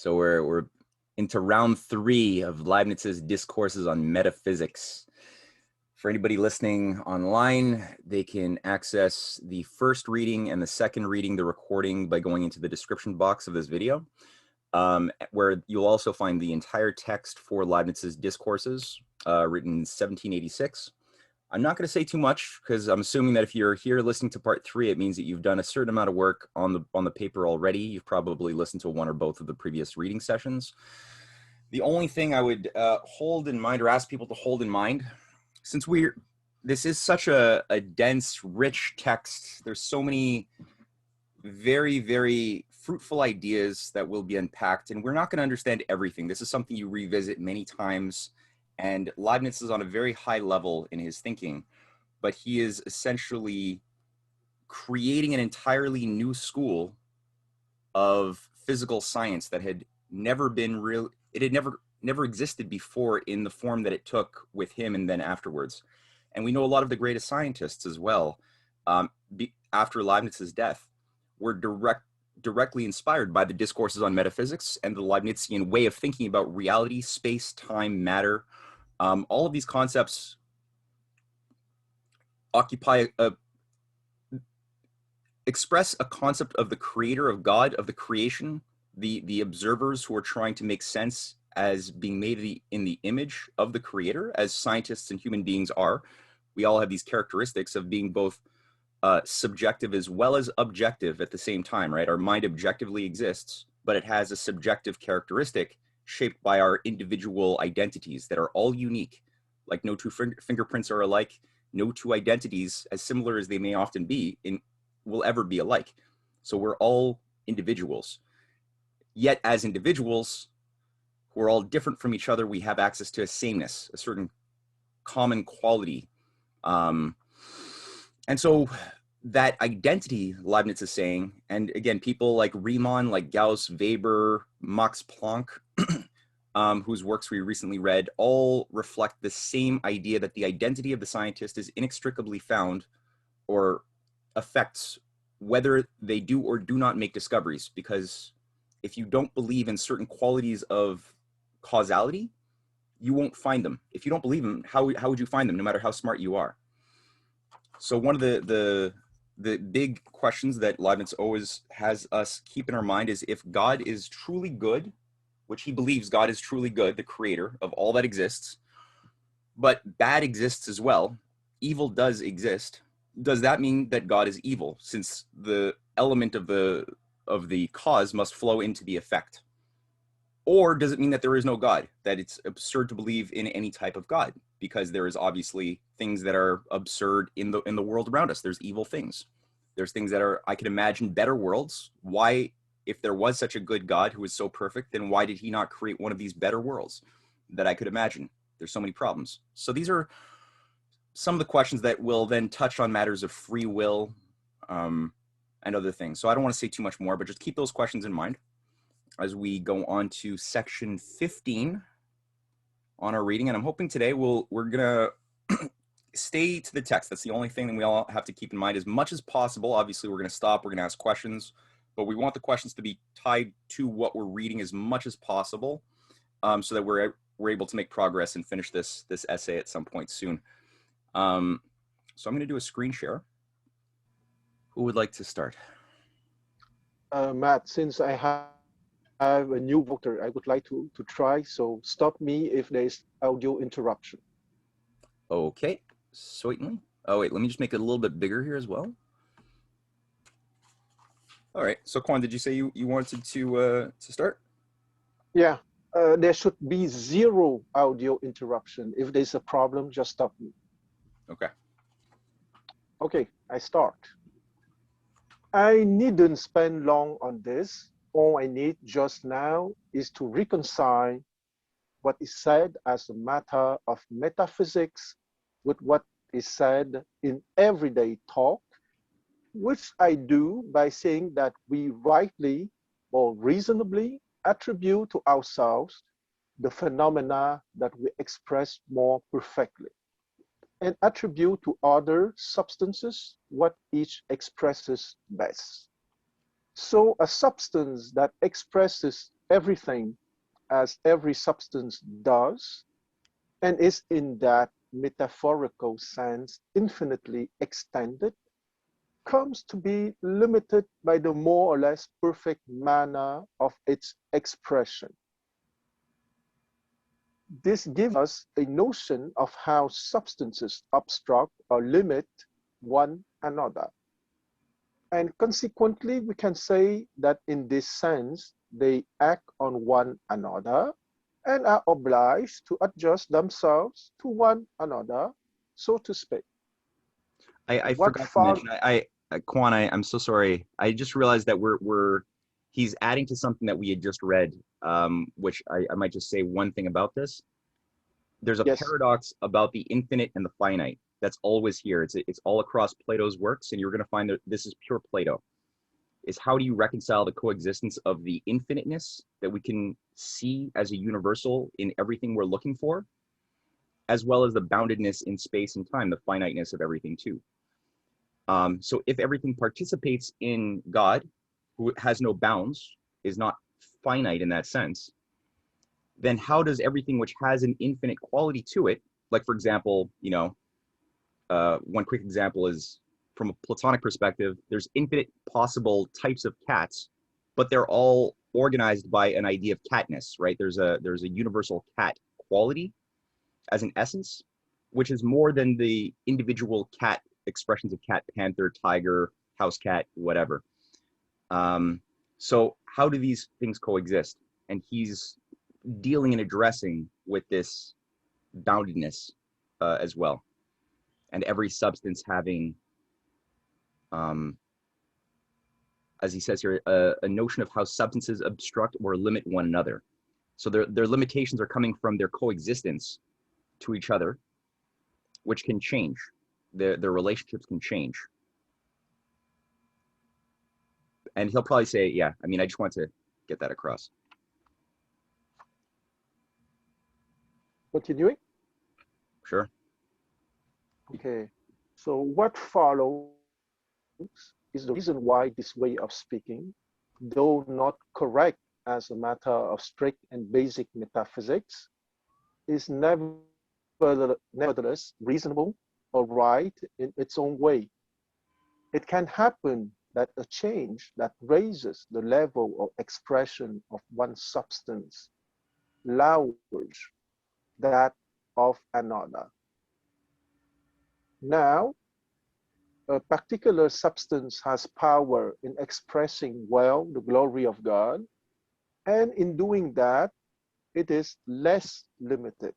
So we're into round 3 of Leibniz's Discourses on Metaphysics. For anybody listening online, they can access the first reading and the second reading, the recording, by going into the description box of this video, where you'll also find the entire text for Leibniz's Discourses, written in 1786. I'm not going to say too much because I'm assuming that if you're here listening to part 3, it means that you've done a certain amount of work on the paper already. You've probably listened to one or both of the previous reading sessions. The only thing I would hold in mind, or ask people to hold in mind, since this is such a dense, rich text, there's so many very, very fruitful ideas that will be unpacked, and we're not going to understand everything. This is something you revisit many times. And Leibniz is on a very high level in his thinking, but he is essentially creating an entirely new school of physical science that had never been real. It had never existed before in the form that it took with him and then afterwards. And we know a lot of the greatest scientists as well, after Leibniz's death, were directly inspired by the Discourses on Metaphysics and the Leibnizian way of thinking about reality, space, time, matter. All of these concepts express a concept of the creator, of God, of the creation, the observers who are trying to make sense as being made in the image of the creator, as scientists and human beings are. We all have these characteristics of being both subjective as well as objective at the same time, right? Our mind objectively exists, but it has a subjective characteristic shaped by our individual identities that are all unique. Like no two fingerprints are alike. No two identities, as similar as they may often be, will ever be alike. So we're all individuals. Yet as individuals, who are all different from each other, we have access to a sameness, a certain common quality. And so that identity, Leibniz is saying, and again, people like Riemann, like Gauss, Weber, Max Planck, whose works we recently read, all reflect the same idea that the identity of the scientist is inextricably found or affects whether they do or do not make discoveries. Because if you don't believe in certain qualities of causality, you won't find them. If you don't believe them, how would you find them, no matter how smart you are? So one of the big questions that Leibniz always has us keep in our mind is, if God is truly good, which he believes God is truly good, the creator of all that exists, but bad exists as well, evil does exist, does that mean that God is evil, since the element of the cause must flow into the effect? Or does it mean that there is no God, that it's absurd to believe in any type of God, because there is obviously things that are absurd in the world around us? There's evil things. There's things that are, I can imagine, better worlds. Why, if there was such a good God who is so perfect, then why did he not create one of these better worlds that I could imagine? There's so many problems. So these are some of the questions that will then touch on matters of free will and other things. So I don't want to say too much more, but just keep those questions in mind as we go on to section 15 on our reading. And I'm hoping today we're gonna stay to the text. That's the only thing that we all have to keep in mind as much as possible. Obviously, we're gonna stop, we're gonna ask questions, but we want the questions to be tied to what we're reading as much as possible, so that we're able to make progress and finish this essay at some point soon. So I'm gonna do a screen share. Who would like to start? Matt, since I have a new voter, I would like to try, so stop me if there's audio interruption. Okay, certainly. Oh wait, let me just make it a little bit bigger here as well. All right, so Quan, did you say you wanted to start? Yeah, there should be 0 audio interruption. If there's a problem, just stop me. Okay. Okay, I start. I needn't spend long on this. All I need just now is to reconcile what is said as a matter of metaphysics with what is said in everyday talk, which I do by saying that we rightly or reasonably attribute to ourselves the phenomena that we express more perfectly, and attribute to other substances what each expresses best. So a substance that expresses everything as every substance does, and is in that metaphorical sense infinitely extended, comes to be limited by the more or less perfect manner of its expression. This gives us a notion of how substances obstruct or limit one another. And consequently, we can say that in this sense, they act on one another and are obliged to adjust themselves to one another, so to speak. I What forgot to follows? mention, Quan, I'm so sorry. I just realized that he's adding to something that we had just read, which I might just say one thing about this. There's a Yes, paradox about the infinite and the finite that's always here. It's all across Plato's works, and you're going to find that this is pure Plato. Is how do you reconcile the coexistence of the infiniteness that we can see as a universal in everything we're looking for, as well as the boundedness in space and time, the finiteness of everything too. So if everything participates in God, who has no bounds, is not finite in that sense, then how does everything which has an infinite quality to it, like for example, one quick example is from a Platonic perspective, there's infinite possible types of cats, but they're all organized by an idea of catness, right? There's a universal cat quality as an essence, which is more than the individual cat expressions of cat, panther, tiger, house cat, whatever. So how do these things coexist? And he's dealing and addressing with this boundedness as well, and every substance having, as he says here, a notion of how substances obstruct or limit one another. So their limitations are coming from their coexistence to each other, which can change. Their relationships can change. And he'll probably say, yeah, I mean, I just want to get that across. continuing. Sure. Okay, so what follows is the reason why this way of speaking, though not correct as a matter of strict and basic metaphysics, is nevertheless reasonable or right in its own way. It can happen that a change that raises the level of expression of one substance lowers that of another. Now, a particular substance has power in expressing well the glory of God, and in doing that, it is less limited.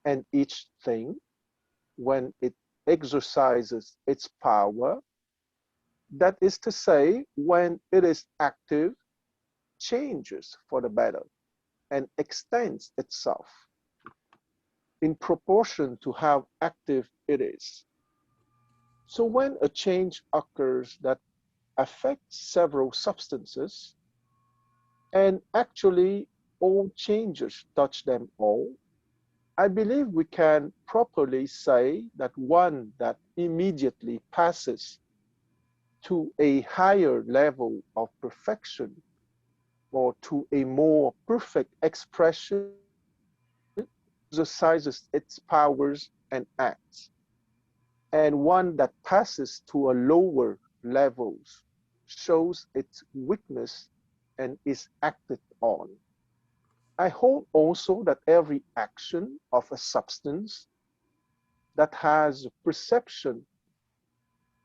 And each thing, when it exercises its power, that is to say, when it is active, changes for the better and extends itself in proportion to how active it is. So when a change occurs that affects several substances, and actually all changes touch them all, I believe we can properly say that one that immediately passes to a higher level of perfection or to a more perfect expression exercises its powers and acts, and one that passes to a lower levels shows its weakness and is acted on. I hold also that every action of a substance that has perception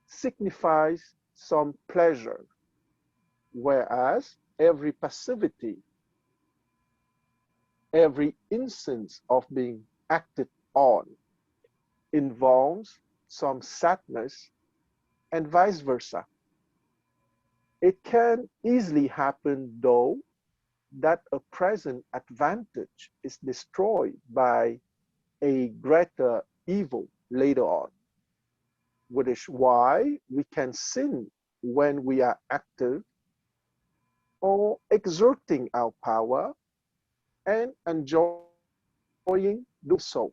signifies some pleasure, whereas every passivity, every instance of being acted on involves some sadness, and vice versa. It can easily happen, though, that a present advantage is destroyed by a greater evil later on, which is why we can sin when we are active or exerting our power and enjoying doing so.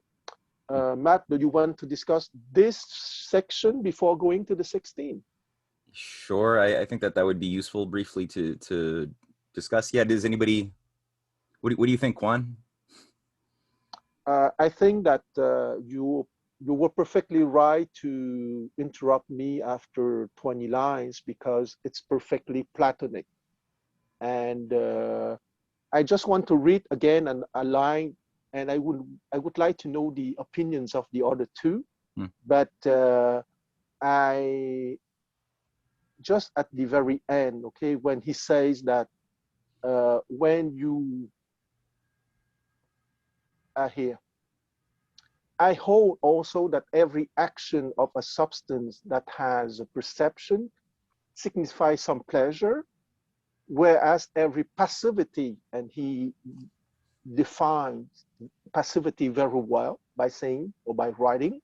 Matt, do you want to discuss this section before going to the 16? Sure. I think that would be useful briefly to discuss? Yeah, does anybody, what do you think, Juan? I think that you were perfectly right to interrupt me after 20 lines because it's perfectly Platonic. And I just want to read again a line, and I would like to know the opinions of the other two. Hmm. But I just at the very end, okay, when he says that when you are here, I hold also that every action of a substance that has a perception signifies some pleasure, whereas every passivity, and he defines passivity very well by saying or by writing,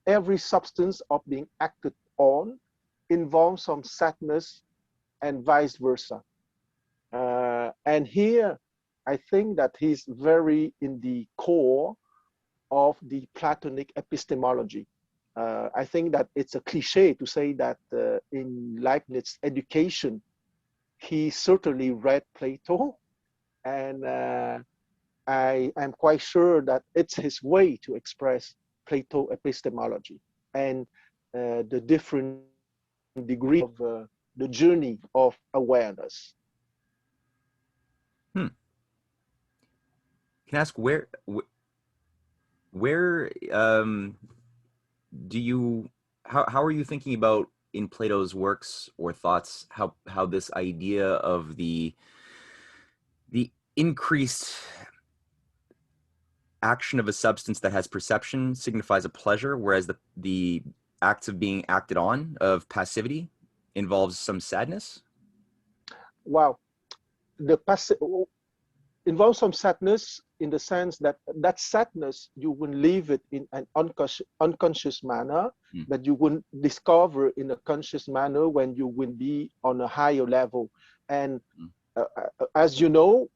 every substance of being acted on involves some sadness and vice versa. And here, I think that he's very in the core of the Platonic epistemology. I think that it's a cliche to say that in Leibniz education, he certainly read Plato, and I am quite sure that it's his way to express Plato epistemology and the different degree of the journey of awareness. Hmm. Can I ask where do you, how are you thinking about in Plato's works or thoughts how this idea of the increased action of a substance that has perception signifies a pleasure, whereas the acts of being acted on of passivity involves some sadness? Wow, the passive involves some sadness in the sense that that sadness you will leave it in an unconscious manner, Mm. but you will discover in a conscious manner when you will be on a higher level. And Mm. as you know,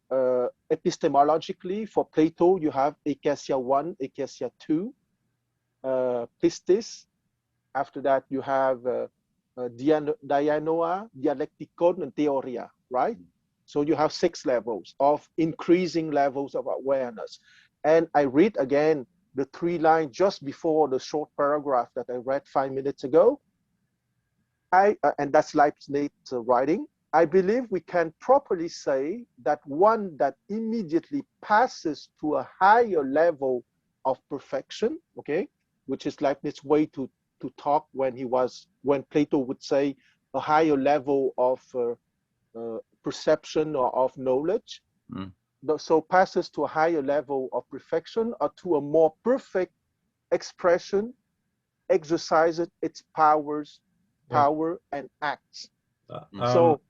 epistemologically for Plato, you have Ekesia 1, Ekesia 2, pistis. After that, you have dianoa, dialecticon, and theoria, right? So you have 6 levels of increasing levels of awareness. And I read again the 3 lines just before the short paragraph that I read 5 minutes ago. And that's Leibniz writing. I believe we can properly say that one that immediately passes to a higher level of perfection, okay, which is Leibniz's way to talk when Plato would say a higher level of perception or of knowledge. Mm. So passes to a higher level of perfection or to a more perfect expression, exercises its Yeah. power and acts. Mm. So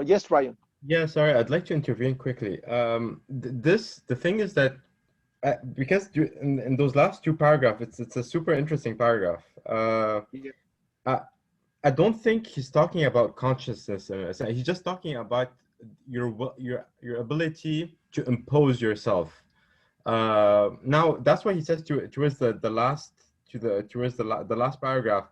yes, Ryan. Yeah, sorry, I'd like to intervene quickly. The thing is that because in those last 2 paragraphs, it's a super interesting paragraph. Yeah. I don't think he's talking about consciousness. He's just talking about your ability to impose yourself. Now that's why he says towards the last the last paragraph.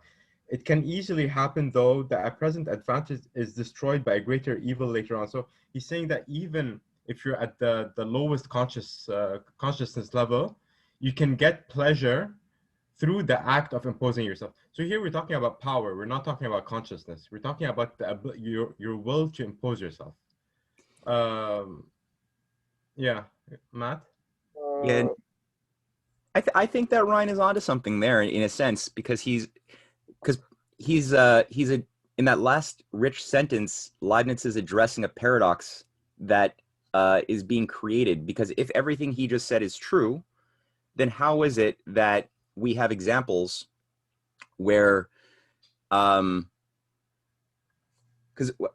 It can easily happen, though, that a present advantage is destroyed by a greater evil later on. So he's saying that even if you're at the lowest consciousness level, you can get pleasure through the act of imposing yourself. So here we're talking about power. We're not talking about consciousness. We're talking about your will to impose yourself. Yeah, Matt? Yeah, Uh, I think that Ryan is onto something there in a sense because he's in that last rich sentence, Leibniz is addressing a paradox that is being created, because if everything he just said is true, then how is it that we have examples where because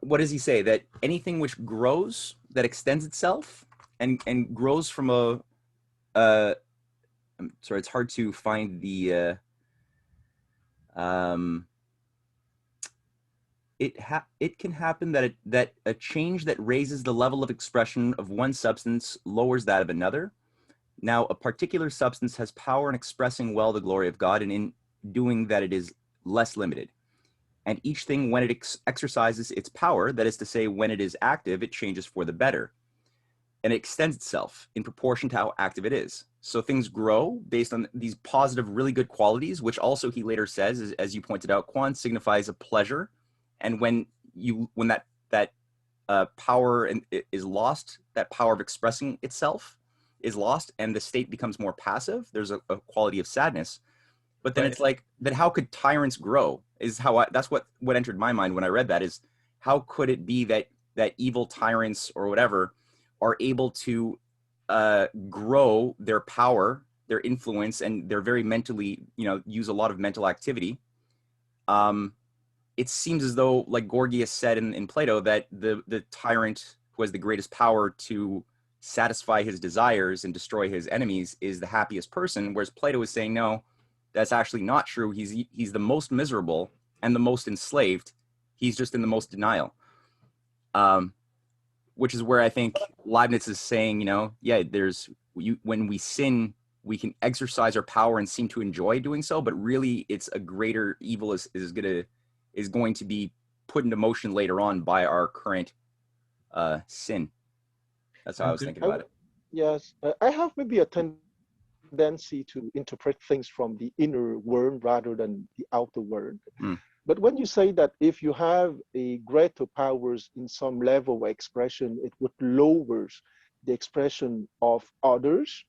what does he say, that anything which grows, that extends itself and grows from I'm sorry, it's hard to find the it can happen that a change that raises the level of expression of one substance lowers that of another. Now, a particular substance has power in expressing well the glory of God, and in doing that it is less limited. And each thing, when it exercises its power, that is to say, when it is active, it changes for the better. And it extends itself in proportion to how active it is. So things grow based on these positive, really good qualities, which also he later says, as you pointed out, Quan, signifies a pleasure. And when that power is lost, that power of expressing itself is lost, and the state becomes more passive, there's a quality of sadness. But then it's like, then how could tyrants grow? Is how that's what entered my mind when I read that, is how could it be that evil tyrants or whatever are able to grow their power, their influence, and they're very mentally, use a lot of mental activity. It seems as though, like Gorgias said in Plato, that the tyrant who has the greatest power to satisfy his desires and destroy his enemies is the happiest person, whereas Plato is saying, no, that's actually not true. He's the most miserable and the most enslaved. He's just in the most denial. Which is where I think Leibniz is saying, when we sin, we can exercise our power and seem to enjoy doing so, but really it's a greater evil is going to be put into motion later on by our current sin. That's how I was thinking about it. Yes, I have maybe a tendency to interpret things from the inner world rather than the outer world. But when you say that if you have a greater powers in some level of expression, it would lower the expression of others,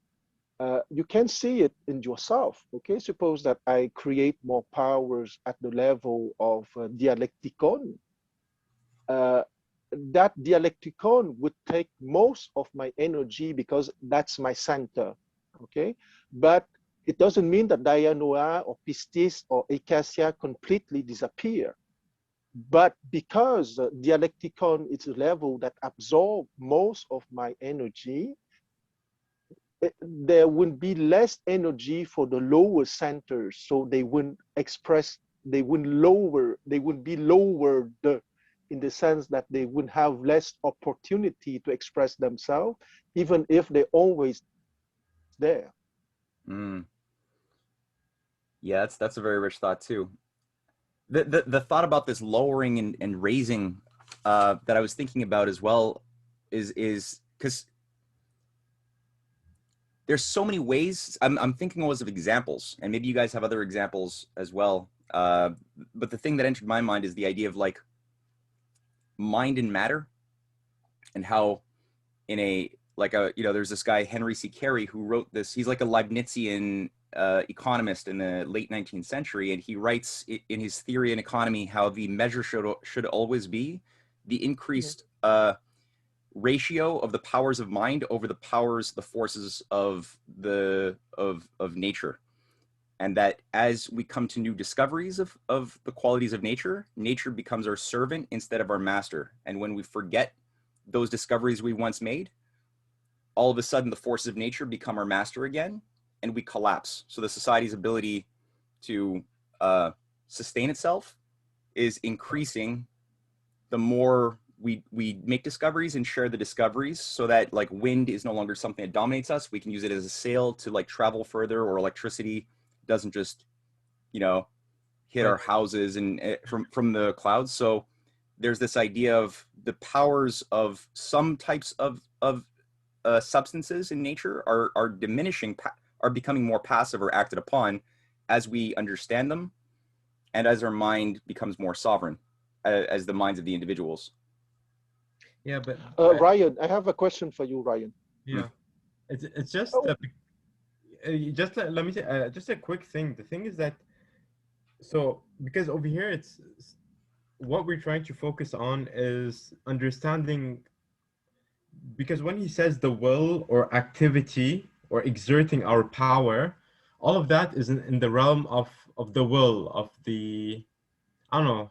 you can see it in yourself. Okay, suppose that I create more powers at the level of dialecticon. That dialecticon would take most of my energy because that's my center. Okay, but it doesn't mean that Dianoa or Pistis or Acacia completely disappear. But because dialecticon is a level that absorbs most of my energy, there would be less energy for the lower centers. So they wouldn't be lowered in the sense that they would have less opportunity to express themselves, even if they're always there. Yeah, that's a very rich thought too. The thought about this lowering and raising that I was thinking about as well is because there's so many ways. I'm thinking always of examples, and maybe you guys have other examples as well. But the thing that entered my mind is the idea of like mind and matter, and how there's this guy Henry C. Carey who wrote this. He's like a Leibnizian economist in the late 19th century, and he writes in his Theory and Economy how the measure should always be the increased ratio of the powers of mind over the forces of nature, and that as we come to new discoveries of the qualities of nature becomes our servant instead of our master. And when we forget those discoveries we once made, all of a sudden the forces of nature become our master again, and we collapse. So the society's ability to sustain itself is increasing the more we make discoveries and share the discoveries, so that like wind is no longer something that dominates us. We can use it as a sail to like travel further, or electricity doesn't just hit our houses and from the clouds. So there's this idea of the powers of some types of substances in nature are diminishing, are becoming more passive or acted upon as we understand them, and as our mind becomes more sovereign as the minds of the individuals. Yeah, but Ryan, I have a question for you, Ryan. Yeah, it's just let me say just a quick thing. The thing is that, so because over here it's what we're trying to focus on is understanding, because when he says the will or activity or exerting our power, all of that is in the realm of the will, of the, I don't know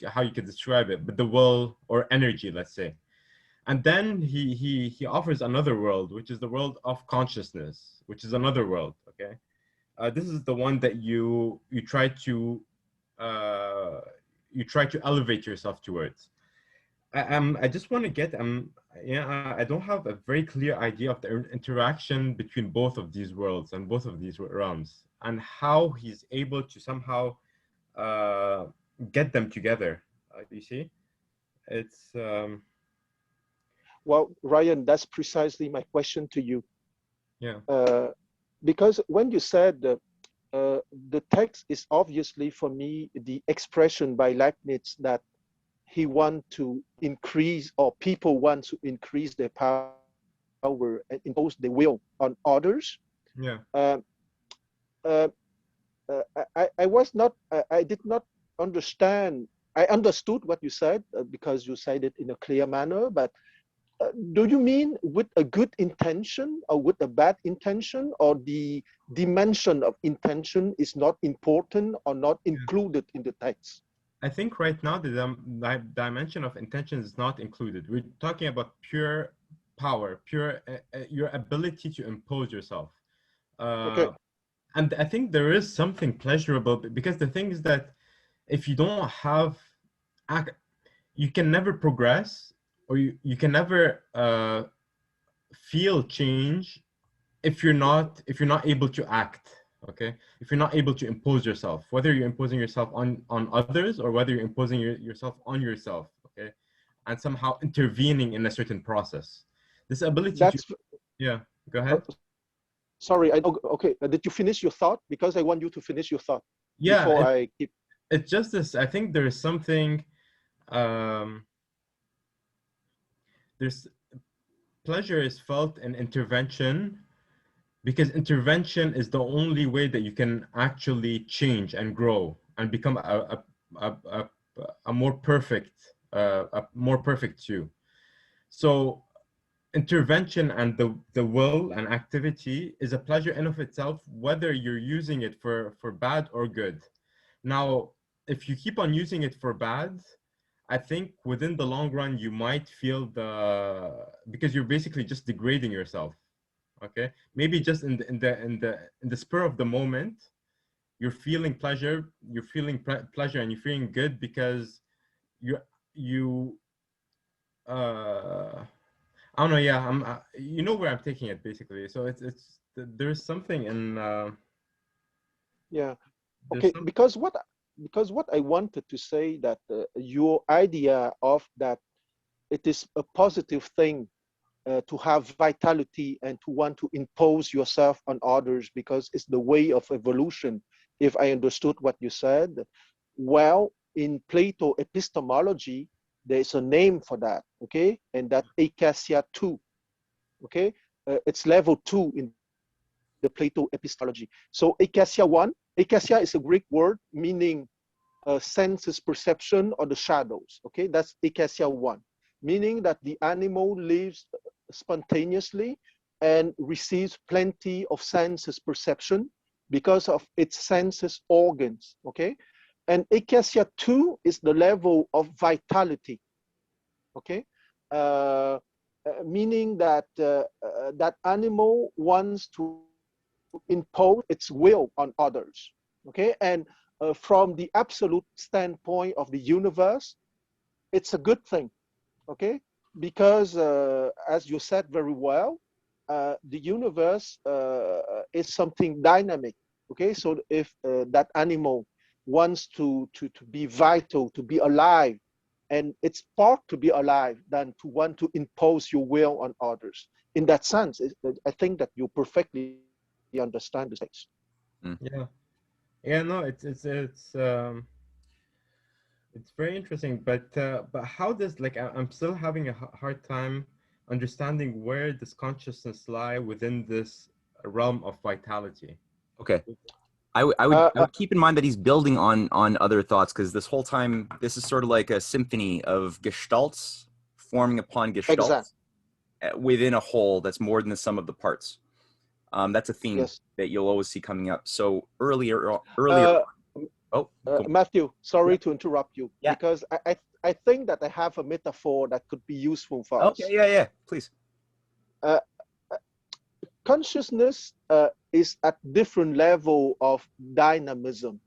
how you could describe it, but the will or energy, let's say. And then he offers another world, which is the world of consciousness, which is another world. Okay, this is the one that you try to elevate yourself towards. I just want to get I don't have a very clear idea of the interaction between both of these worlds and both of these realms, and how he's able to somehow get them together. You see, it's Well, Ryan, that's precisely my question to you. yeah, Because when you said the text is obviously for me the expression by Leibniz that he want to increase, or people want to increase their power and impose their will on others. yeah. Uh, uh, I was not, I did not understand. I understood what you said because you said it in a clear manner, but do you mean with a good intention or with a bad intention, or the dimension of intention is not important or not included in the text? I think right now the dimension of intention is not included. We're talking about pure power, pure your ability to impose yourself. Okay. And I think there is something pleasurable, because the thing is that if you don't have, you can never progress, or you can never feel change if you're not able to act. Okay, if you're not able to impose yourself, whether you're imposing yourself on others or whether you're imposing yourself on yourself, okay, and somehow intervening in a certain process, this ability to, That's yeah, go ahead. sorry. I okay. Did you finish your thought? Because I want you to finish your thought before Yeah, I keep. it's just this. I think there is something. Um, there's pleasure is felt in intervention, because intervention is the only way that you can actually change and grow and become a more perfect you. So intervention and the will and activity is a pleasure in of itself, whether you're using it for bad or good. Now, if you keep on using it for bad, I think within the long run you might feel because you're basically just degrading yourself. Okay, maybe just in the spur of the moment, you're feeling pleasure, pleasure, and you're feeling good because you I don't know. Yeah, you know where I'm taking it basically. So there's something in Yeah. there's Okay. some Because what I wanted to say that your idea of that it is a positive thing to have vitality and to want to impose yourself on others because it's the way of evolution, if I understood what you said. Well, in Plato epistemology, there's a name for that, okay? And that acacia 2, okay? It's level 2 in the Plato epistemology. So acacia is a Greek word meaning senses perception or the shadows, okay? That's acacia 1, meaning that the animal lives spontaneously and receives plenty of senses perception because of its senses organs, okay? And acacia 2 is the level of vitality, okay? Meaning that that animal wants to impose its will on others, okay? And from the absolute standpoint of the universe, it's a good thing, okay? Because as you said very well, the universe is something dynamic, okay? So if that animal wants to be vital, to be alive, and it's part to be alive than to want to impose your will on others. In that sense, I think that you perfectly understand the text. yeah, yeah, no, it's very interesting, but how does, like, I'm still having a hard time understanding where does consciousness lie within this realm of vitality. Okay. I would keep in mind that he's building on other thoughts, because this whole time this is sort of like a symphony of gestalts forming upon Exact. gestalts within a whole that's more than the sum of the parts. That's a theme Yes. that you'll always see coming up. So earlier, Uh, oh, Matthew, yeah, sorry to interrupt you, yeah, because I think that I have a metaphor that could be useful for okay, us. yeah, please. Uh, Consciousness is at different level of dynamism.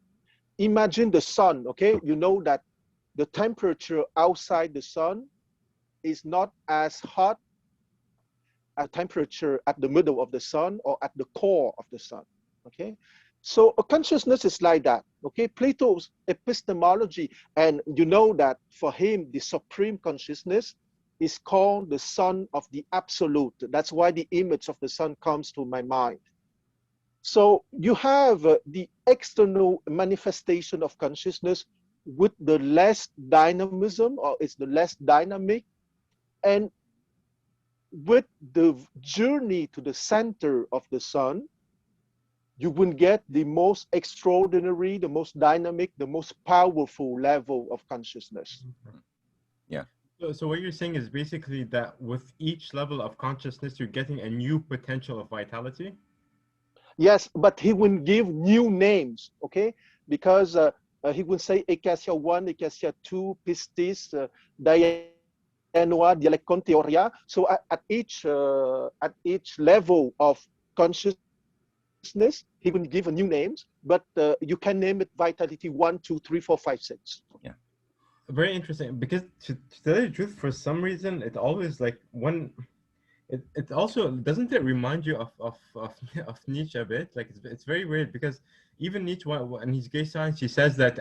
Imagine the sun, okay? You know that the temperature outside the sun is not as hot as temperature at the middle of the sun or at the core of the sun, okay? So a consciousness is like that. Okay, Plato's epistemology, and you know that for him, the supreme consciousness is called the Son of the Absolute. That's why the image of the Son comes to my mind. So you have the external manifestation of consciousness with the less dynamism, or it's the less dynamic, and with the journey to the center of the Son, you will get the most extraordinary, the most dynamic, the most powerful level of consciousness. Yeah. So what you're saying is basically that with each level of consciousness, you're getting a new potential of vitality? Yes, but he will give new names, okay? Because he will say Ecasia 1, Ecasia 2, Pistis, Dianoa, Dialecon, Theoria. So at each level of consciousness, he will give new names, but you can name it vitality 1, 2, 3, 4, 5, 6. Yeah. Very interesting, because to tell you the truth, for some reason, it always like when it also doesn't it remind you of Nietzsche a bit? Like it's very weird, because even Nietzsche, in his gay science, he says that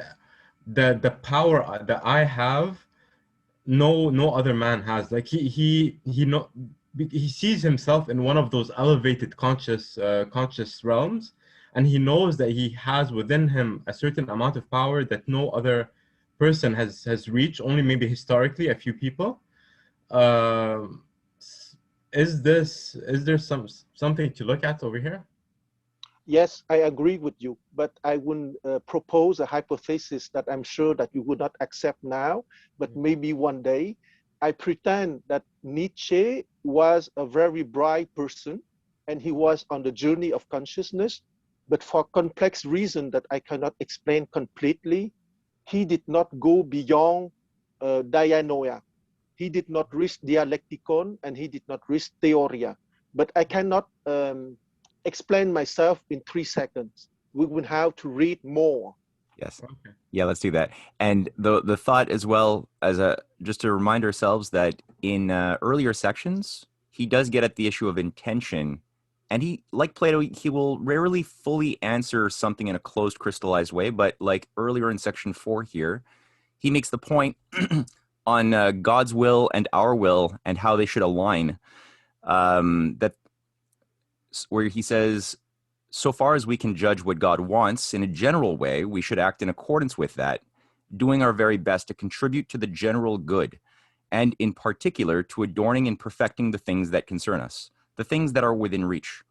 the power that I have, no other man has. Like he sees himself in one of those elevated conscious realms, and he knows that he has within him a certain amount of power that no other person has reached, only maybe historically a few people. Um, is there something to look at over here? Yes, I agree with you, but I would propose a hypothesis that I'm sure that you would not accept now, but maybe one day. I pretend that Nietzsche was a very bright person and he was on the journey of consciousness, but for complex reasons that I cannot explain completely, he did not go beyond dianoia. He did not reach dialecticon and he did not reach theoria. But I cannot explain myself in 3 seconds. We will have to read more. Yes. Okay. Yeah, let's do that. And the thought as well, as just to remind ourselves that in earlier sections, he does get at the issue of intention. And he, like Plato, he will rarely fully answer something in a closed, crystallized way. But like earlier in section 4 here, he makes the point on God's will and our will and how they should align. That where he says, so far as we can judge what God wants in a general way, we should act in accordance with that, doing our very best to contribute to the general good, and in particular to adorning and perfecting the things that concern us, the things that are within reach.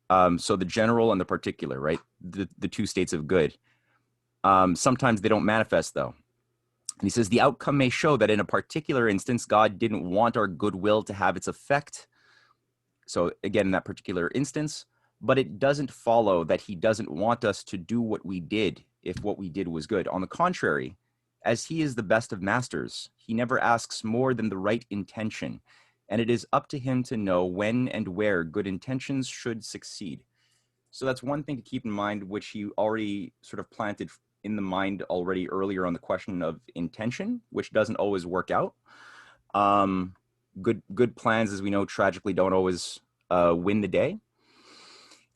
So the general and the particular, right? The two states of good. Sometimes they don't manifest, though. And he says the outcome may show that in a particular instance, God didn't want our goodwill to have its effect. So again, in that particular instance, but it doesn't follow that he doesn't want us to do what we did if what we did was good. On the contrary, as he is the best of masters, he never asks more than the right intention, and it is up to him to know when and where good intentions should succeed. So that's one thing to keep in mind, which he already sort of planted in the mind already earlier on the question of intention, which doesn't always work out. Good plans, as we know, tragically don't always win the day.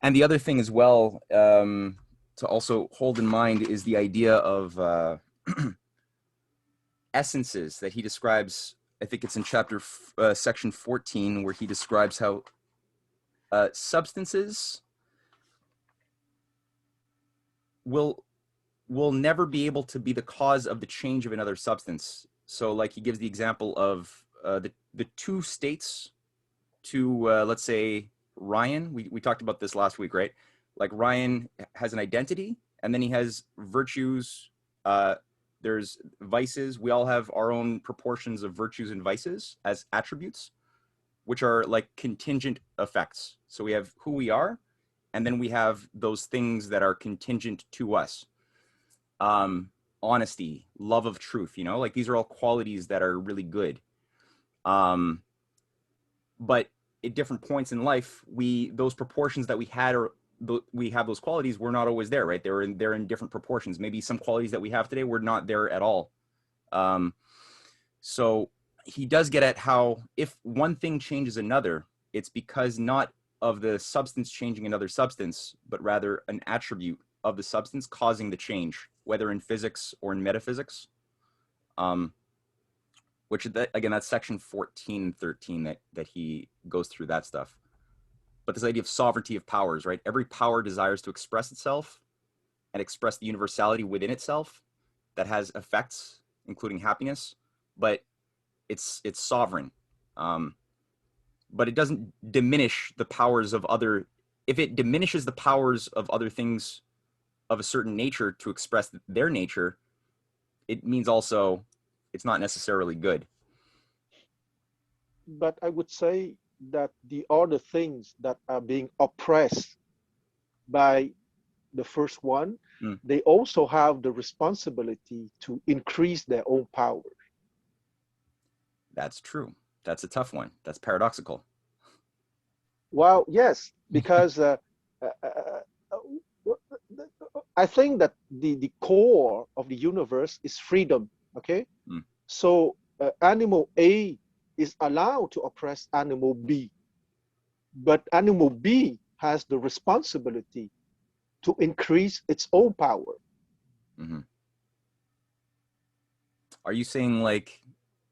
And the other thing as well to also hold in mind is the idea of essences that he describes. I think it's in section 14, where he describes how substances will never be able to be the cause of the change of another substance. So like he gives the example of the two states to, let's say, Ryan. We talked about this last week, right? Like Ryan has an identity, and then he has virtues. There's vices. We all have our own proportions of virtues and vices as attributes, which are like contingent effects. So we have who we are, and then we have those things that are contingent to us. Honesty, love of truth, like these are all qualities that are really good. But at different points in life, those proportions that we had, or we have those qualities, were not always there, right? They're in different proportions. Maybe some qualities that we have today were not there at all. So he does get at how if one thing changes another, it's because not of the substance changing another substance, but rather an attribute of the substance causing the change, whether in physics or in metaphysics. Which again, that's section 14 and 13 that he goes through that stuff. But this idea of sovereignty of powers, right? Every power desires to express itself and express the universality within itself that has effects, including happiness, but it's sovereign. But it doesn't diminish the powers of other. If it diminishes the powers of other things of a certain nature to express their nature, it means also it's not necessarily good. But I would say that the other things that are being oppressed by the first one, they also have the responsibility to increase their own power. That's true. That's a tough one. That's paradoxical. Well, yes, because I think that the core of the universe is freedom, okay? So animal A is allowed to oppress animal B, but animal B has the responsibility to increase its own power. Are you saying like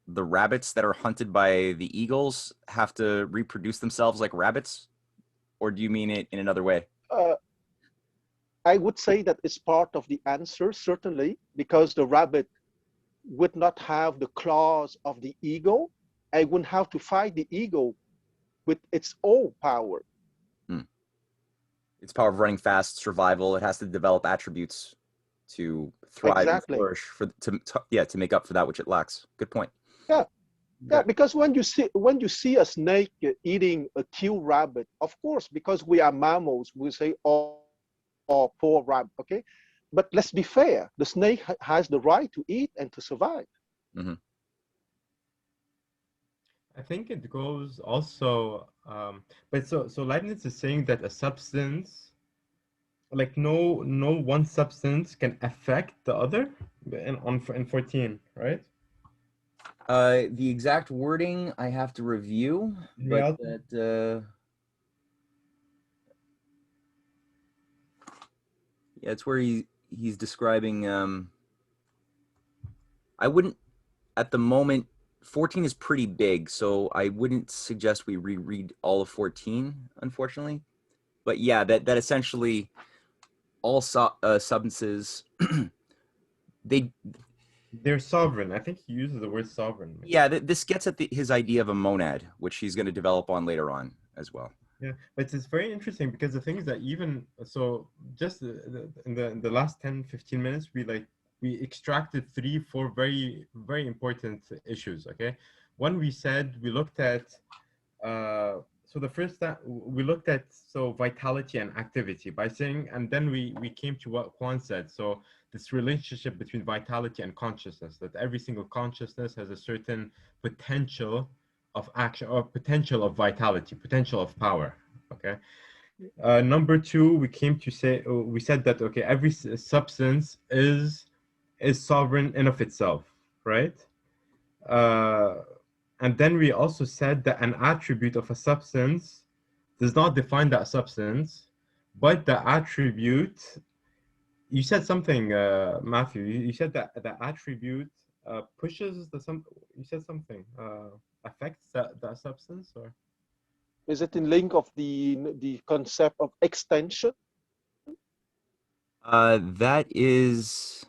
the rabbits that are hunted by the eagles have to reproduce themselves like rabbits? Or do you mean it in another way? I would say that it's part of the answer, certainly, because the rabbit would not have the claws of the eagle. I wouldn't have to fight the eagle with its own power. Its power of running fast, survival. It has to develop attributes to thrive and flourish to make up for that which it lacks. Good point. Yeah, because when you see a snake eating a killed rabbit, of course, because we are mammals, we say, oh, poor rabbit, okay? But let's be fair, the snake has the right to eat and to survive. I think it goes also, but so Leibniz is saying that a substance, like no one substance can affect the other in 14, right? The exact wording I have to review, but that yeah, it's where he's describing. I wouldn't at the moment. 14 is pretty big, so I wouldn't suggest we reread all of 14, unfortunately. But yeah, that essentially all substances they're sovereign. I think he uses the word sovereign. Yeah, this gets at his idea of a monad, which he's going to develop on later on as well. Yeah, but it's very interesting because the thing is that even so, just in the last 10-15 minutes, we extracted 3-4 very, very important issues. Okay, one, we said we looked at so the first that we looked at vitality and activity by saying, and then we came to what Juan said. So this relationship between vitality and consciousness, that every single consciousness has a certain potential of action or potential of vitality, potential of power. Okay. Number two, we came to say, we said that, okay, every substance is sovereign in of itself, right? And then we also said that an attribute of a substance does not define that substance, but the attribute, you said something, Matthew, you said that the attribute pushes you said something, affects that substance, or? Is it in link of the concept of extension? That is,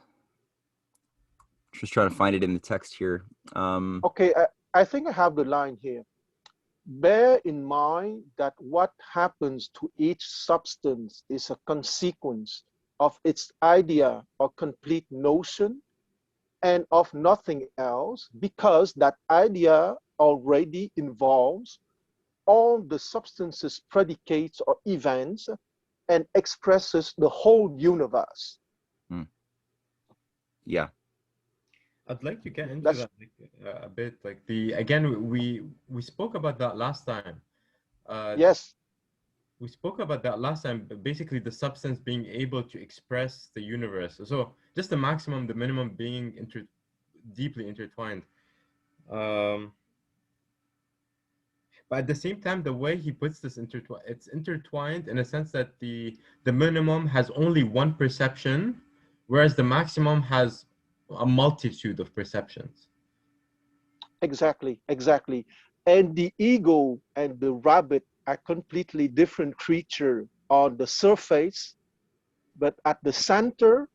just trying to find it in the text here. Okay, I think I have the line here. Bear in mind that what happens to each substance is a consequence of its idea or complete notion and of nothing else, because that idea already involves all the substance's predicates or events and expresses the whole universe. Yeah. I'd like to get into that a bit. Like again, we spoke about that last time. Yes. We spoke about that last time, basically the substance being able to express the universe. So just the maximum, the minimum being deeply intertwined. But at the same time, the way he puts this it's intertwined in a sense that the minimum has only one perception, whereas the maximum has a multitude of perceptions. Exactly, exactly. And the ego and the rabbit are completely different creature on the surface, but at the center,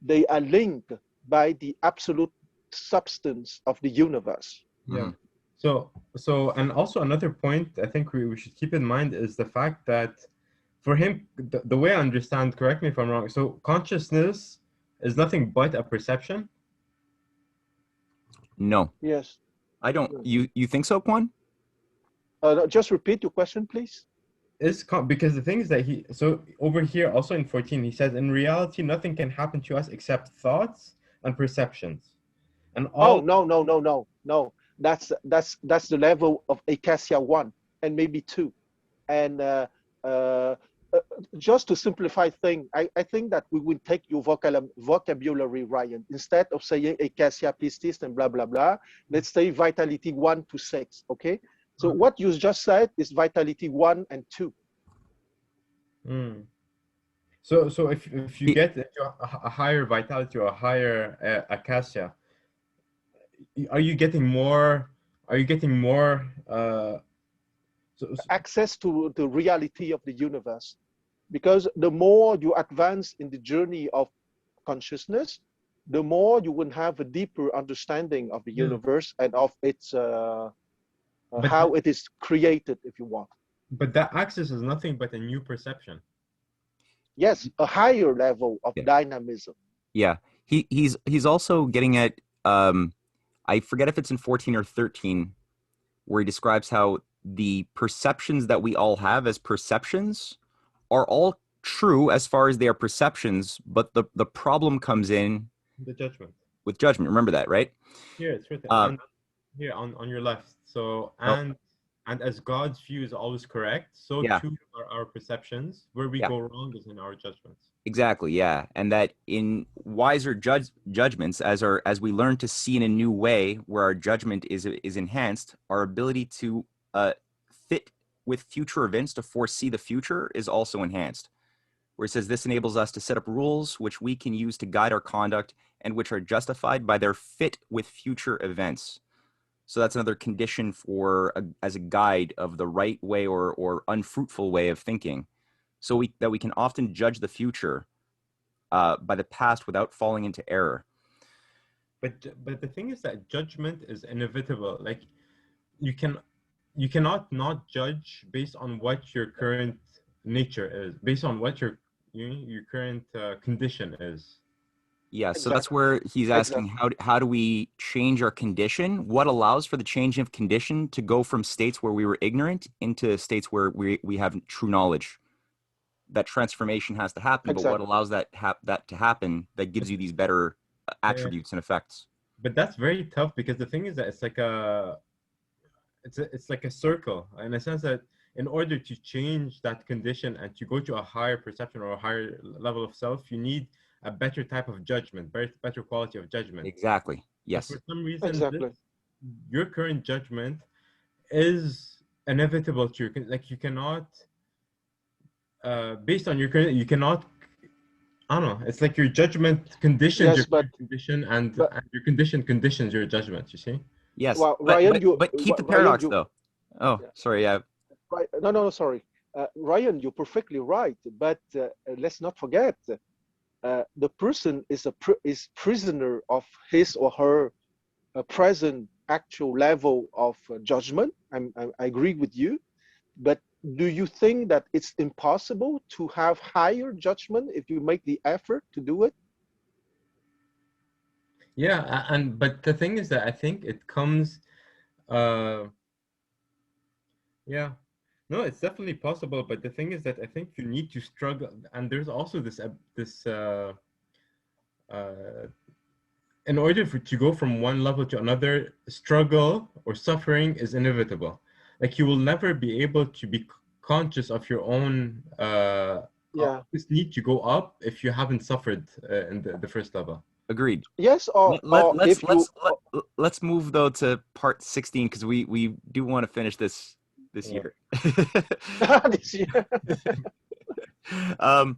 they are linked by the absolute substance of the universe. Yeah. And also another point I think we should keep in mind is the fact that for him, the way I understand, correct me if I'm wrong, so consciousness is nothing but a perception? No, Yes. I don't. You think so, Quan? Just repeat your question, please. Because the thing is that so over here also in 14 he says, in reality nothing can happen to us except thoughts and perceptions. And all No. That's the level of Acacia 1 and maybe 2. And uh, just to simplify things, I think that we will take your vocabulary, Ryan. Instead of saying Acacia, Pistis, and blah, blah, blah, let's say vitality 1 to 6, okay? So what you just said is vitality 1 and 2. So if you get into a higher vitality or a higher acacia, are you getting more access to the reality of the universe? Because the more you advance in the journey of consciousness, the more you will have a deeper understanding of the universe and of its how it is created, if you want. But that access is nothing but a new perception. Yes, a higher level of dynamism. Yeah, he's also getting at I forget if it's in 14 or 13 where he describes how the perceptions that we all have as perceptions are all true as far as they are perceptions, but the problem comes in the judgment. With judgment. Remember that, right? Here it's written here on your left. So and as God's view is always correct, so too are our perceptions. Where we go wrong is in our judgments. Exactly, yeah. And that in wiser judgments, as we learn to see in a new way where our judgment is enhanced, our ability to fit with future events, to foresee the future, is also enhanced. Where it says this enables us to set up rules which we can use to guide our conduct and which are justified by their fit with future events. So that's another condition for as a guide of the right way or unfruitful way of thinking. So that we can often judge the future by the past without falling into error. But the thing is that judgment is inevitable. Like you cannot not judge based on what your current nature is, based on what your current condition is. Yeah, so that's where he's asking how do we change our condition? What allows for the change of condition to go from states where we were ignorant into states where we have true knowledge? That transformation has to happen, but what allows that to happen that gives you these better attributes and effects? But that's very tough because the thing is that it's like a circle in a sense that in order to change that condition and to go to a higher perception or a higher level of self, you need a better type of judgment, better quality of judgment. Exactly. Yes. But for some reason, your current judgment is inevitable to your, like you cannot, based on your current, you cannot. I don't know. It's like your judgment conditions your current condition, and your condition conditions your judgment. You see? Yes. Well, Ryan, but keep the paradox though. Oh, sorry. Yeah. Right. No, sorry. Ryan, you're perfectly right. But let's not forget, the person is prisoner of his or her present actual level of judgment. I agree with you. But do you think that it's impossible to have higher judgment if you make the effort to do it? Yeah, but the thing is that I think it comes, yeah, no, it's definitely possible. But the thing is that I think you need to struggle, and there's also in order to go from one level to another, struggle or suffering is inevitable. Like you will never be able to be conscious of your own this need to go up if you haven't suffered in the first level. Agreed. Yes, or Let's if you let's move though to part 16 because we do want to finish this Yeah. year. this year. um,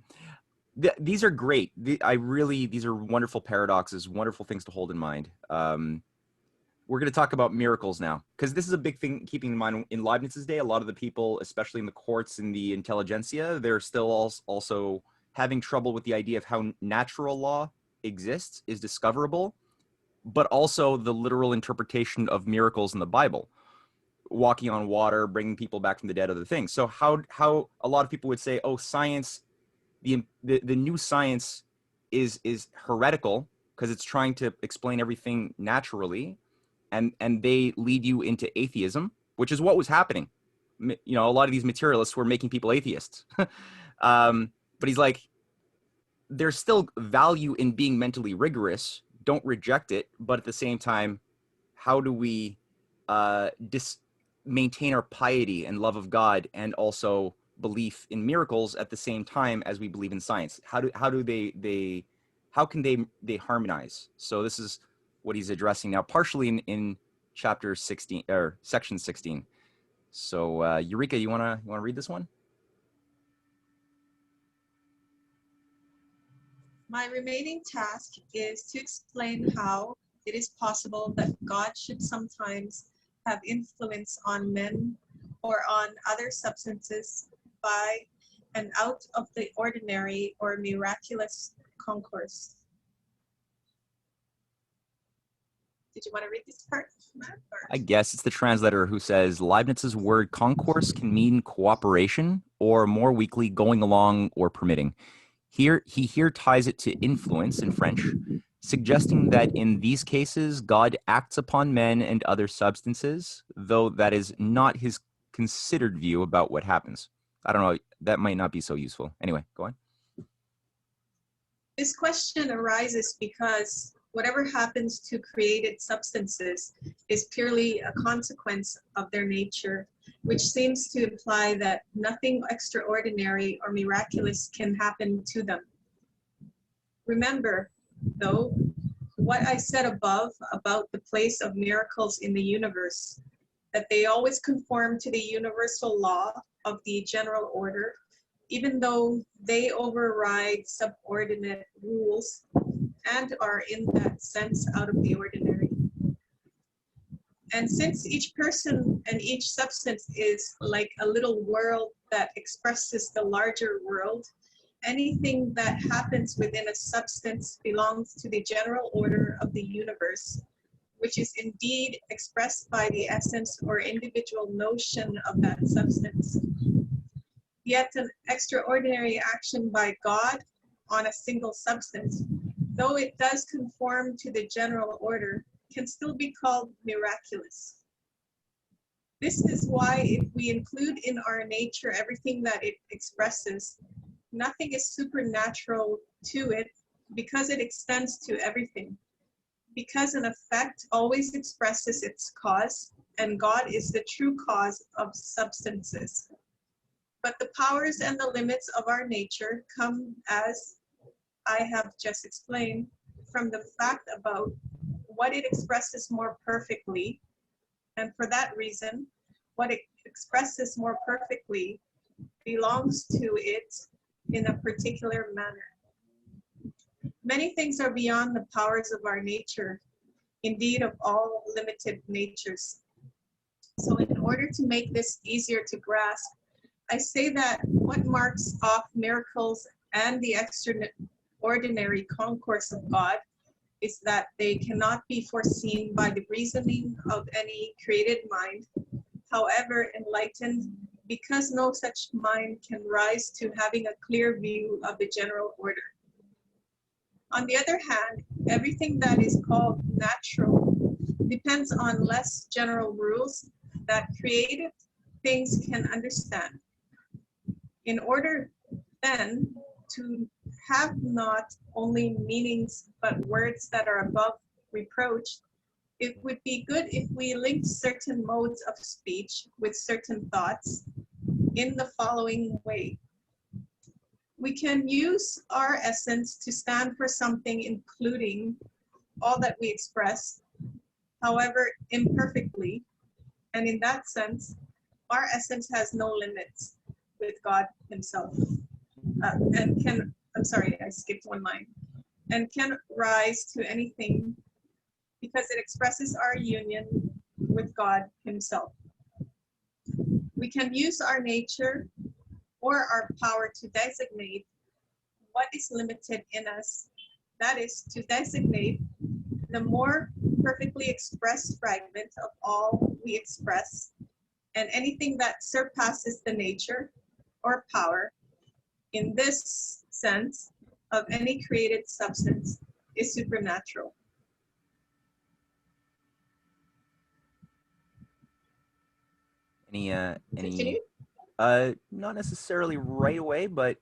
these are great. These are wonderful paradoxes, wonderful things to hold in mind. We're going to talk about miracles now because this is a big thing. Keeping in mind, in Leibniz's day, a lot of the people, especially in the courts and the intelligentsia, they're still also having trouble with the idea of how natural law exists, is discoverable, but also the literal interpretation of miracles in the Bible, walking on water, bringing people back from the dead, other things. So how a lot of people would say, oh, science, the new science is heretical because it's trying to explain everything naturally, and they lead you into atheism, which is what was happening. You know, a lot of these materialists were making people atheists. But he's like, there's still value in being mentally rigorous. Don't reject it. But at the same time, how do we maintain our piety and love of God and also belief in miracles at the same time as we believe in science? How can they harmonize? So this is what he's addressing now, partially in chapter 16 or section 16. So Eureka, you wanna read this one? My remaining task is to explain how it is possible that God should sometimes have influence on men or on other substances by an out of the ordinary or miraculous concourse. Did you want to read this part, Matt? I guess it's the translator who says Leibniz's word concourse can mean cooperation, or more weakly, going along or permitting. He ties it to influence in French, suggesting that in these cases, God acts upon men and other substances, though that is not his considered view about what happens. I don't know, that might not be so useful. Anyway, go on. This question arises because whatever happens to created substances is purely a consequence of their nature, which seems to imply that nothing extraordinary or miraculous can happen to them. Remember, though, what I said above about the place of miracles in the universe, that they always conform to the universal law of the general order, even though they override subordinate rules and are in that sense out of the ordinary. And since each person and each substance is like a little world that expresses the larger world, anything that happens within a substance belongs to the general order of the universe, which is indeed expressed by the essence or individual notion of that substance. Yet an extraordinary action by God on a single substance, though it does conform to the general order, can still be called miraculous. This is why if we include in our nature everything that it expresses, nothing is supernatural to it because it extends to everything. Because an effect always expresses its cause, and God is the true cause of substances. But the powers and the limits of our nature come, as I have just explained, from the fact about what it expresses more perfectly, and for that reason, what it expresses more perfectly belongs to it in a particular manner. Many things are beyond the powers of our nature, indeed of all limited natures. So in order to make this easier to grasp, I say that what marks off miracles and the extraordinary concourse of God is that they cannot be foreseen by the reasoning of any created mind, however enlightened, because no such mind can rise to having a clear view of the general order. On the other hand, everything that is called natural depends on less general rules that created things can understand. In order, then, to have not only meanings but words that are above reproach, it would be good if we linked certain modes of speech with certain thoughts in the following way. We can use our essence to stand for something, including all that we express, however imperfectly. And in that sense, our essence has no limits with God himself. I'm sorry, I skipped one line. And can rise to anything because it expresses our union with God himself. We can use our nature or our power to designate what is limited in us. That is to designate the more perfectly expressed fragment of all we express, and anything that surpasses the nature or power in this sense of any created substance is supernatural. Any Continue? not necessarily right away, but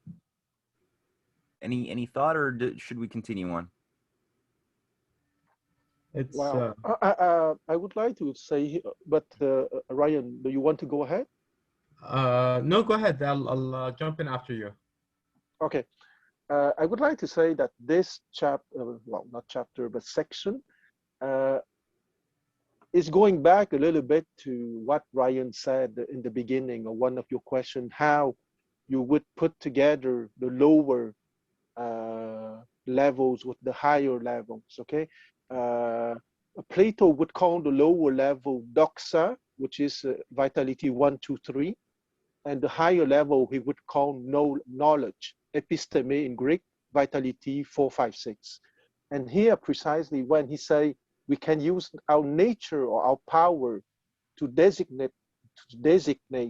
any thought, or should we continue on? It's Wow. I would like to say, but Ryan, do you want to go ahead? no, go ahead. I'll jump in after you. Okay. I would like to say that this chapter, well, not chapter, but section, is going back a little bit to what Ryan said in the beginning of one of your questions, how you would put together the lower levels with the higher levels, okay? Plato would call the lower level doxa, which is vitality 1, 2, 3, and the higher level he would call knowledge, episteme in Greek, vitality 4, 5, 6. And here precisely when he say we can use our nature or our power to designate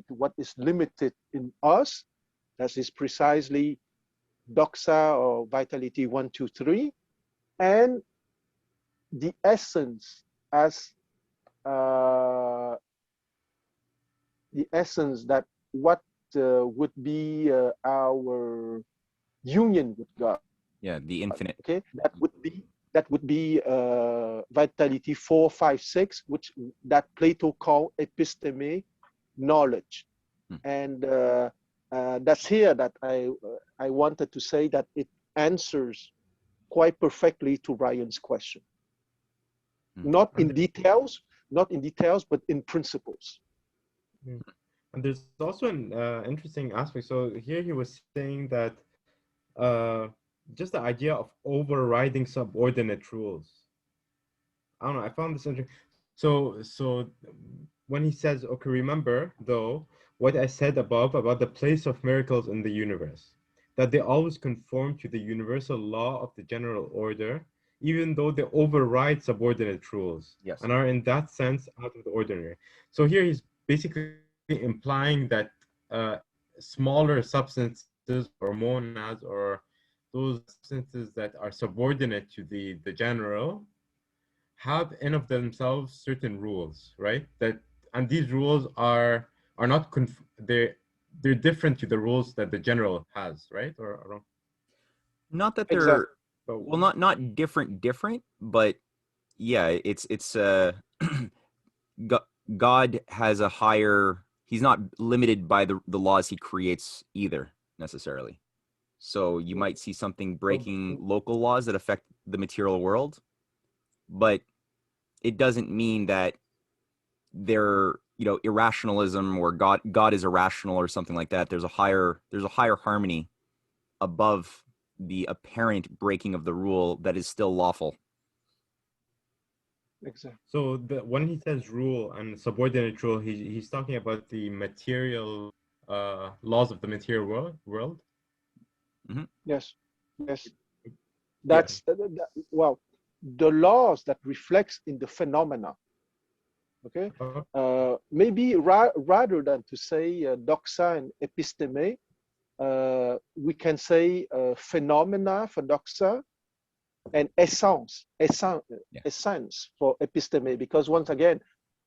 what is limited in us, that is precisely doxa or vitality 1, 2, 3, and the essence as the essence that what would be our union with God. Yeah, the infinite. Okay, that would be vitality 4, 5, 6, which that Plato called episteme, knowledge. And that's here that I wanted to say that it answers quite perfectly to Ryan's question. Not in details, but in principles. And there's also an interesting aspect. So here he was saying that just the idea of overriding subordinate rules. I don't know, I found this interesting. So when he says, okay, remember though, what I said above about the place of miracles in the universe, that they always conform to the universal law of the general order, even though they override subordinate rules. Yes. And are in that sense out of the ordinary. So here he's basically implying that smaller substances or monads or those substances that are subordinate to the general have in of themselves certain rules, right? And these rules are not they're different to the rules that the general has, right? Or not that they're exactly. Well, not different, but yeah, it's God has a higher. He's not limited by the laws he creates either necessarily. So you might see something breaking local laws that affect the material world, but it doesn't mean that they're irrationalism or God is irrational or something like that. There's a higher harmony above the apparent breaking of the rule that is still lawful. Exactly. So when he says rule and subordinate rule, he's talking about the material laws of the material world. Mm-hmm. Yes. That's well, the laws that reflects in the phenomena. Okay, maybe rather than to say doxa and episteme, we can say phenomena for doxa and essence for episteme, because once again,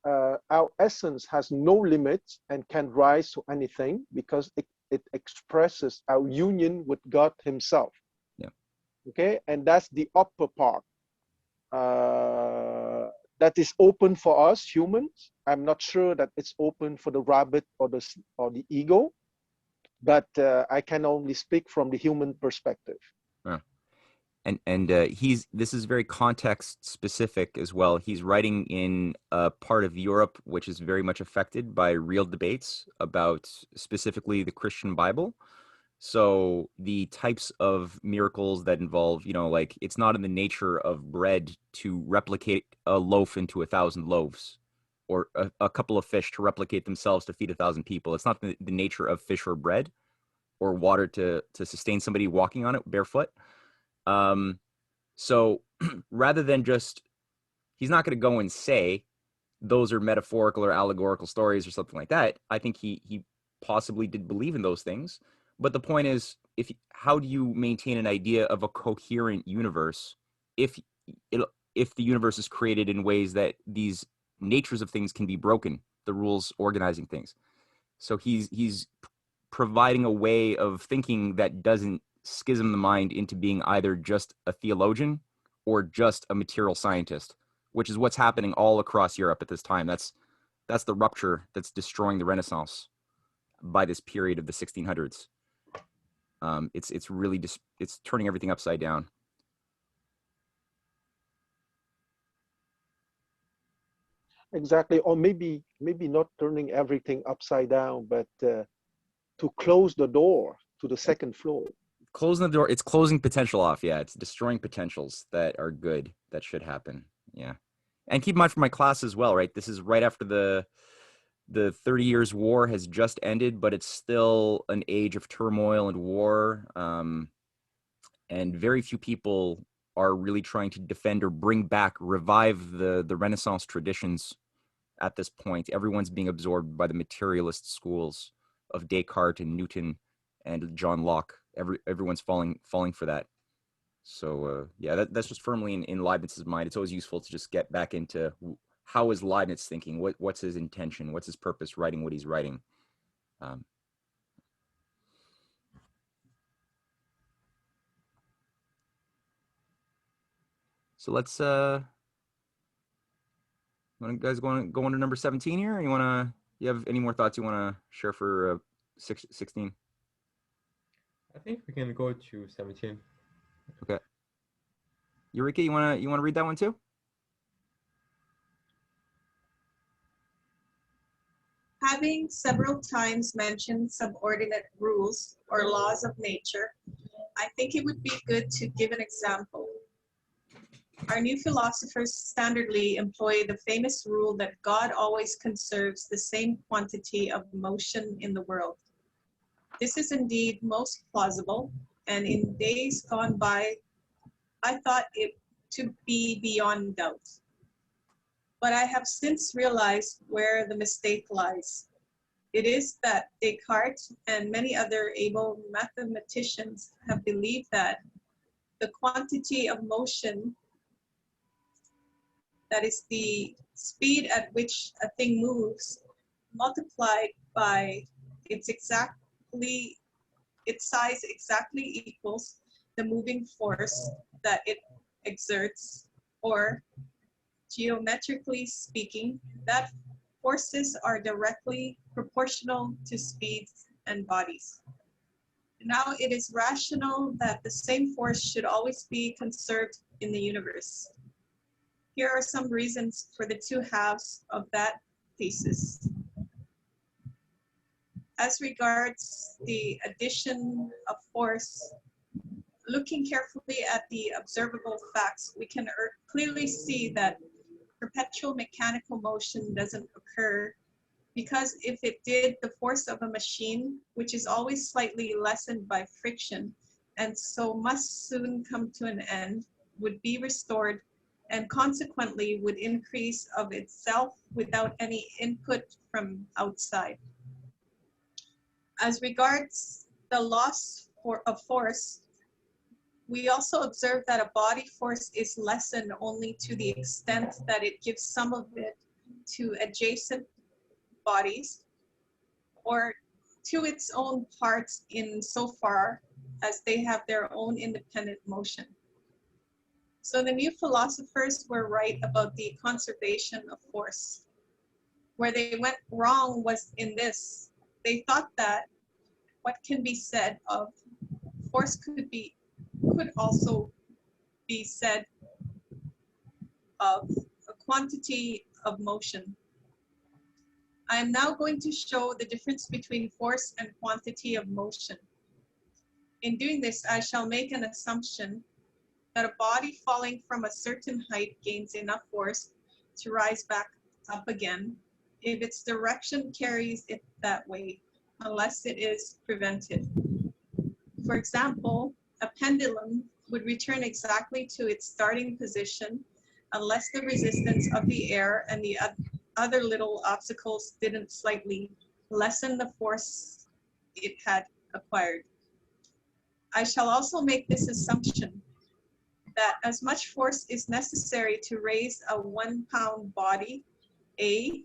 our essence has no limits and can rise to anything because it expresses our union with God himself. Yeah. Okay, and that's the upper part. That is open for us humans. I'm not sure that it's open for the rabbit or the ego, but I can only speak from the human perspective. And this is very context specific as well. He's writing in a part of Europe which is very much affected by real debates about specifically the Christian Bible. So the types of miracles that involve, like it's not in the nature of bread to replicate a loaf into 1,000 loaves, or a couple of fish to replicate themselves to feed 1,000 people. It's not the nature of fish or bread or water to sustain somebody walking on it barefoot. So rather than just, he's not going to go and say those are metaphorical or allegorical stories or something like that. I think he possibly did believe in those things. But the point is, how do you maintain an idea of a coherent universe if the universe is created in ways that these natures of things can be broken, the rules organizing things? So he's providing a way of thinking that doesn't schism the mind into being either just a theologian or just a material scientist, which is what's happening all across Europe at this time. That's the rupture that's destroying the Renaissance by this period of the 1600s. It's really just, it's turning everything upside down. Exactly, or maybe not turning everything upside down, but to close the door to the second floor. Closing the door, it's closing potential off. Yeah, it's destroying potentials that are good, that should happen. Yeah. And keep in mind for my class as well, right? This is right after the 30 Years' War has just ended, but it's still an age of turmoil and war. And very few people are really trying to defend or bring back, revive the Renaissance traditions at this point. Everyone's being absorbed by the materialist schools of Descartes and Newton and John Locke. Everyone's falling for that. So yeah, that's just firmly in Leibniz's mind. It's always useful to just get back into how is Leibniz thinking? What's his intention? What's his purpose writing what he's writing? So let's you guys go on to number 17 here? Or you have any more thoughts you want to share for 16? I think we can go to 17. Okay. Eureka, you wanna read that one too? Having several times mentioned subordinate rules or laws of nature, I think it would be good to give an example. Our new philosophers standardly employ the famous rule that God always conserves the same quantity of motion in the world. This is indeed most plausible, and in days gone by, I thought it to be beyond doubt. But I have since realized where the mistake lies. It is that Descartes and many other able mathematicians have believed that the quantity of motion, that is the speed at which a thing moves, multiplied by its size exactly equals the moving force that it exerts, or geometrically speaking, that forces are directly proportional to speeds and bodies. Now it is rational that the same force should always be conserved in the universe. Here are some reasons for the two halves of that thesis. As regards the addition of force, looking carefully at the observable facts, we can clearly see that perpetual mechanical motion doesn't occur, because if it did, the force of a machine, which is always slightly lessened by friction, and so must soon come to an end, would be restored and consequently would increase of itself without any input from outside. As regards the loss of force, we also observe that a body force is lessened only to the extent that it gives some of it to adjacent bodies or to its own parts in so far as they have their own independent motion. So the new philosophers were right about the conservation of force. Where they went wrong was in this. They thought that what can be said of force could also be said of a quantity of motion. I am now going to show the difference between force and quantity of motion. In doing this, I shall make an assumption that a body falling from a certain height gains enough force to rise back up again if its direction carries it that way, unless it is prevented. For example, a pendulum would return exactly to its starting position unless the resistance of the air and the other little obstacles didn't slightly lessen the force it had acquired. I shall also make this assumption that as much force is necessary to raise a 1 pound body, A,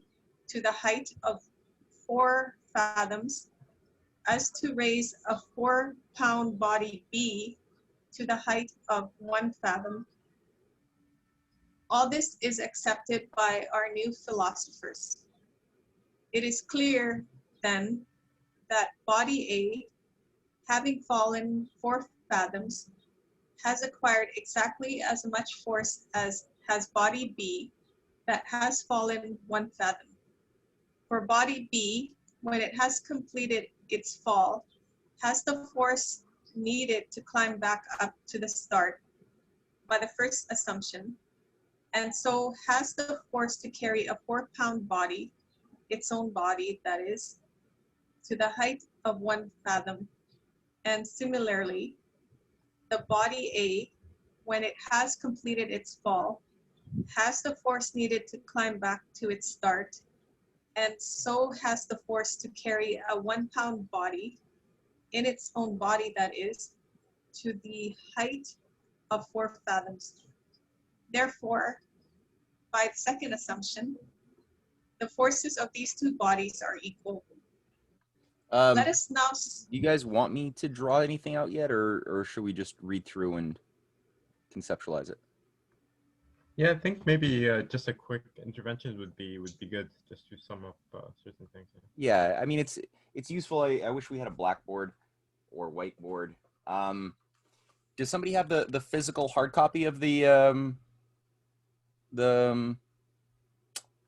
to the height of 4 fathoms, as to raise a 4 pound body, B, to the height of 1 fathom. All this is accepted by our new philosophers. It is clear, then, that body A, having fallen 4 fathoms, has acquired exactly as much force as has body B that has fallen 1 fathom. For body B, when it has completed its fall, has the force needed to climb back up to the start by the first assumption, and so has the force to carry a 4 pound body, its own body that is, to the height of 1 fathom. And similarly, the body A, when it has completed its fall, has the force needed to climb back to its start, and so has the force to carry a 1 pound body, in its own body that is, to the height of 4 fathoms. Therefore, by the second assumption, the forces of these two bodies are equal. Let us now... Do you guys want me to draw anything out yet, or should we just read through and conceptualize it? Yeah, I think maybe just a quick intervention would be good, just to sum up certain things. Yeah, I mean it's useful. I wish we had a blackboard or whiteboard. Does somebody have the physical hard copy of the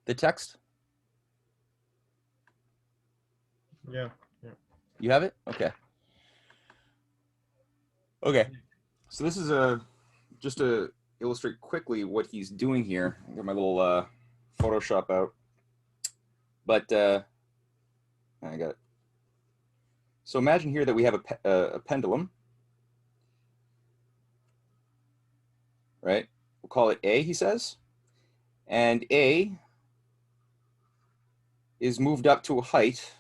text? Yeah. You have it? Okay. Okay. So this is just to illustrate quickly what he's doing here. I'll get my little Photoshop out. But I got it. So imagine here that we have a pendulum, right? We'll call it A, he says. And A is moved up to a height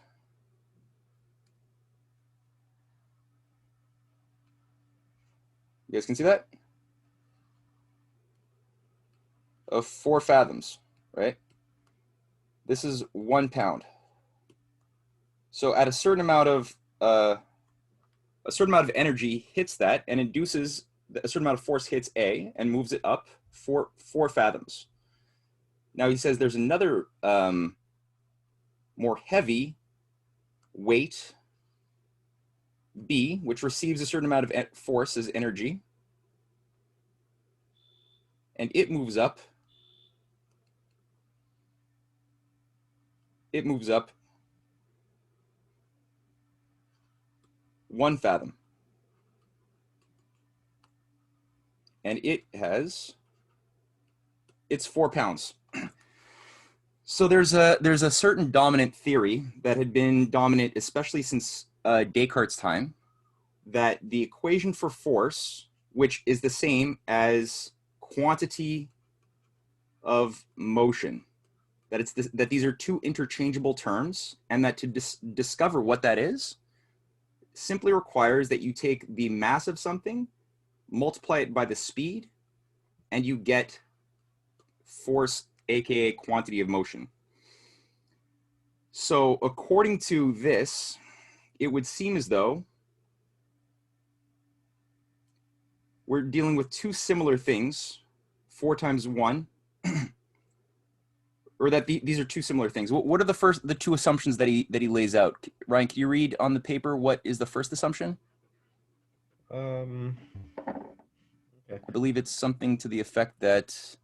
you guys can see that? Of 4 fathoms, right? This is 1 pound. So at a certain amount of energy hits that and induces a certain amount of force hits A and moves it up 4 fathoms. Now he says there's another more heavy weight B, which receives a certain amount of force as energy, and it moves up. It moves up 1 fathom. And it's 4 pounds. So there's a certain dominant theory that had been dominant, especially since Descartes' time, that the equation for force, which is the same as quantity of motion, that these are two interchangeable terms, and that to discover what that is simply requires that you take the mass of something, multiply it by the speed, and you get force, aka quantity of motion. So according to this, it would seem as though we're dealing with two similar things, 4 times 1, or that these are two similar things. What are the two assumptions that he lays out? Ryan, can you read on the paper what is the first assumption? Okay. I believe it's something to the effect that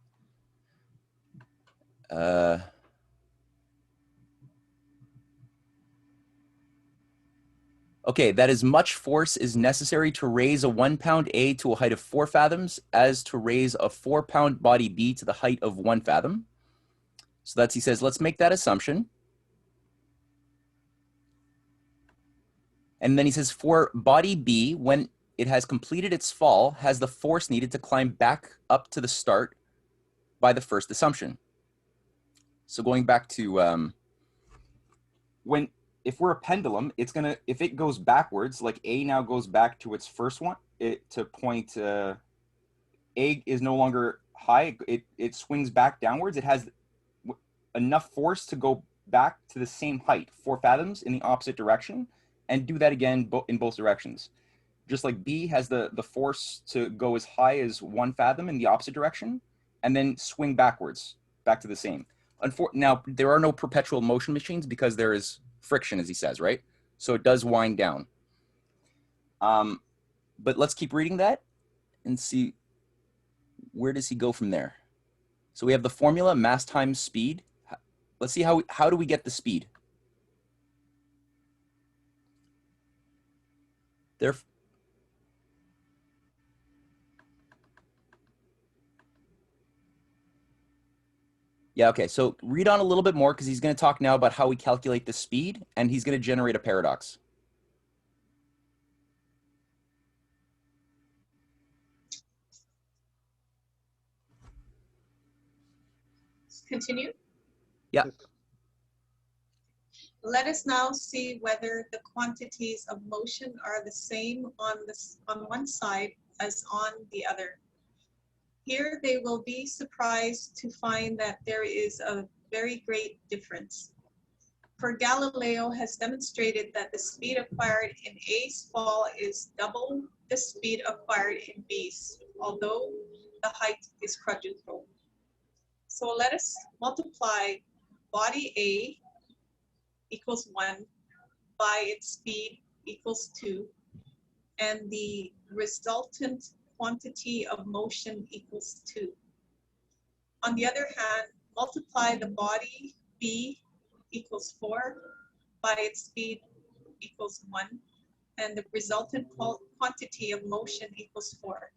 okay, that as much force is necessary to raise a 1 pound A to a height of 4 fathoms as to raise a 4 pound body B to the height of 1 fathom. So he says, let's make that assumption. And then he says, for body B, when it has completed its fall, has the force needed to climb back up to the start by the first assumption. So going back to if we're a pendulum, it's gonna, if it goes backwards, like A now goes back to its first one, to point A is no longer high, it swings back downwards. It has enough force to go back to the same height, 4 fathoms in the opposite direction, and do that again in both directions. Just like B has the force to go as high as 1 fathom in the opposite direction, and then swing backwards, back to the same. Now, there are no perpetual motion machines because there is friction, as he says, right? So it does wind down. But let's keep reading that and see, where does he go from there? So we have the formula, mass times speed. Let's see how do we get the speed? Yeah, okay, so read on a little bit more because he's going to talk now about how we calculate the speed, and he's going to generate a paradox. Continue. Yeah. Let us now see whether the quantities of motion are the same on one side as on the other. Here they will be surprised to find that there is a very great difference. For Galileo has demonstrated that the speed acquired in A's fall is double the speed acquired in B's, although the height is quadruple. So let us multiply body A equals 1 by its speed equals 2, and the resultant quantity of motion equals 2. On the other hand, multiply the body B equals 4 by its speed equals 1, and the resultant quantity of motion equals 4.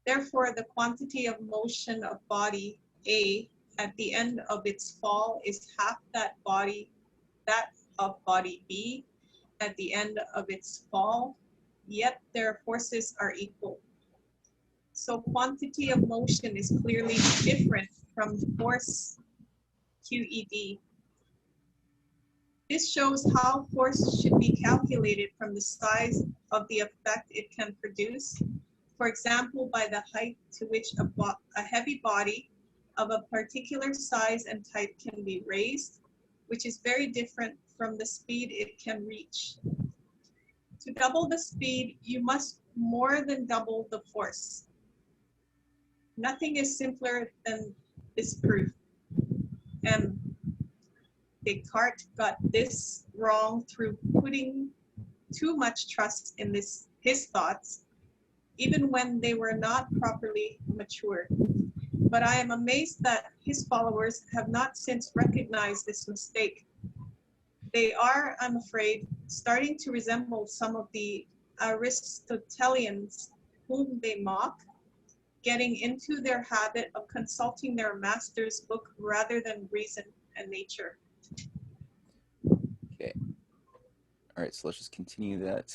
Therefore, the quantity of motion of body A at the end of its fall is half that of body B at the end of its fall, yet their forces are equal. So quantity of motion is clearly different from force QED. This shows how force should be calculated from the size of the effect it can produce. For example, by the height to which a heavy body of a particular size and type can be raised, which is very different from the speed it can reach. To double the speed, you must more than double the force. Nothing is simpler than this proof. And Descartes got this wrong through putting too much trust in his thoughts, even when they were not properly matured. But I am amazed that his followers have not since recognized this mistake. They are, I'm afraid, starting to resemble some of the Aristotelians whom they mock, getting into their habit of consulting their master's book rather than reason and nature. Okay. All right, so let's just continue that.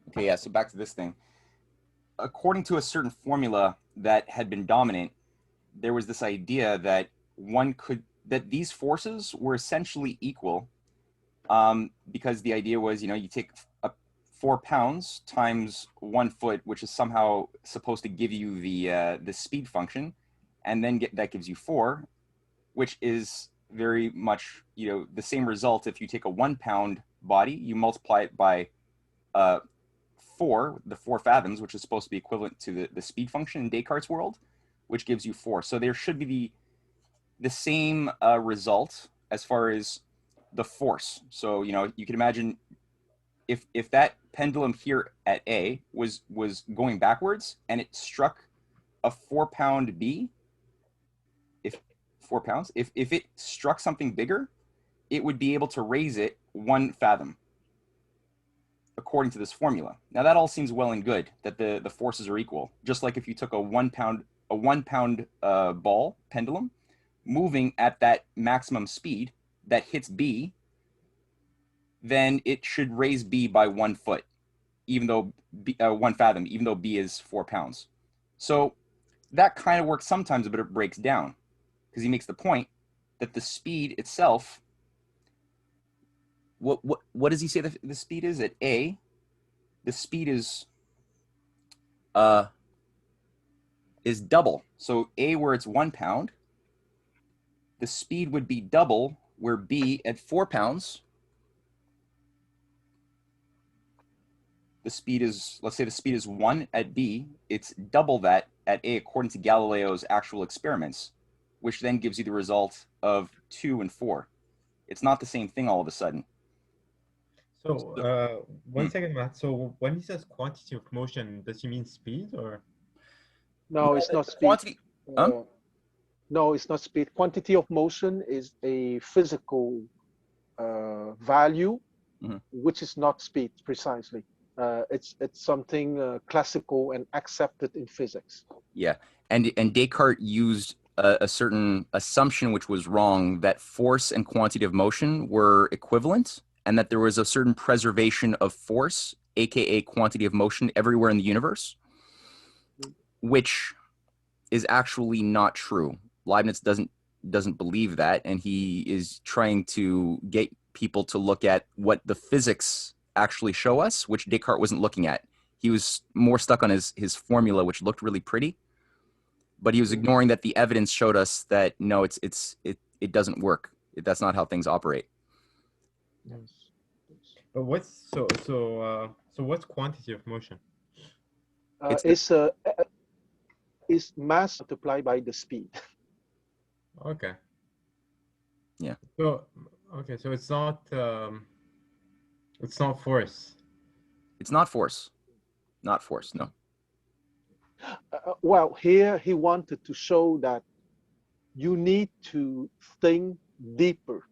Okay, yeah, so back to this thing. According to a certain formula that had been dominant, there was this idea that that these forces were essentially equal, because the idea was, you take 4 pounds times 1 foot, which is somehow supposed to give you the speed function, and then that gives you 4, which is very much the same result if you take a 1 pound body, you multiply it by 4, the 4 fathoms, which is supposed to be equivalent to the speed function in Descartes' world, which gives you 4. So there should be the same result as far as the force. So, you know, you can imagine if that pendulum here at A was going backwards and it struck a 4-pound B, if 4 pounds, if it struck something bigger, it would be able to raise it 1 fathom, according to this formula. Now that all seems well and good, that the forces are equal. Just like if you took a 1 pound ball pendulum moving at that maximum speed that hits B, then it should raise B by 1 foot, even though 1 fathom, even though B is 4 pounds. So that kind of works sometimes, but it breaks down because he makes the point that the speed itself, what does he say the speed is at A? The speed is double. So A, where it's 1 pound, the speed would be double, where B at 4 pounds, the speed is, let's say the speed is 1 at B, it's double that at A according to Galileo's actual experiments, which then gives you the result of 2 and 4. It's not the same thing all of a sudden. So, one second, Matt. So when he says quantity of motion, does he mean speed or? No, it's not speed. Quantity, No, it's not speed. Quantity of motion is a physical value, which is not speed precisely. It's something classical and accepted in physics. Yeah, and Descartes used a certain assumption which was wrong, that force and quantity of motion were equivalent, and that there was a certain preservation of force, aka quantity of motion, everywhere in the universe, which is actually not true. Leibniz doesn't believe that, and he is trying to get people to look at what the physics actually show us, which Descartes wasn't looking at. He was more stuck on his formula, which looked really pretty, but he was ignoring that the evidence showed us that no, it doesn't work. That's not how things operate. Yes. But what's so what's quantity of motion? It's mass multiplied by the speed. Okay. Yeah. So okay, so it's not force. It's not force. Not force, no. Well, here he wanted to show that you need to think deeper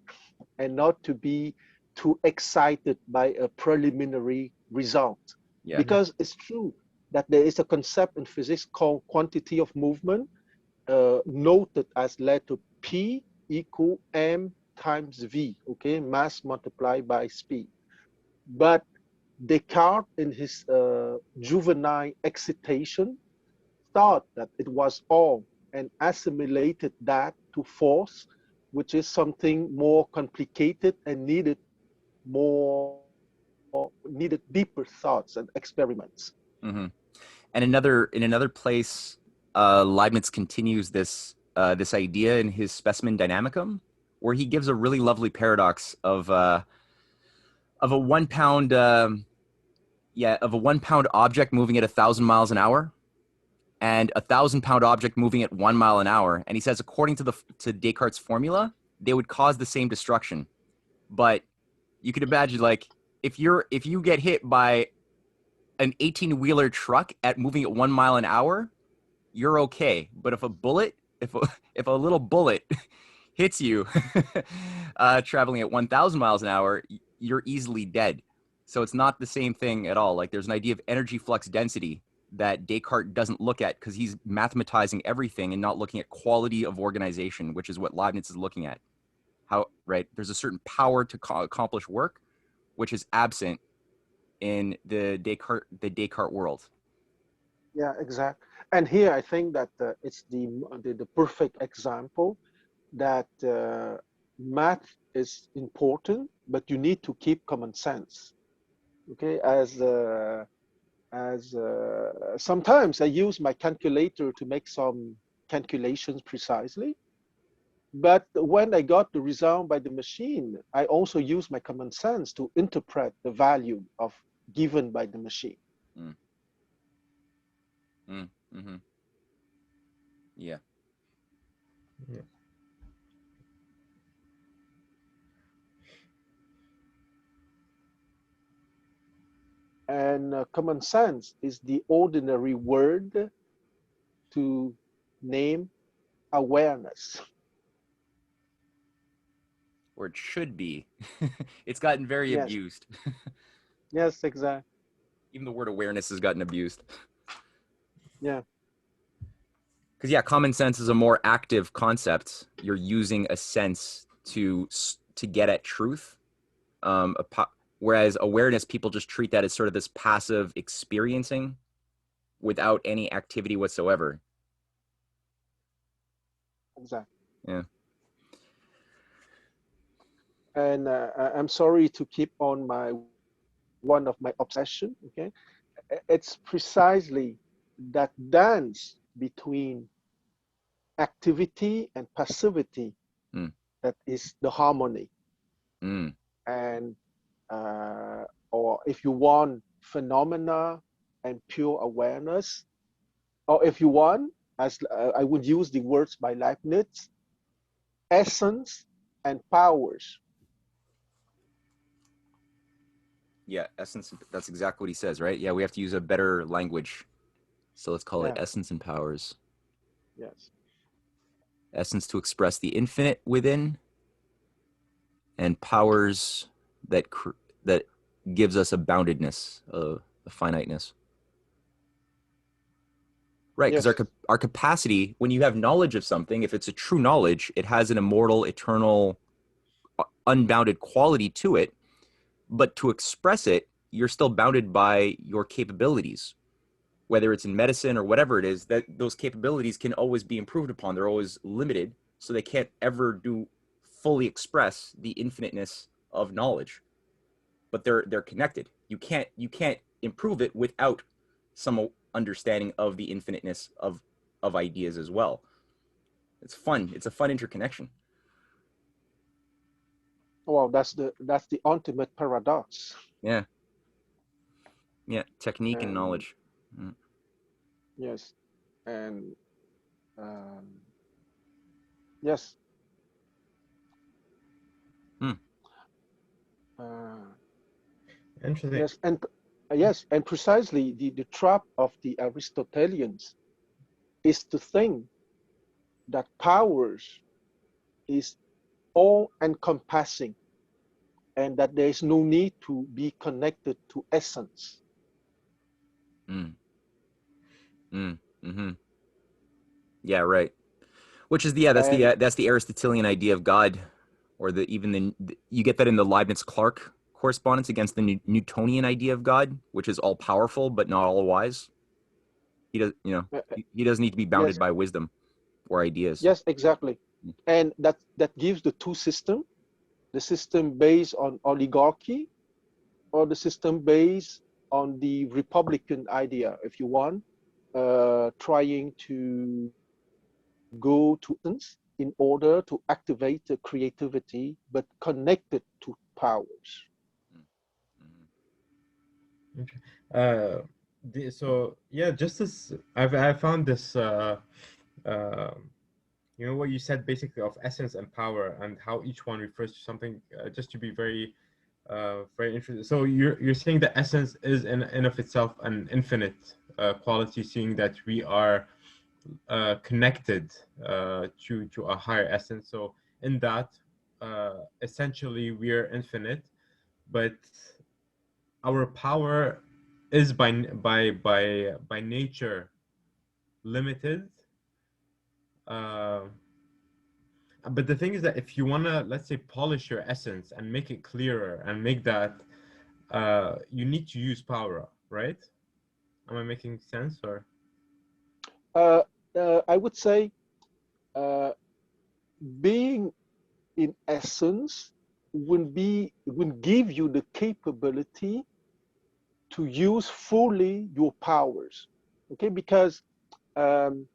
and not to be too excited by a preliminary result. Yeah. Because it's true that there is a concept in physics called quantity of movement, noted as letter P equal m times v, okay, mass multiplied by speed. But Descartes, in his juvenile excitation, thought that it was all and assimilated that to force, which is something more complicated and needed deeper thoughts and experiments. Mm-hmm. And in another place, Leibniz continues this idea in his Specimen Dynamicum, where he gives a really lovely paradox of a 1 pound of a 1 pound object moving at 1,000 miles an hour, and a 1,000-pound object moving at 1 mile an hour. And he says, according to Descartes' formula, they would cause the same destruction. But you could imagine, like, if you get hit by an 18-wheeler truck moving at 1 mile an hour, you're okay. But if a little bullet hits you traveling at 1,000 miles an hour, you're easily dead. So it's not the same thing at all. Like, there's an idea of energy flux density that Descartes doesn't look at because he's mathematizing everything and not looking at quality of organization, which is what Leibniz is looking at. There's a certain power to accomplish work, which is absent in the Descartes world. Yeah, exactly. And here I think that it's the perfect example that math is important, but you need to keep common sense. Okay, as sometimes I use my calculator to make some calculations precisely, but when I got the result by the machine, I also use my common sense to interpret the value of given by the machine. Mm. Mm. Mm-hmm. Yeah. Yeah. And common sense is the ordinary word to name awareness. Or it should be. It's gotten very Yes, abused. yes, exactly. Even the word awareness has gotten abused. Yeah, Because yeah, common sense is a more active concept. You're using a sense to get at truth. Whereas awareness, people just treat that as sort of this passive experiencing without any activity whatsoever. exactly. Yeah. And I'm sorry to keep on my one of my obsession. Okay, it's precisely that dance between activity and passivity Mm. that is the harmony. Mm. And or if you want, phenomena and pure awareness, or if you want, as I would use the words by Leibniz, essence and powers. Yeah, essence. That's exactly what he says, right? Yeah, we have to use a better language. So let's call it Yeah, essence and powers. yes, Essence to express the infinite within, and powers that gives us a boundedness, a finiteness. Right, because yes, our capacity, when you have knowledge of something, if it's a true knowledge, it has an immortal, eternal, unbounded quality to it. But to express it, you're still bounded by your capabilities, whether it's in medicine or whatever it is. That those capabilities can always be improved upon. They're always limited, so they can't ever fully express the infiniteness of knowledge. But they're connected. You can't improve it without some understanding of the infiniteness of ideas as well. It's fun. It's a fun interconnection. well, that's the ultimate paradox. Yeah. Yeah. Technique and And knowledge. Mm. yes, and um, yes, Hmm. uh, Interesting. yes, and yes, and precisely the trap of the Aristotelians is to think that powers is all encompassing and that there is no need to be connected to essence. Mm. Mm. Mm-hmm. Yeah. Right. Which is And that's the Aristotelian idea of God, or you get that in the Leibniz-Clark correspondence against the Newtonian idea of God, which is all powerful but not all wise. He doesn't need to be bounded yes, by wisdom or ideas. yes, exactly. And that gives the two system, the system based on oligarchy or the system based on the Republican idea, if you want, trying to go to essence in order to activate the creativity, but connected to powers. Okay. Uh, so yeah, just as I found this, uh, you know, what you said basically of essence and power and how each one refers to something, just to be very interesting. So you're saying that essence is in of itself an infinite quality, seeing that we are connected to a higher essence. So in that, essentially, we are infinite, but our power is by nature limited. Uh, but the thing is that if you wanna, let's say, polish your essence and make it clearer and make that, you need to use power, right? Am I making sense or? Uh, I would say uh, being in essence will give you the capability to use fully your powers. Okay, because um,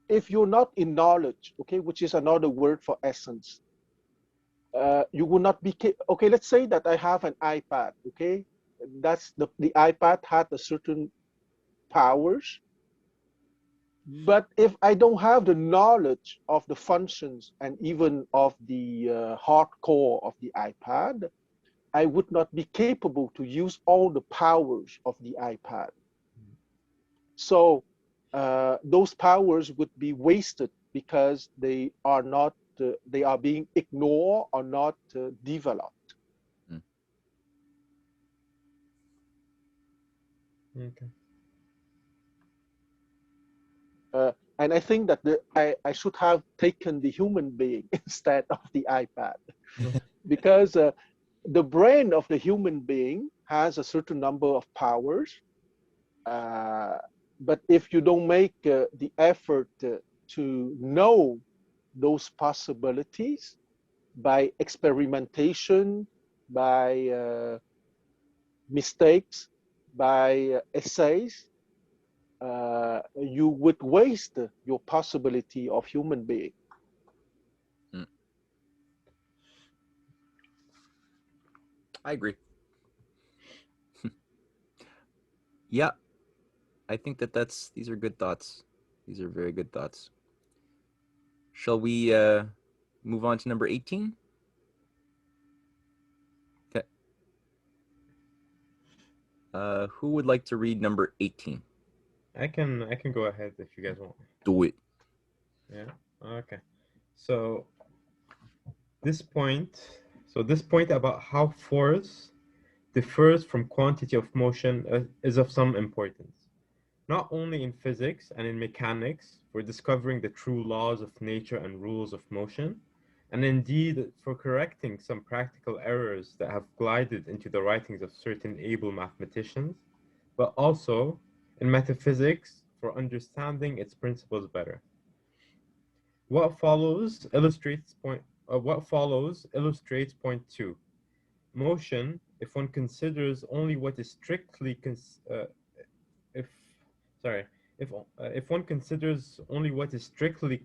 if you're not in knowledge, okay, which is another word for essence, you will not be okay. Let's say that I have an iPad, okay, that's the iPad had a certain powers. But if I don't have the knowledge of the functions and even of the hardcore of the iPad, I would not be capable to use all the powers of the iPad. So those powers would be wasted because they are not, they are being ignored or not developed. Okay. And I think that I should have taken the human being instead of the iPad, because the brain of the human being has a certain number of powers. But if you don't make the effort to know those possibilities by experimentation, by mistakes, by essays, you would waste your possibility of human being. I agree. Yeah, I think these are good thoughts. These are very good thoughts. Shall we move on to number 18? Okay. Who would like to read number 18? I can go ahead if you guys want. Do it. Yeah. Okay. So this point about how force differs from quantity of motion is of some importance, not only in physics and in mechanics for discovering the true laws of nature and rules of motion, and indeed for correcting some practical errors that have glided into the writings of certain able mathematicians, but also in metaphysics for understanding its principles better. What follows illustrates point 2. Motion, if one considers only what is strictly if one considers only what is strictly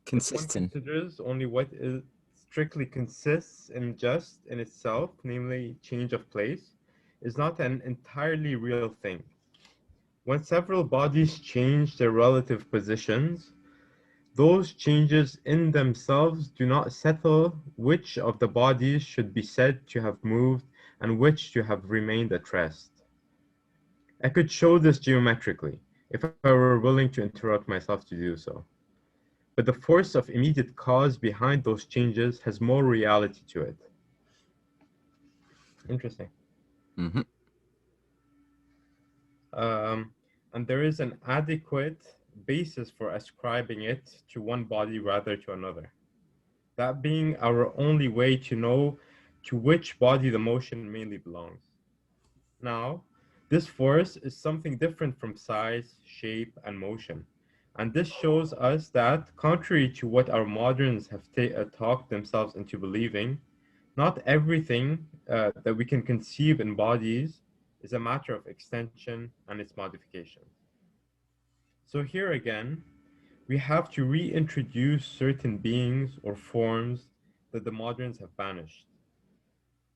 Consistent. If one considers only what is strictly consists in just in itself, namely change of place, is not an entirely real thing. When several bodies change their relative positions, those changes in themselves do not settle which of the bodies should be said to have moved and which to have remained at rest. I could show this geometrically, if I were willing to interrupt myself to do so. But the force of immediate cause behind those changes has more reality to it. Interesting. Mm-hmm. And there is an adequate basis for ascribing it to one body rather to another. That being our only way to know to which body the motion mainly belongs. Now, this force is something different from size, shape, and motion. And this shows us that, contrary to what our moderns have talked themselves into believing, not everything that we can conceive in bodies is a matter of extension and its modification. So here again, we have to reintroduce certain beings or forms that the moderns have banished.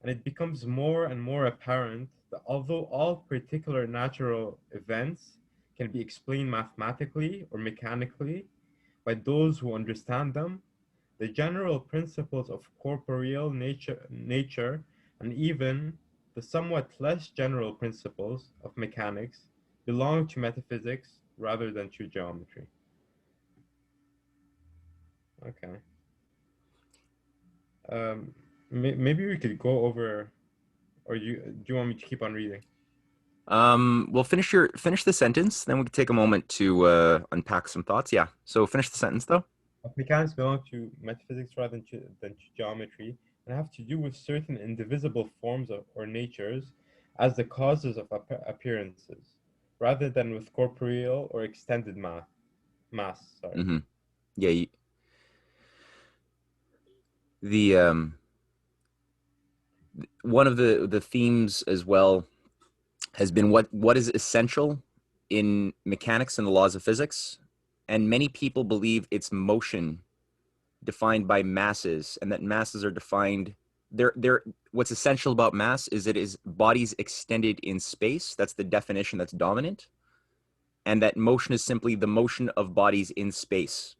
And it becomes more and more apparent that although all particular natural events can be explained mathematically or mechanically by those who understand them, the general principles of corporeal nature and even the somewhat less general principles of mechanics belong to metaphysics rather than to geometry. Okay. Maybe we could go over, or do you want me to keep on reading? Well, finish the sentence, then we can take a moment to unpack some thoughts. Yeah. So finish the sentence though. Mechanics belong to metaphysics rather than to geometry, and have to do with certain indivisible forms or natures as the causes of appearances, rather than with corporeal or extended mass. Sorry. Mm-hmm. Yeah. One of the themes as well has been what is essential in mechanics and the laws of physics, and many people believe it's motion defined by masses, and that masses are defined what's essential about mass is it is bodies extended in space. That's the definition that's dominant. And that motion is simply the motion of bodies in space.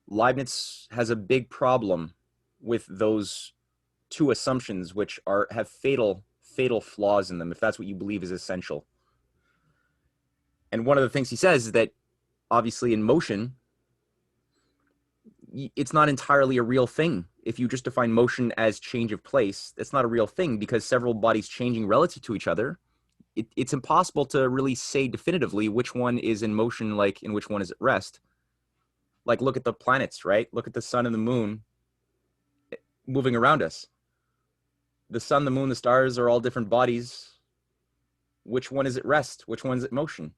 Leibniz has a big problem with those two assumptions, which have fatal flaws in them, if that's what you believe is essential. And one of the things he says is that obviously in motion, it's not entirely a real thing. If you just define motion as change of place, that's not a real thing, because several bodies changing relative to each other, it's impossible to really say definitively which one is in motion, like, and which one is at rest. Like, look at the planets, right? Look at the sun and the moon moving around us. The sun, the moon, the stars are all different bodies. Which one is at rest? Which one's at motion?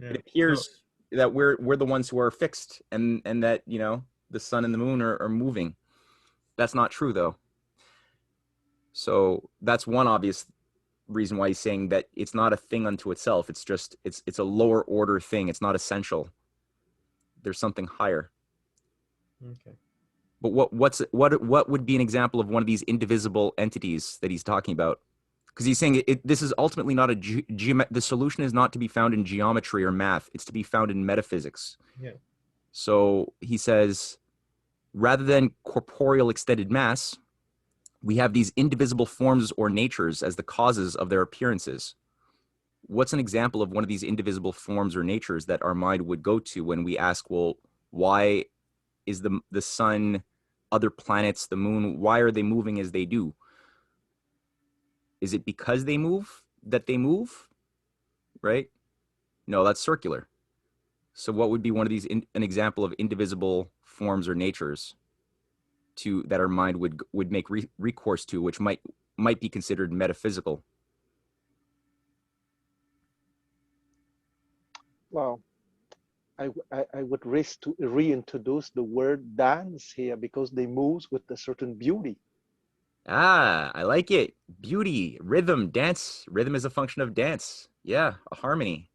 Yeah. It appears that we're the ones who are fixed, and that, you know, the sun and the moon are moving. That's not true, though. So that's one obvious reason why he's saying that it's not a thing unto itself. It's just it's a lower order thing. It's not essential. There's something higher. Okay. But what would be an example of one of these indivisible entities that he's talking about? Because he's saying this is ultimately not the solution is not to be found in geometry or math. It's to be found in metaphysics. Yeah. So he says, rather than corporeal extended mass, we have these indivisible forms or natures as the causes of their appearances. What's an example of one of these indivisible forms or natures that our mind would go to when we ask, well, why is the sun, other planets, the moon, why are they moving as they do? Is it because they move that they move? Right? No, that's circular. So what would be one of these, an example of indivisible forms or natures that our mind would make recourse to, which might be considered metaphysical? Well, I would risk to reintroduce the word dance here, because they move with a certain beauty. Ah, I like it. Beauty, rhythm, dance. Rhythm is a function of dance. Yeah, a harmony,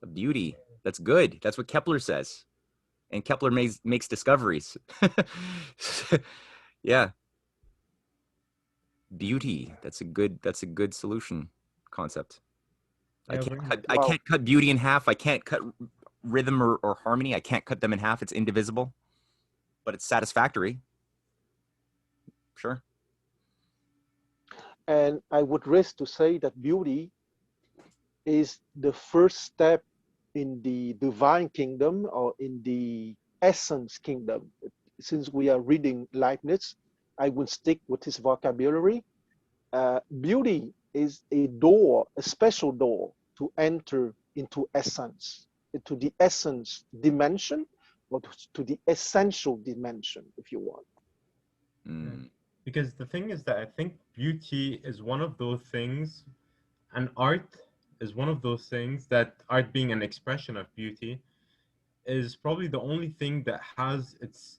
a beauty. That's good. That's what Kepler says. And Kepler makes discoveries. Yeah. Beauty. That's a good solution concept. Yeah, I can't cut beauty in half. I can't cut rhythm or harmony. I can't cut them in half. It's indivisible, but it's satisfactory. Sure. And I would risk to say that beauty is the first step in the divine kingdom, or in the essence kingdom. Since we are reading Leibniz, I would stick with his vocabulary. Beauty is a door, a special door to enter into essence, into the essence dimension, or to the essential dimension, if you want. Because the thing is that I think beauty is one of those things, and art is one of those things, that art being an expression of beauty is probably the only thing that has its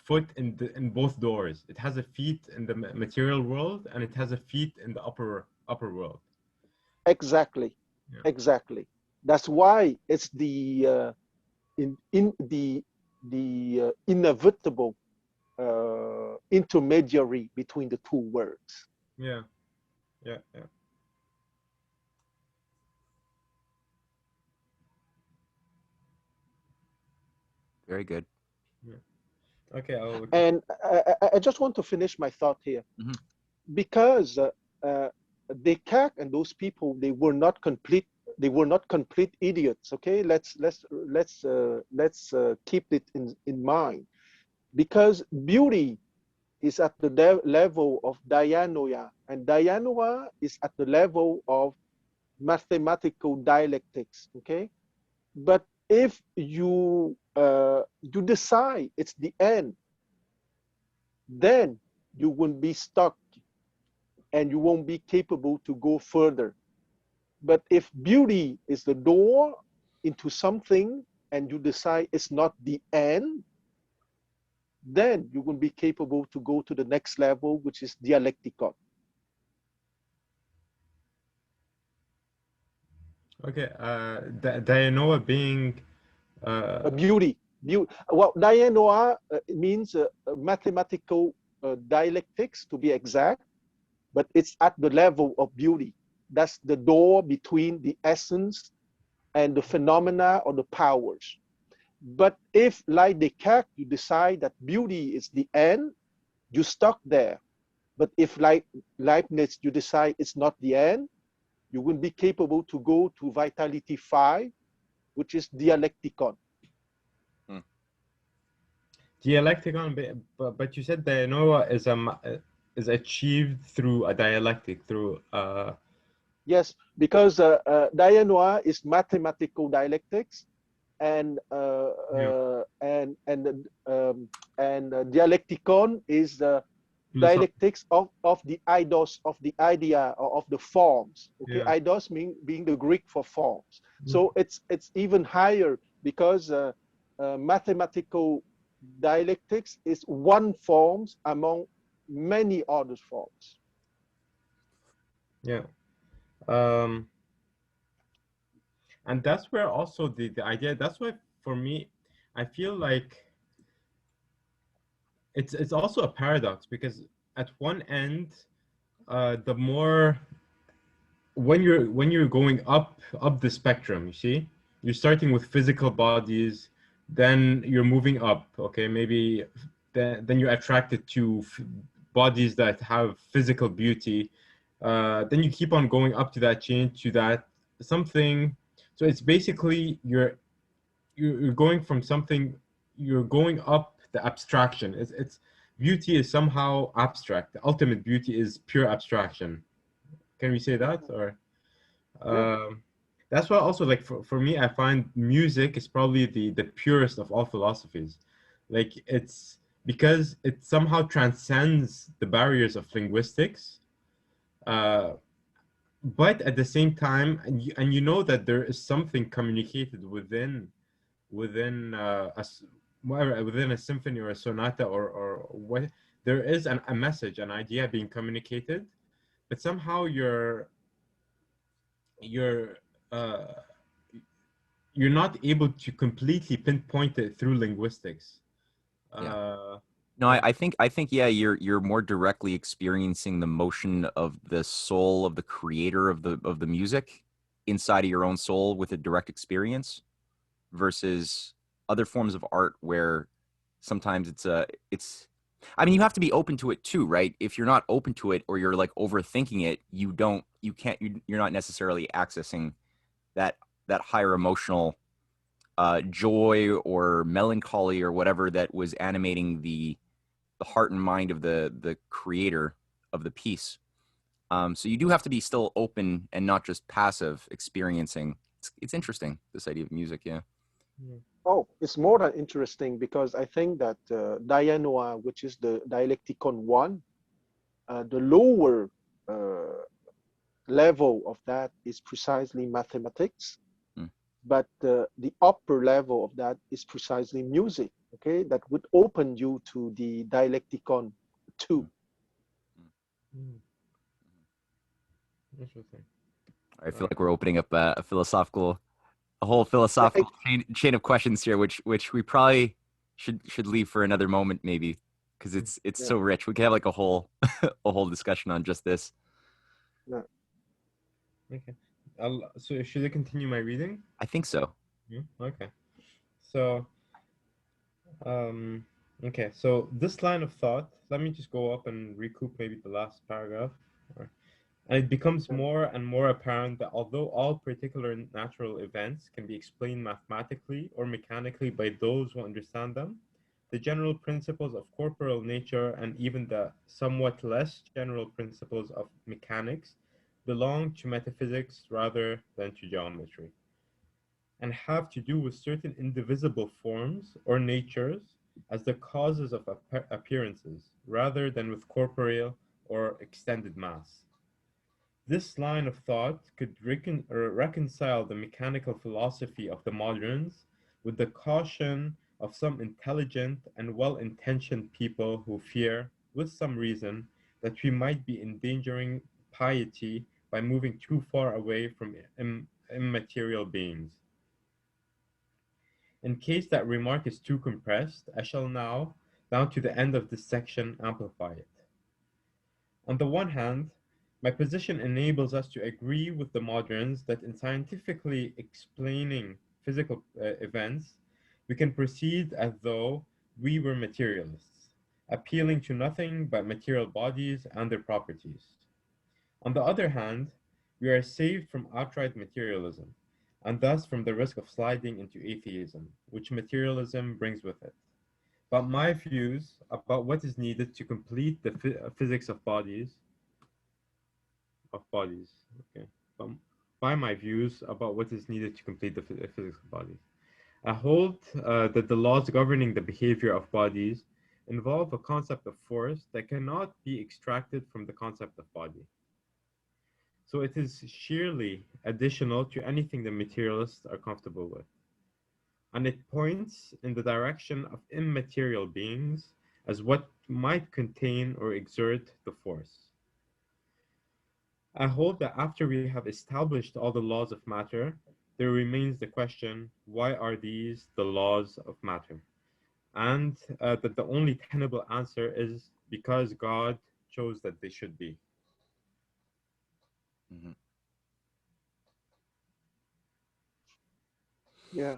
foot in both doors. It has a feet in the material world, and it has a feet in the upper world. Exactly. Yeah. Exactly. That's why it's the inevitable intermediary between the two words. Yeah. Very good. Yeah. Okay. And I just want to finish my thought here, because Descartes and those people, they were not complete idiots. Okay, let's keep it in mind, because beauty is at the level of dianoia, and dianoia is at the level of mathematical dialectics. Okay, but if you decide it's the end, then you won't be stuck and you won't be capable to go further. But if beauty is the door into something and you decide it's not the end, then you will be capable to go to the next level, which is dialecticon. Okay, Dianoa being a beauty. Well, Dianoa means a mathematical dialectics to be exact, but it's at the level of beauty. That's the door between the essence and the phenomena or the powers. But if, like Descartes, you decide that beauty is the end, you stuck there. But if, like Leibniz, you decide it's not the end, you will be capable to go to vitality 5, which is dialecticon. Dialecticon, but you said the Noah is achieved through a dialectic, through Yes, because Dianoa is mathematical dialectics, and yeah, dialecticon is the philosophy. dialectics of the eidos, of the idea, or of the forms. Okay, Yeah. eidos being the Greek for forms. So it's even higher, because mathematical dialectics is one forms among many other forms. Yeah. And that's where also the idea, that's why for me, I feel like it's also a paradox, because at one end, the more when you're going up the spectrum, you see, you're starting with physical bodies, then you're moving up, okay, maybe then you're attracted to bodies that have physical beauty, then you keep on going up to that chain, to that something. So it's basically you're going from something, you're going up the abstraction. It's beauty is somehow abstract. The ultimate beauty is pure abstraction. Can we say that? Or Yeah. that's why also, like, for me, I find music is probably the purest of all philosophies. Like, it's because it somehow transcends the barriers of linguistics, uh, but at the same time, and you know that there is something communicated within whatever, within a symphony or a sonata, or what, there is a message, an idea being communicated, but somehow you're uh, you're not able to completely pinpoint it through linguistics. Yeah. No, Yeah, I think yeah, you're more directly experiencing the motion of the soul of the creator of the music inside of your own soul with a direct experience, versus other forms of art where sometimes it's I mean, you have to be open to it too, right? If you're not open to it, or you're like overthinking it, you're not necessarily accessing that higher emotional joy or melancholy or whatever that was animating the heart and mind of the creator of the piece. So you do have to be still open and not just passive experiencing. It's interesting, this idea of music. Yeah. Oh, it's more than interesting, because I think that Dianoa, which is the dialecticon 1, the lower level of that is precisely mathematics, but the upper level of that is precisely music. Okay, that would open you to the dialecticon 2. interesting. I feel like we're opening up a whole Yeah, philosophical chain of questions here, which we probably should leave for another moment, maybe, because it's yeah, so rich. We could have like a whole a whole discussion on just this. yeah. Okay. So should I continue my reading? I think so. Yeah. Okay. So, okay. So this line of thought, let me just go up and recoup maybe the last paragraph. And it becomes Yeah. more and more apparent that although all particular natural events can be explained mathematically or mechanically by those who understand them, the general principles of corporeal nature and even the somewhat less general principles of mechanics belong to metaphysics rather than to geometry, and have to do with certain indivisible forms or natures as the causes of appearances, rather than with corporeal or extended mass. This line of thought could reconcile the mechanical philosophy of the moderns with the caution of some intelligent and well-intentioned people who fear, with some reason, that we might be endangering piety by moving too far away from immaterial beings. In case that remark is too compressed, I shall now, down to the end of this section amplify it. On the one hand, my position enables us to agree with the moderns that in scientifically explaining physical events, we can proceed as though we were materialists, appealing to nothing but material bodies and their properties. On the other hand, we are saved from outright materialism, and thus from the risk of sliding into atheism, which materialism brings with it. But my views about what is needed to complete the physics of bodies, okay, by my views about what is needed to complete the physics of bodies, I hold that the laws governing the behavior of bodies involve a concept of force that cannot be extracted from the concept of body. So it is sheerly additional to anything the materialists are comfortable with. And it points in the direction of immaterial beings as what might contain or exert the force. I hold that after we have established all the laws of matter, there remains the question, why are these the laws of matter? And that the only tenable answer is because God chose that they should be. Mm-hmm. Yeah.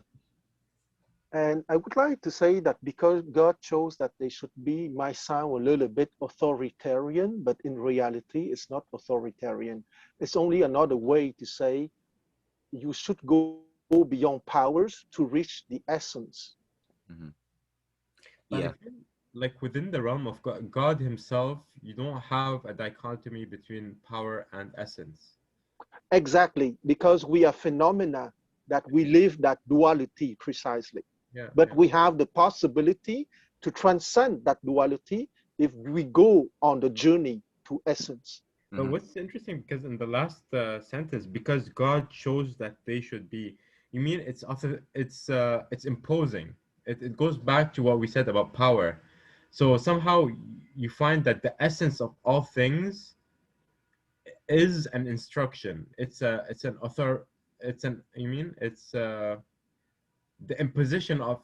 And I would like to say that because God chose that they should be, might sound a little bit authoritarian, but in reality, it's not authoritarian. It's only another way to say you should go beyond powers to reach the essence. Mm-hmm. But Yeah. like within the realm of God himself, you don't have a dichotomy between power and essence. Exactly, because we are phenomena that we live that duality precisely. Yeah, But yeah. we have the possibility to transcend that duality if we go on the journey to essence. But what's interesting, because in the last sentence, because God chose that they should be, you mean it's also it's imposing. It goes back to what we said about power. So somehow you find that the essence of all things is an instruction. It's an author. It's an you mean it's the imposition of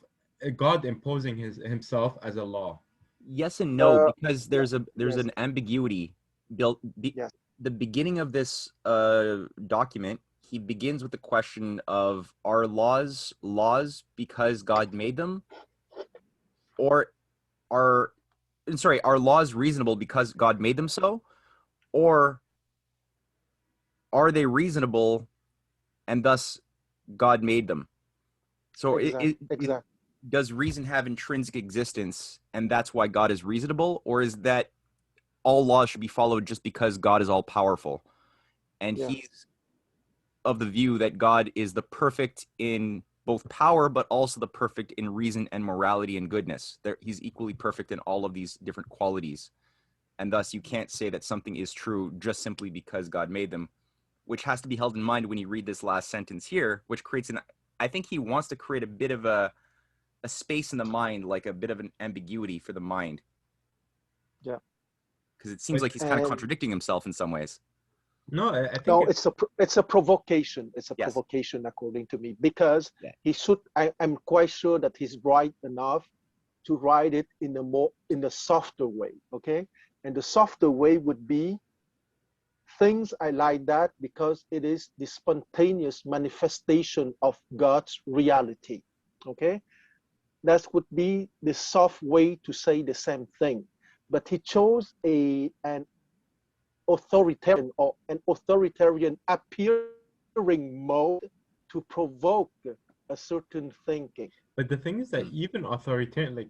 God imposing himself as a law. Yes and no, because Yeah, there's yes, an ambiguity built. yes, The beginning of this document, he begins with the question of, are laws because God made them, or are are laws reasonable because God made them so, or are they reasonable and thus God made them? So exact. does reason have intrinsic existence and that's why God is reasonable, or is that all laws should be followed just because God is all powerful? And Yeah, he's of the view that God is the perfect in both power, but also the perfect in reason and morality and goodness. He's equally perfect in all of these different qualities. And thus you can't say that something is true just simply because God made them, which has to be held in mind when you read this last sentence here, which creates I think he wants to create a bit of a space in the mind, like a bit of an ambiguity for the mind. yeah. Because it seems like he's kind of And contradicting himself in some ways. No, I think no, it's a provocation. It's a Yes. provocation, according to me, because Yeah. he should. I'm quite sure that he's bright enough to write it in a softer way. Okay, and the softer way would be things I like that because it is the spontaneous manifestation of God's reality. Okay, that would be the soft way to say the same thing. But he chose an authoritarian or an authoritarian appearing mode to provoke a certain thinking. But the thing is that even authoritarian, like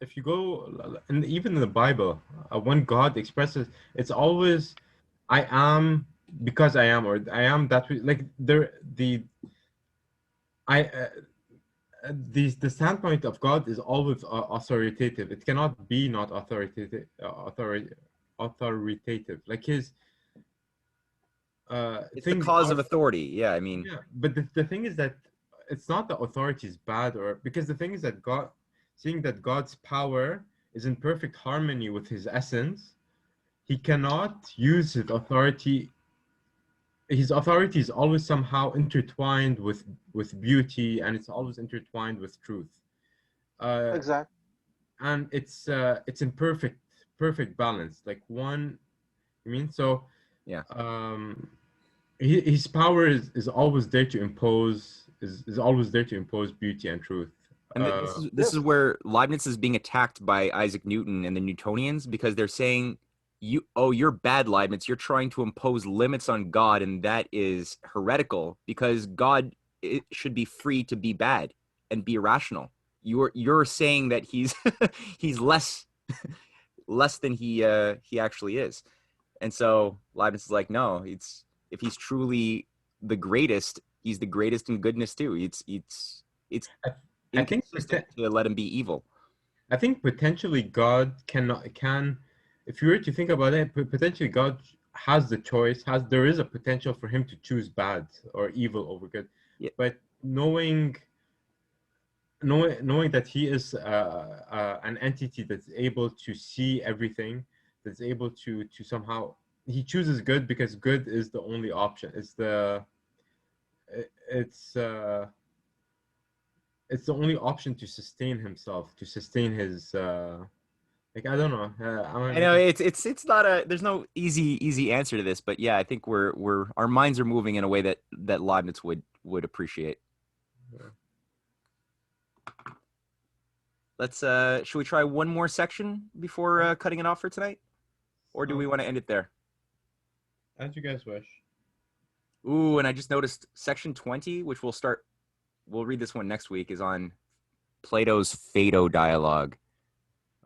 if you go, and even in the Bible, when God expresses, it's always, I am because I am, or I am that way. Like the standpoint of God is always authoritative. It cannot be not authoritative. Authoritative, like his It's the things cause are. of authority. Yeah, I mean, Yeah, but the thing is that it's not the authority is bad, or because the thing is that God, seeing that God's power is in perfect harmony with his essence, he cannot use his authority. His authority is always somehow intertwined with beauty, and it's always intertwined with truth. Uh, Exact. and it's in perfect balance. Like one, I mean, so Yeah. His power is always there to impose is always there to impose beauty and truth. And this is Yes. where Leibniz is being attacked by Isaac Newton and the Newtonians, because they're saying, you're bad, Leibniz. You're trying to impose limits on God, and that is heretical, because God, it should be free to be bad and be irrational. You're saying that he's he's less than he actually is. And so Leibniz is like, no, if he's truly the greatest, he's the greatest in goodness too. It's I, I think inconsistent to let him be evil. I think potentially God can, if you were to think about it, potentially God has the choice, there is a potential for him to choose bad or evil over good. Yeah. But knowing that he is an entity that's able to see everything, that's able to somehow, he chooses good because good is the only option. It's it's the only option to sustain himself, to sustain his like, I don't know. I know it's not there's no easy answer to this, but yeah, I think our minds are moving in a way that Leibniz would appreciate. Yeah. Let's should we try one more section before cutting it off for tonight? Or do we want to end it there? As you guys wish. Ooh, and I just noticed section 20, which we'll read this one next week, is on Plato's Phaedo dialogue.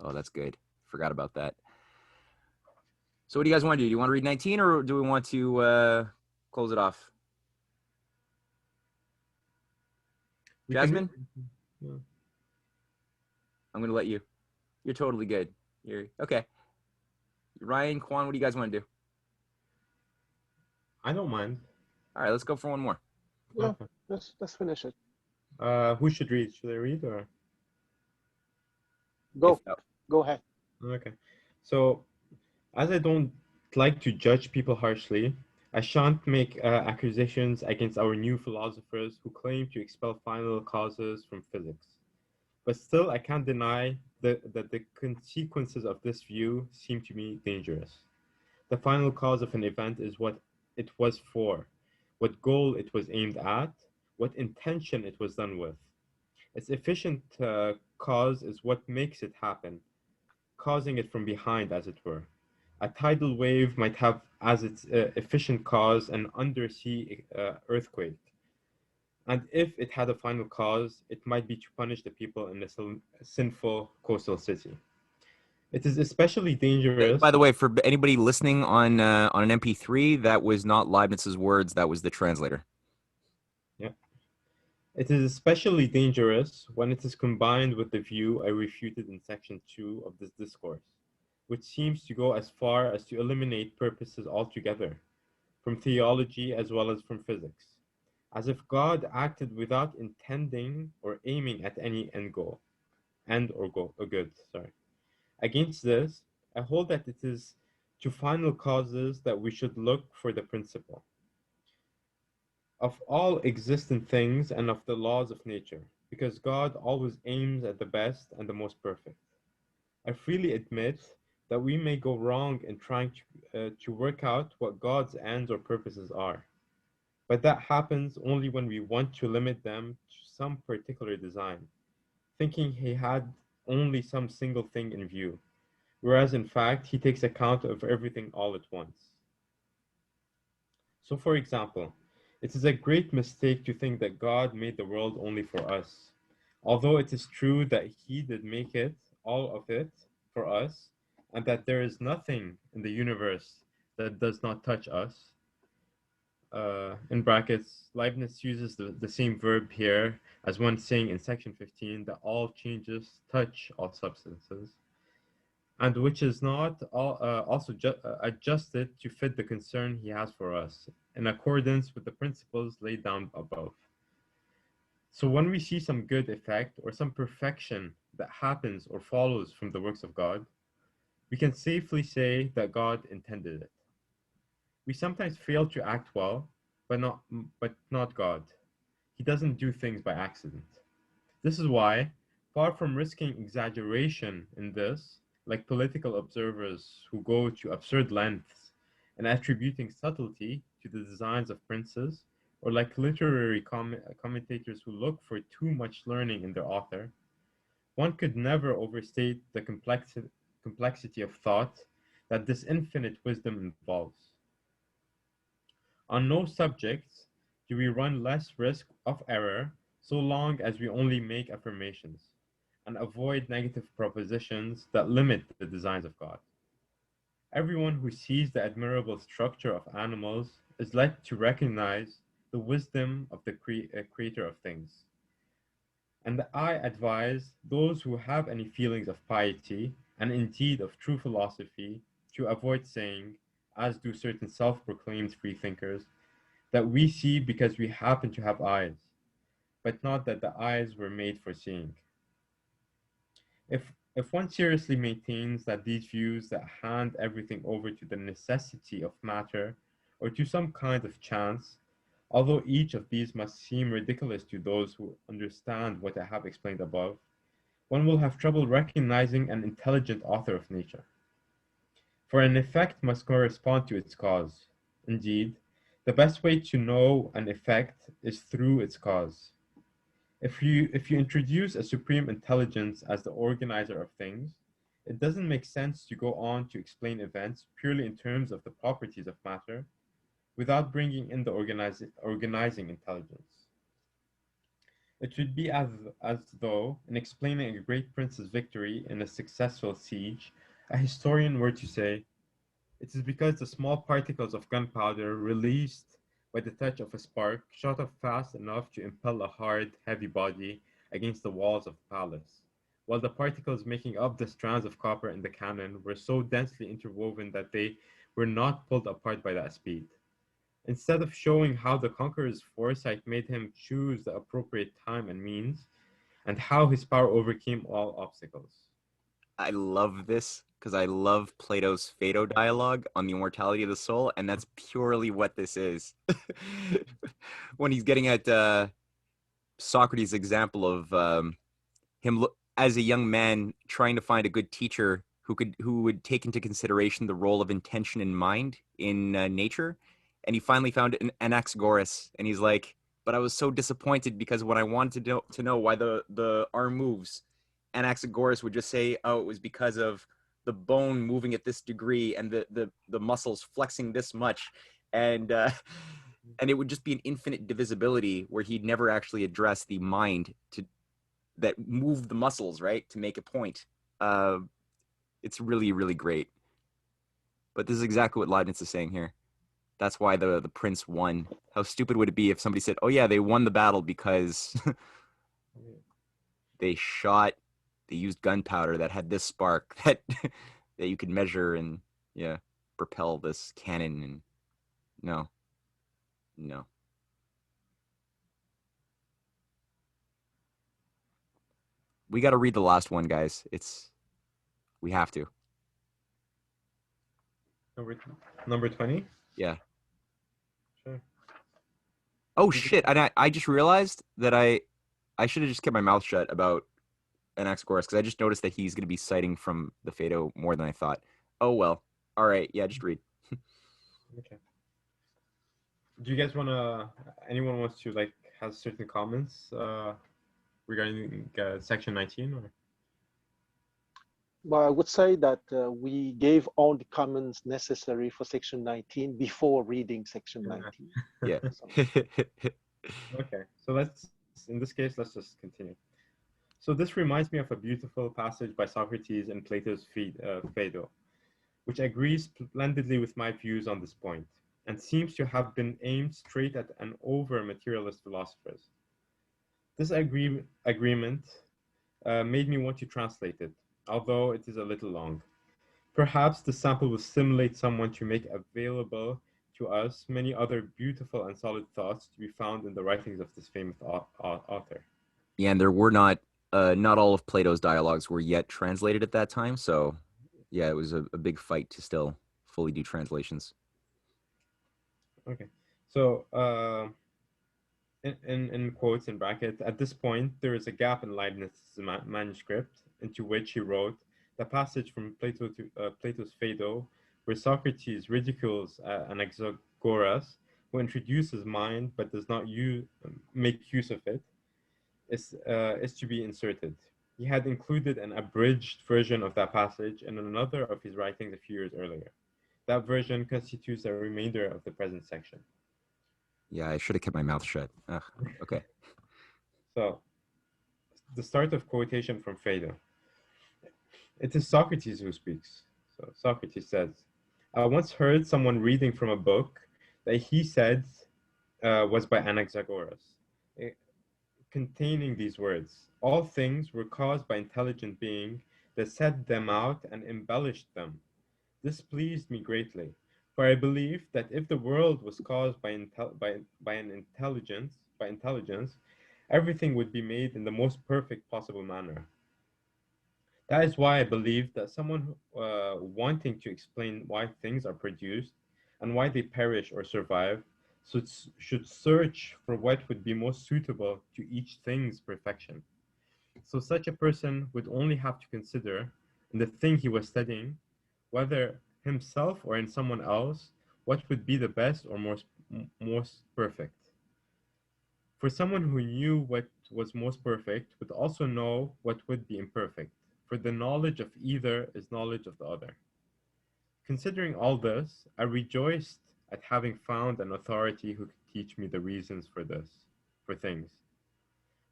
Oh, that's good. Forgot about that. So what do you guys want to do? Do you want to read 19, or do we want to close it off? Jasmine? Yeah. I'm going to let you. You're totally good. You're okay. Ryan, Quan, what do you guys want to do? I don't mind. All right, let's go for one more. Yeah, Okay. let's finish it. Who should read? Should I read or? Go ahead. Okay. So, as I don't like to judge people harshly, I shan't make accusations against our new philosophers who claim to expel final causes from physics. But still, I can't deny that the consequences of this view seem to me dangerous. The final cause of an event is what it was for, what goal it was aimed at, what intention it was done with. Its efficient cause is what makes it happen, causing it from behind, as it were. A tidal wave might have as its efficient cause an undersea earthquake. And if it had a final cause, it might be to punish the people in a sinful coastal city. It is especially dangerous. By the way, for anybody listening on an MP3, that was not Leibniz's words. That was the translator. Yeah. It is especially dangerous when it is combined with the view I refuted in section 2 of this discourse, which seems to go as far as to eliminate purposes altogether, from theology as well as from physics, as if God acted without intending or aiming at any end or good. Against this, I hold that it is to final causes that we should look for the principle of all existent things and of the laws of nature, because God always aims at the best and the most perfect. I freely admit that we may go wrong in trying to work out what God's ends or purposes are, but that happens only when we want to limit them to some particular design, thinking he had only some single thing in view, whereas in fact he takes account of everything all at once. So for example, it is a great mistake to think that God made the world only for us. Although it is true that he did make it, all of it, for us, and that there is nothing in the universe that does not touch us. In brackets, Leibniz uses the same verb here as one saying in section 15 that all changes touch all substances, and which is not also adjusted to fit the concern he has for us, in accordance with the principles laid down above. So when we see some good effect or some perfection that happens or follows from the works of God, we can safely say that God intended it. We sometimes fail to act well, but not God. He doesn't do things by accident. This is why, Far from risking exaggeration in this, like political observers who go to absurd lengths in attributing subtlety to the designs of princes, or like literary commentators who look for too much learning in their author, one could never overstate the complexity of thought that this infinite wisdom involves. On no subject do we run less risk of error so long as we only make affirmations and avoid negative propositions that limit the designs of God. Everyone who sees the admirable structure of animals is led to recognize the wisdom of the creator of things. And I advise those who have any feelings of piety, and indeed of true philosophy, to avoid saying, as do certain self-proclaimed freethinkers, that we see because we happen to have eyes, but not that the eyes were made for seeing. If one seriously maintains that these views that hand everything over to the necessity of matter or to some kind of chance, although each of these must seem ridiculous to those who understand what I have explained above, one will have trouble recognizing an intelligent author of nature. For an effect must correspond to its cause. Indeed, the best way to know an effect is through its cause. If you introduce a supreme intelligence as the organizer of things, it doesn't make sense to go on to explain events purely in terms of the properties of matter without bringing in the organizing intelligence. It would be as though, in explaining a great prince's victory in a successful siege, a historian were to say, "It is because the small particles of gunpowder released by the touch of a spark shot up fast enough to impel a hard, heavy body against the walls of the palace, while the particles making up the strands of copper in the cannon were so densely interwoven that they were not pulled apart by that speed." Instead of showing how the conqueror's foresight made him choose the appropriate time and means, and how his power overcame all obstacles. I love this because I love Plato's Phaedo dialogue on the immortality of the soul, and that's purely what this is. When he's getting at Socrates' example of him as a young man trying to find a good teacher who would take into consideration the role of intention and mind in nature, and he finally found an Anaxagoras, and he's like, "But I was so disappointed because when I wanted to know why the arm moves, Anaxagoras would just say, oh, it was because of the bone moving at this degree and the muscles flexing this much," and it would just be an infinite divisibility where he'd never actually address the mind that moved the muscles, right, to make a point. It's really, really great. But this is exactly what Leibniz is saying here. That's why the prince won. How stupid would it be if somebody said, "Oh yeah, they won the battle because they used gunpowder that had this spark that you could measure and propel this cannon." And no. We got to read the last one, guys. We have to. Number 20? Yeah. Sure. Oh shit! And I just realized that I should have just kept my mouth shut about Anaxagoras because I just noticed that he's going to be citing from the Phaedo more than I thought. Oh well. All right. Yeah, just read. Okay. Do you guys anyone wants to have certain comments regarding section 19? Or? Well, I would say that we gave all the comments necessary for section 19 before reading section 19. Yeah. Okay, so in this case, let's just continue. So this reminds me of a beautiful passage by Socrates in Plato's Phaedo, which agrees splendidly with my views on this point, and seems to have been aimed straight at an over-materialist philosophers. This agreement made me want to translate it, although it is a little long. Perhaps the sample will stimulate someone to make available to us many other beautiful and solid thoughts to be found in the writings of this famous author. Yeah, and there were not all of Plato's dialogues were yet translated at that time, so yeah, it was a big fight to still fully do translations. Okay, so in quotes in brackets, at this point, there is a gap in Leibniz's manuscript into which he wrote the passage from Plato's Phaedo, where Socrates ridicules Anaxagoras, who introduces mind but does not make use of it, is to be inserted. He had included an abridged version of that passage in another of his writings a few years earlier. That version constitutes the remainder of the present section. Yeah, I should have kept my mouth shut. Okay. So, the start of quotation from Phaedo. It is Socrates who speaks. So Socrates says, I once heard someone reading from a book that he said was by Anaxagoras, containing these words, all things were caused by intelligent being that set them out and embellished them. This pleased me greatly, for I believed that if the world was caused by intelligence, everything would be made in the most perfect possible manner. That is why I believe that someone wanting to explain why things are produced and why they perish or survive should search for what would be most suitable to each thing's perfection. So such a person would only have to consider in the thing he was studying, whether himself or in someone else, what would be the best or most perfect. For someone who knew what was most perfect would also know what would be imperfect, for the knowledge of either is knowledge of the other. Considering all this, I rejoiced at having found an authority who could teach me the reasons for things.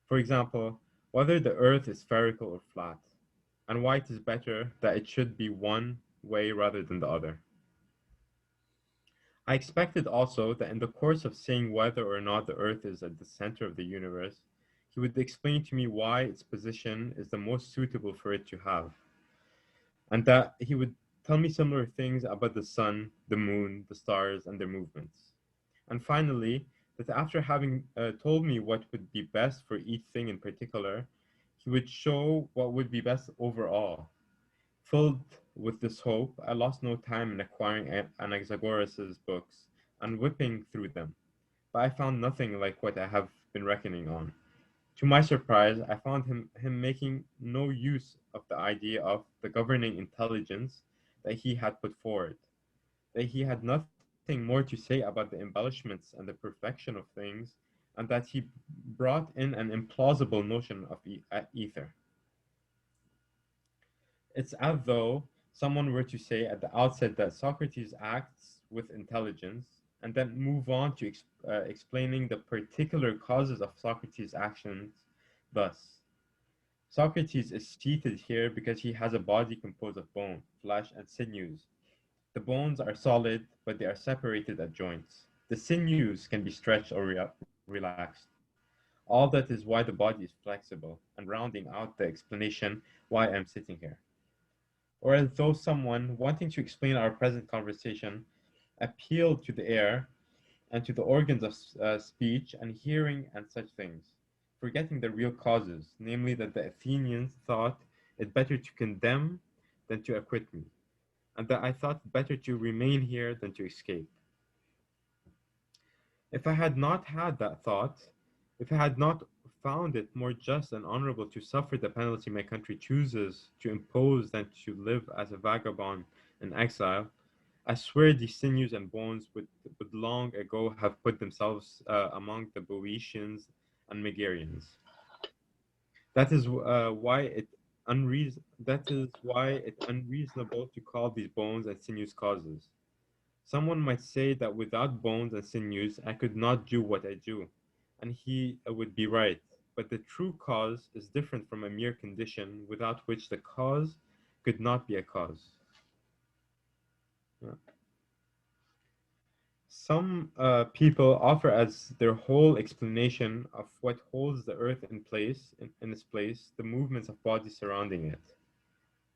For example, whether the earth is spherical or flat, and why it is better that it should be one way rather than the other. I expected also that in the course of saying whether or not the earth is at the center of the universe, he would explain to me why its position is the most suitable for it to have, and that he would tell me similar things about the sun, the moon, the stars, and their movements. And finally, that after having told me what would be best for each thing in particular, he would show what would be best overall. Filled with this hope, I lost no time in acquiring Anaxagoras' books and whipping through them, but I found nothing like what I have been reckoning on. To my surprise, I found him making no use of the idea of the governing intelligence that he had put forward, that he had nothing more to say about the embellishments and the perfection of things, and that he brought in an implausible notion of ether. It's as though someone were to say at the outset that Socrates acts with intelligence and then move on to explaining the particular causes of Socrates' actions. Thus, Socrates is seated here because he has a body composed of bone, flesh, and sinews. The bones are solid, but they are separated at joints. The sinews can be stretched or relaxed. All that is why the body is flexible, and rounding out the explanation why I'm sitting here. Or as though someone, wanting to explain our present conversation, appealed to the air and to the organs of speech and hearing and such things, forgetting the real causes, namely that the Athenians thought it better to condemn than to acquit me, and that I thought better to remain here than to escape. If I had not had that thought, if I had not found it more just and honorable to suffer the penalty my country chooses to impose than to live as a vagabond in exile, I swear these sinews and bones would long ago have put themselves among the Boeotians and Megarians. That is why it unreasonable to call these bones and sinews causes. Someone might say that without bones and sinews, I could not do what I do, and he would be right. But the true cause is different from a mere condition without which the cause could not be a cause. Yeah. Some people offer as their whole explanation of what holds the earth in its place, the movements of bodies surrounding it.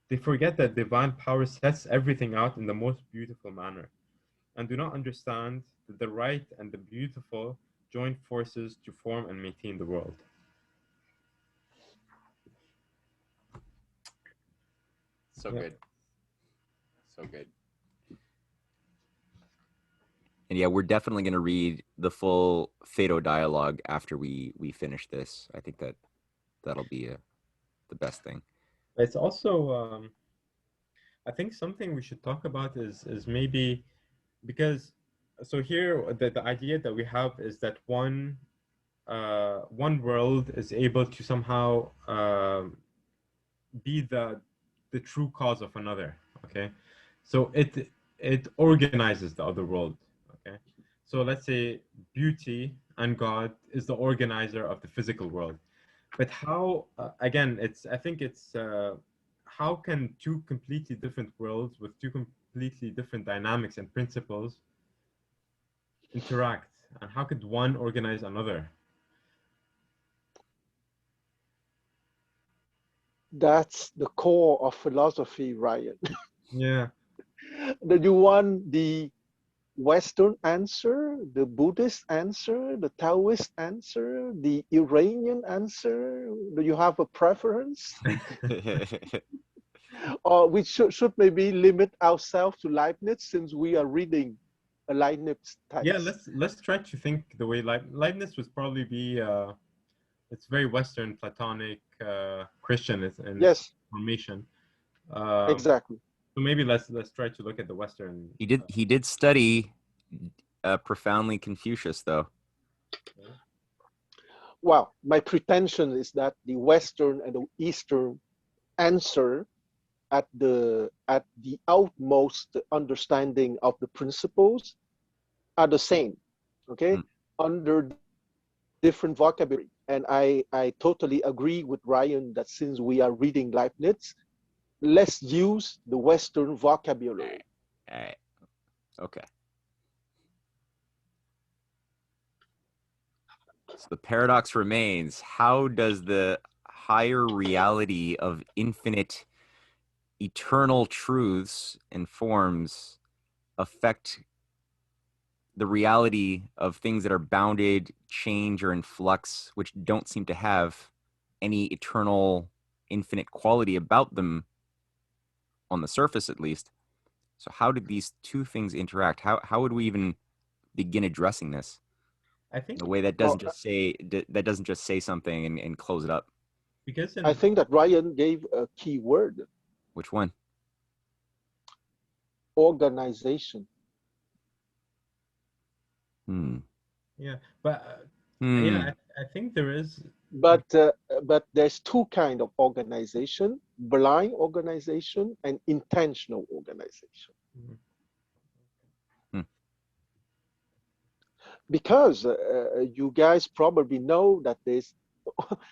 They forget that divine power sets everything out in the most beautiful manner, and do not understand that the right and the beautiful join forces to form and maintain the world. So Yeah. good. So good. And yeah, we're definitely going to read the full Phaedo dialogue after we finish this. I think that'll be the best thing. It's also, I think something we should talk about is maybe because so here the idea that we have is that one world is able to somehow be the true cause of another. Okay, so it organizes the other world. Okay, so let's say beauty and God is the organizer of the physical world. But how again? I think it's how can two completely different worlds with two completely different dynamics and principles interact, and how could one organize another? That's the core of philosophy, Ryan. Yeah, Do you want the Western answer, the Buddhist answer, the Taoist answer, the Iranian answer? Do you have a preference? Or we should maybe limit ourselves to Leibniz since we are reading a Leibniz yeah. text. Let's try to think the way Leibniz would probably be. It's very Western, Platonic, Christian in its Yes, formation. Um, exactly. so maybe let's try to look at the Western. He did study profoundly Confucius, though. Well, my pretension is that the Western and the Eastern answer at the outmost understanding of the principles are the same, okay, under different vocabulary. And I totally agree with Ryan that since we are reading Leibniz, let's use the Western vocabulary. All right. Okay. So the paradox remains: how does the higher reality of infinite, eternal truths and forms affect the reality of things that are bounded, change, or in flux, which don't seem to have any eternal, infinite quality about them, on the surface at least? So how did these two things interact? How would we even begin addressing this I in think a way that Well, doesn't just say something and close it up? because I think that Ryan gave a key word: Which one? organization. yeah, but Hmm. I think there is. But there's two kind of organization: blind organization and intentional organization. Hmm. Because you guys probably know that there's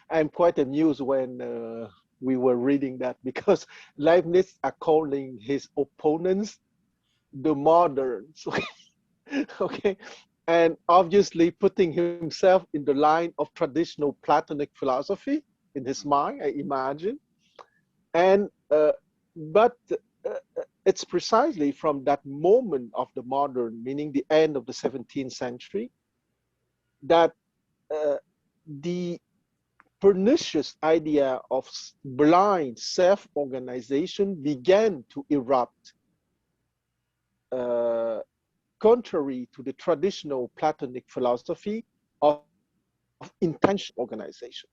I'm quite amused when we were reading that, because Leibniz are calling his opponents the moderns. Okay, and obviously putting himself in the line of traditional Platonic philosophy in his mind, I imagine. And but it's precisely from that moment of the modern, meaning the end of the 17th century, that the pernicious idea of blind self-organization began to erupt, contrary to the traditional Platonic philosophy of intentional organization.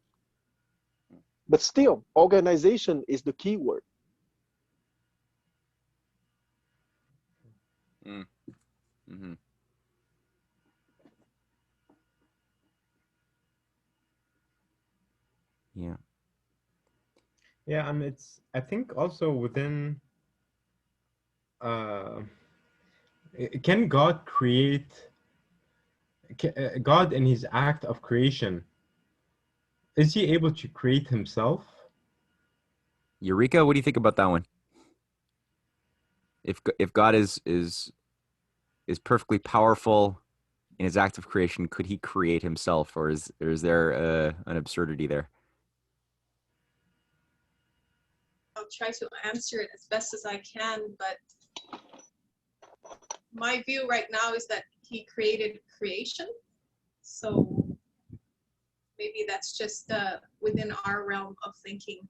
But still, organization is the key word. Mm-hmm. Yeah. Yeah, and I think also within can God create God in his act of creation, is he able to create himself? Eureka, what do you think about that one? If God is perfectly powerful in his act of creation, could he create himself, or is there an absurdity there? I'll try to answer it as best as I can, but my view right now is that he created creation. So maybe that's just within our realm of thinking.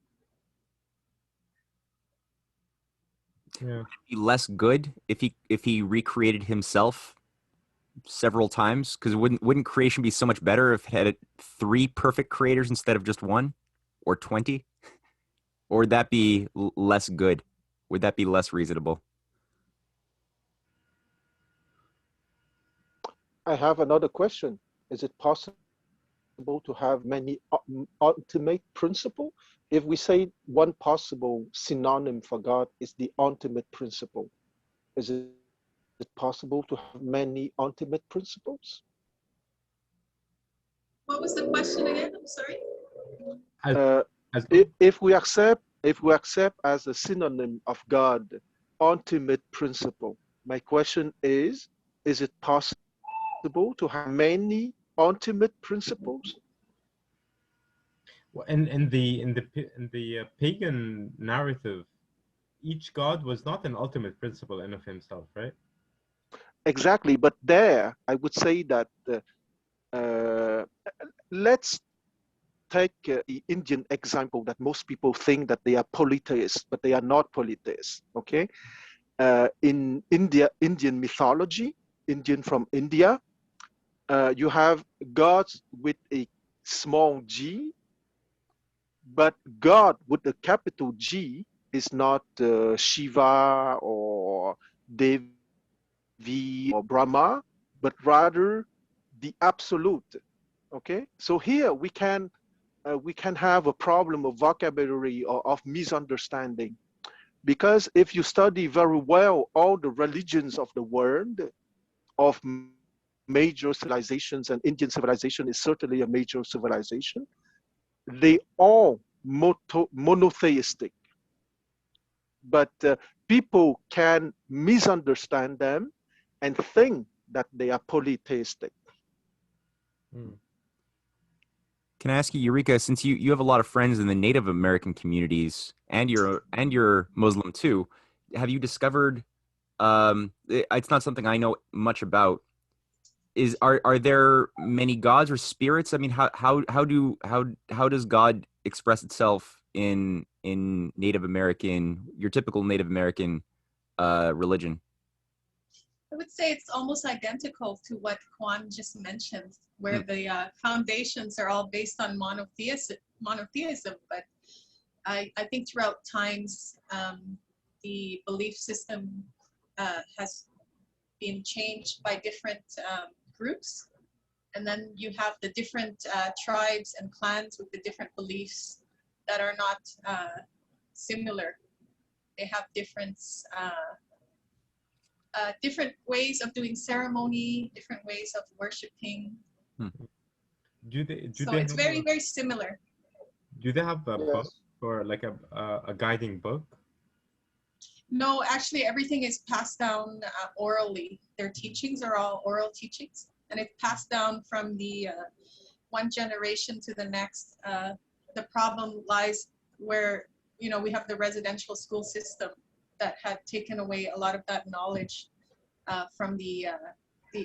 Yeah. Would it be less good if he recreated himself several times? Because wouldn't creation be so much better if it had 3 perfect creators instead of just 1 or 20? Or would that be less good? Would that be less reasonable? I have another question. Is it possible to have many ultimate principle? If we say one possible synonym for God is the ultimate principle, is it possible to have many ultimate principles? What was the question again? I'm sorry. As, as If we accept as a synonym of God ultimate principle, my question is it possible to have many ultimate principles? in the pagan narrative, each god was not an ultimate principle in of himself, right? Exactly, but there I would say that let's take the Indian example that most people think that they are polytheists, but they are not polytheists. Okay, in Indian mythology, Indian from India, you have gods with a small g, but God with a capital G is not Shiva or Devi or Brahma, but rather the absolute. Okay, so here we can have a problem of vocabulary or of misunderstanding, because if you study very well all the religions of the world, of major civilizations, and Indian civilization is certainly a major civilization, they all monotheistic, but people can misunderstand them and think that they are polytheistic. Can I ask you, Eureka, since you have a lot of friends in the Native American communities and you're Muslim too, have you discovered it's not something I know much about. Are there many gods or spirits? I mean, how does God express itself in Native American, your typical Native American religion? I would say it's almost identical to what Kwan just mentioned, where the foundations are all based on monotheism. But I think throughout times, the belief system has been changed by different groups. And then you have the different tribes and clans with the different beliefs that are not similar. They have different ways of doing ceremony, different ways of worshiping. So it's very, very similar. Do they have a Yes. book or like a guiding book? No, actually everything is passed down orally. Their teachings are all oral teachings, and it's passed down from the one generation to the next. The problem lies where, you know, we have the residential school system that had taken away a lot of that knowledge from the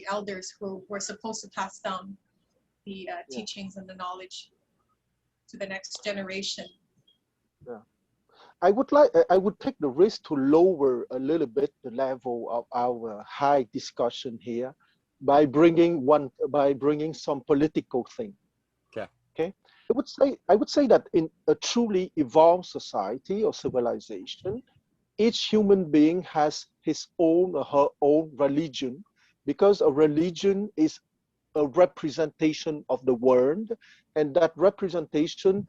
elders who were supposed to pass down the teachings and the knowledge to the next generation. Yeah. I would take the risk to lower a little bit the level of our high discussion here by bringing some political thing. Okay. I would say that in a truly evolved society or civilization, each human being has his own or her own religion, because a religion is a representation of the world, and that representation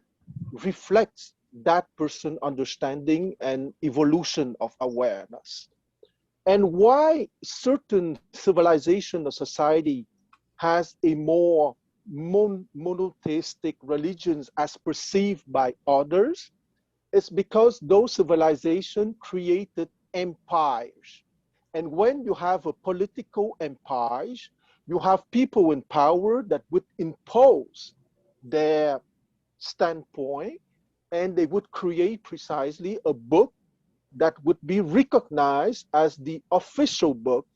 reflects that person's understanding and evolution of awareness. And why certain civilization or society has a more monotheistic religions as perceived by others, it's because those civilizations created empires. And when you have a political empire, you have people in power that would impose their standpoint, and they would create precisely a book that would be recognized as the official book,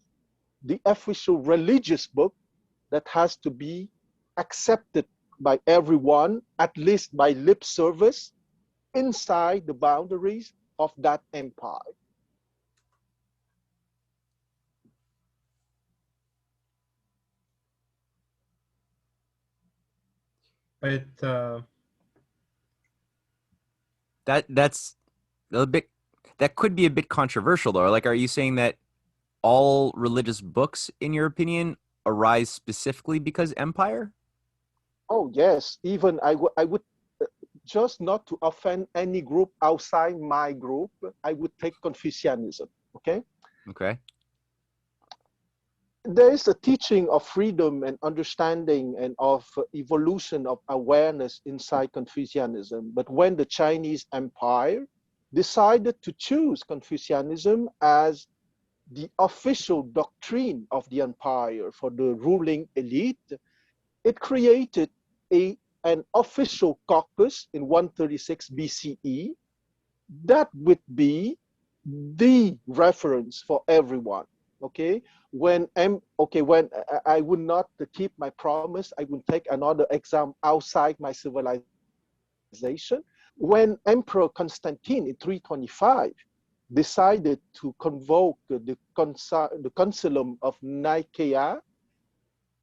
the official religious book that has to be accepted by everyone, at least by lip service, inside the boundaries of that empire. It That's a bit, that could be a bit controversial though. Like, are you saying that all religious books, in your opinion, arise specifically because empire? Oh yes, even I would just not to offend any group outside my group, I would take Confucianism. Okay, Okay. there is a teaching of freedom and understanding and of evolution of awareness inside Confucianism. But when the Chinese Empire decided to choose Confucianism as the official doctrine of the empire for the ruling elite, it created an official caucus in 136 BCE that would be the reference for everyone. Okay, when I would not keep my promise, I would take another exam outside my civilization. When Emperor Constantine in 325 decided to convoke the Concilium of Nicaea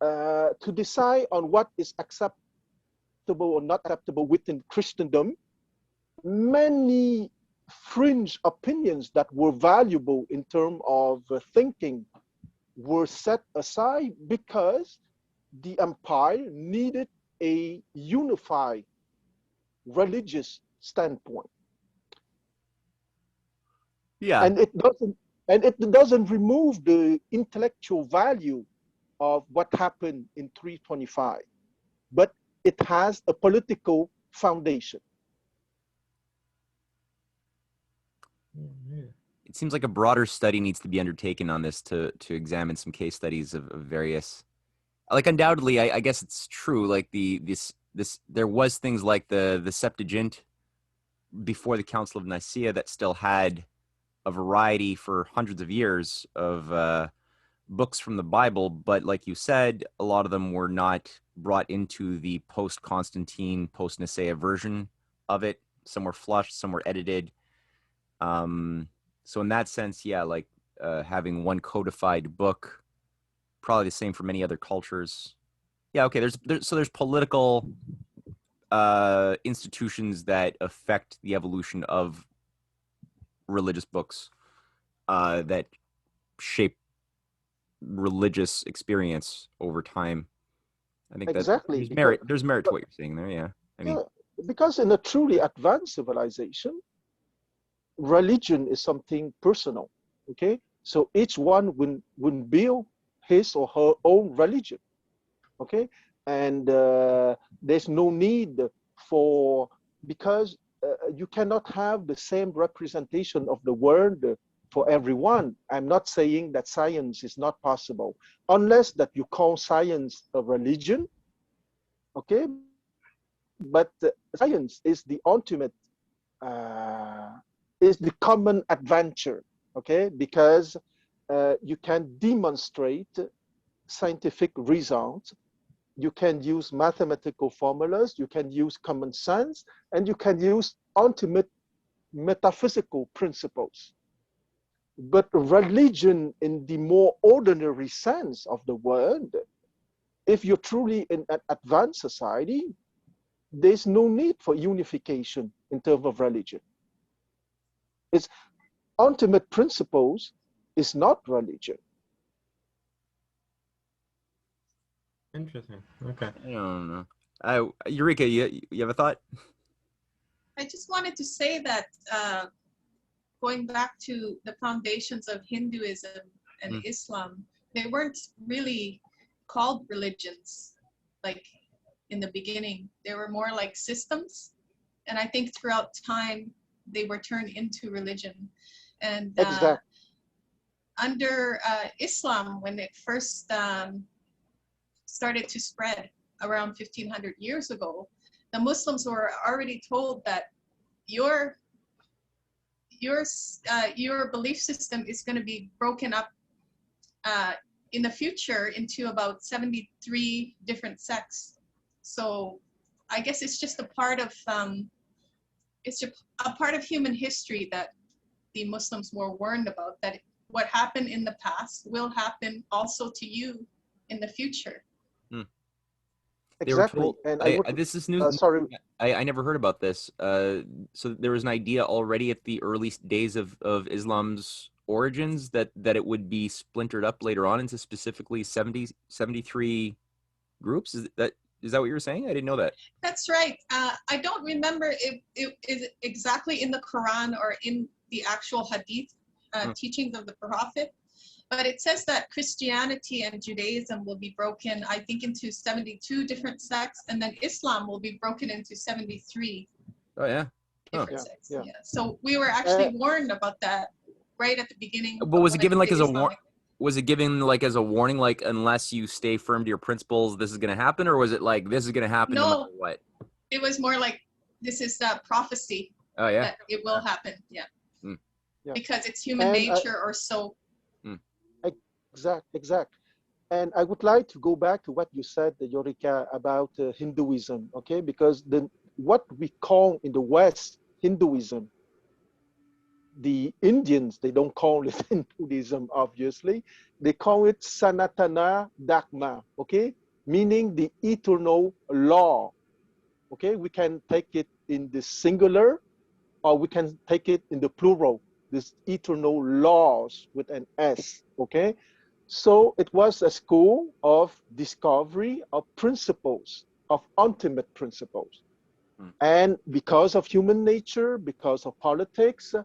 to decide on what is acceptable or not acceptable within Christendom, many fringe opinions that were valuable in terms of thinking were set aside because the empire needed a unified religious standpoint. Yeah. And it doesn't remove the intellectual value of what happened in 325, but it has a political foundation. It seems like a broader study needs to be undertaken on this to examine some case studies of various, like, undoubtedly, I guess it's true, like this there was things like the Septuagint before the Council of Nicaea that still had a variety for hundreds of years of books from the Bible, but like you said, a lot of them were not brought into the post-Constantine, post-Nicaea version of it. Some were flushed, some were edited. So in that sense, yeah, like having one codified book, probably the same for many other cultures. Yeah, okay. There's political institutions that affect the evolution of religious books that shape religious experience over time. I think that Exactly, there's merit. There's merit to but what you're saying there. Yeah, I mean, yeah, because in a truly advanced civilization, religion is something personal. Okay, so each one will build his or her own religion. Okay, and there's no need for, because you cannot have the same representation of the world for everyone. I'm not saying that science is not possible, unless that you call science a religion. Okay, but science is the ultimate, uh, is the common adventure. Okay, because you can demonstrate scientific results, you can use mathematical formulas, you can use common sense, and you can use ultimate metaphysical principles. But religion, in the more ordinary sense of the word, if you're truly in an advanced society, there's no need for unification in terms of religion. Its ultimate principles is not religion. interesting. Okay. I don't know. Eureka, you have a thought? I just wanted to say that going back to the foundations of Hinduism and Islam, they weren't really called religions like in the beginning. They were more like systems. And I think throughout time, they were turned into religion. And Exactly. under Islam, when it first started to spread around 1500 years ago, the Muslims were already told that your belief system is going to be broken up in the future into about 73 different sects. So I guess it's just a part of human history that the Muslims were warned about, that what happened in the past will happen also to you in the future. They were Exactly. told. And I would, This is new. sorry, I never heard about this. So there was an idea already at the early days of Islam's origins that it would be splintered up later on into specifically 73 groups. Is that what you were saying? I didn't know that. That's right. I don't remember if it is exactly in the Quran or in the actual Hadith teachings of the Prophet, but it says that Christianity and Judaism will be broken, I think, into 72 different sects, and then Islam will be broken into 73 Oh yeah. different Yeah, sects. yeah. Yeah. So we were actually warned about that right at the beginning. But was it given like as a Islamic. Was it given like as a warning, like unless you stay firm to your principles, this is going to happen, or was it like this is going to happen no matter what? It was more like this is prophecy. Oh yeah. That it will happen. Yeah. Yeah. Because it's human nature or so. Exact. And I would like to go back to what you said, Yorika, about Hinduism, okay? Because what we call in the West Hinduism, the Indians, they don't call it Hinduism, obviously. They call it Sanatana Dharma, okay? Meaning the eternal law, okay? We can take it in the singular, or we can take it in the plural, this eternal laws with an S, okay? So it was a school of discovery of principles, of ultimate principles. And because of human nature, because of politics,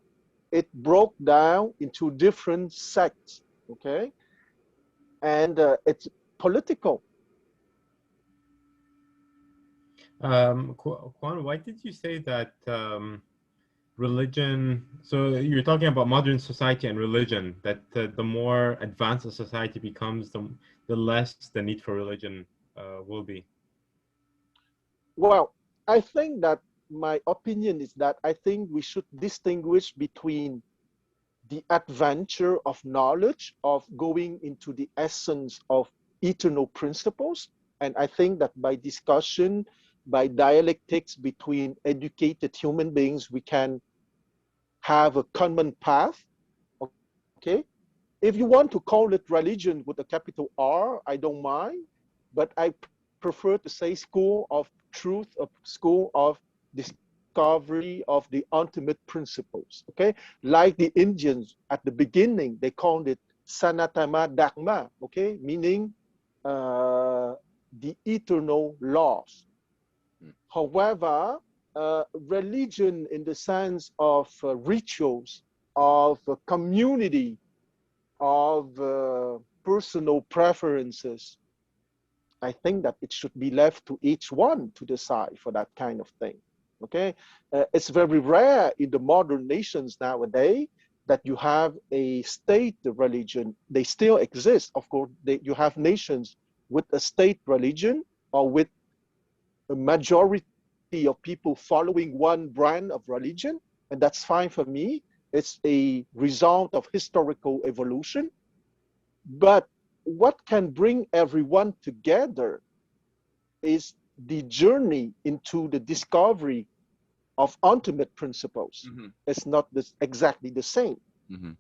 it broke down into different sects, okay? And it's political. Kwan, why did you say that religion, so you're talking about modern society and religion, that the more advanced a society becomes, the less the need for religion will be? Well, I think that my opinion is that I think we should distinguish between the adventure of knowledge, of going into the essence of eternal principles. And I think that by discussion, by dialectics between educated human beings, we can have a common path, okay? If you want to call it religion with a capital R, I don't mind, but I prefer to say school of truth, a school of discovery of the ultimate principles, okay? Like the Indians at the beginning, they called it Sanatana Dharma, okay? Meaning the eternal laws. However, religion in the sense of rituals, of community, of personal preferences, I think that it should be left to each one to decide for that kind of thing, okay? It's very rare in the modern nations nowadays that you have a state religion. They still exist, of course. You have nations with a state religion or with a majority of people following one brand of religion, and that's fine for me. It's a result of historical evolution. But what can bring everyone together is the journey into the discovery of ultimate principles. Mm-hmm. It's not exactly the same. Mm-hmm.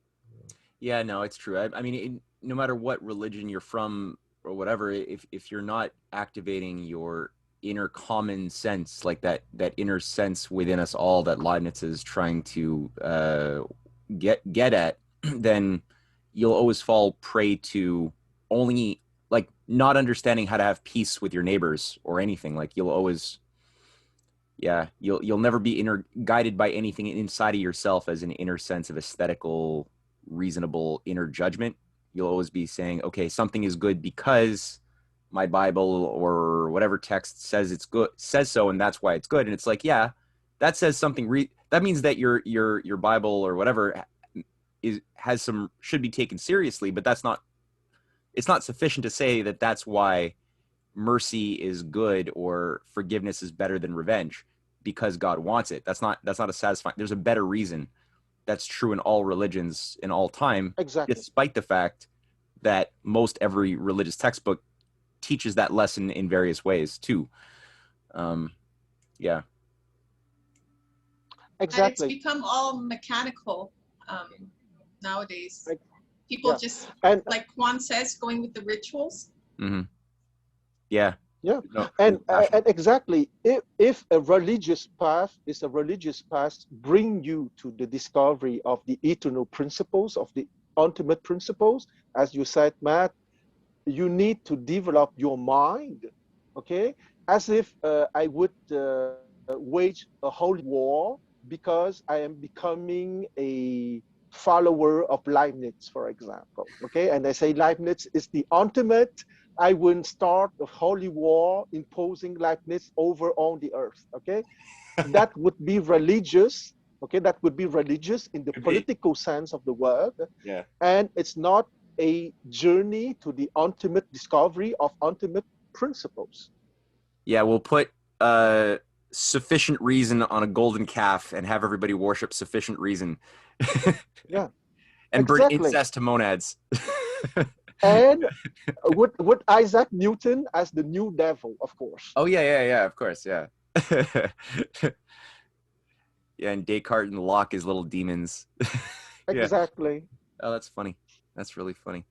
Yeah, no, it's true. I mean, no matter what religion you're from or whatever, if you're not activating your inner common sense, like that inner sense within us all that Leibniz is trying to get at, then you'll always fall prey to only like not understanding how to have peace with your neighbors or anything. Like you'll always, you'll never be guided by anything inside of yourself as an inner sense of aesthetical, reasonable inner judgment. You'll always be saying, okay, something is good because my Bible or whatever text says it's good, says so, and that's why it's good. And it's like, yeah, that says something. That means that your Bible or whatever should be taken seriously, but it's not sufficient to say that that's why mercy is good or forgiveness is better than revenge because God wants it. That's not a satisfying. There's a better reason. That's true in all religions in all time, exactly. Despite the fact that most every religious textbook teaches that lesson in various ways too. Yeah. Exactly. And it's become all mechanical nowadays. People just, like Juan says, going with the rituals. Mm-hmm. Yeah. Yeah, No, and rational. exactly, if a religious path is a religious path, bring you to the discovery of the eternal principles, of the ultimate principles, as you said, Matt, you need to develop your mind, okay? As if I would wage a holy war because I am becoming a follower of Leibniz, for example, okay? And I say Leibniz is the ultimate. I will start a holy war imposing Leibniz over on the earth, okay? That would be religious, okay? That would be religious in the Could be. political sense of the word, Yeah. and it's not a journey to the ultimate discovery of ultimate principles. Yeah, we'll put sufficient reason on a golden calf and have everybody worship sufficient reason. Yeah, And burn exactly. incest to monads. And with Isaac Newton as the new devil, of course. Oh yeah, of course, yeah. Yeah, and Descartes and Locke as little demons. Yeah. Exactly. Oh, that's funny. That's really funny.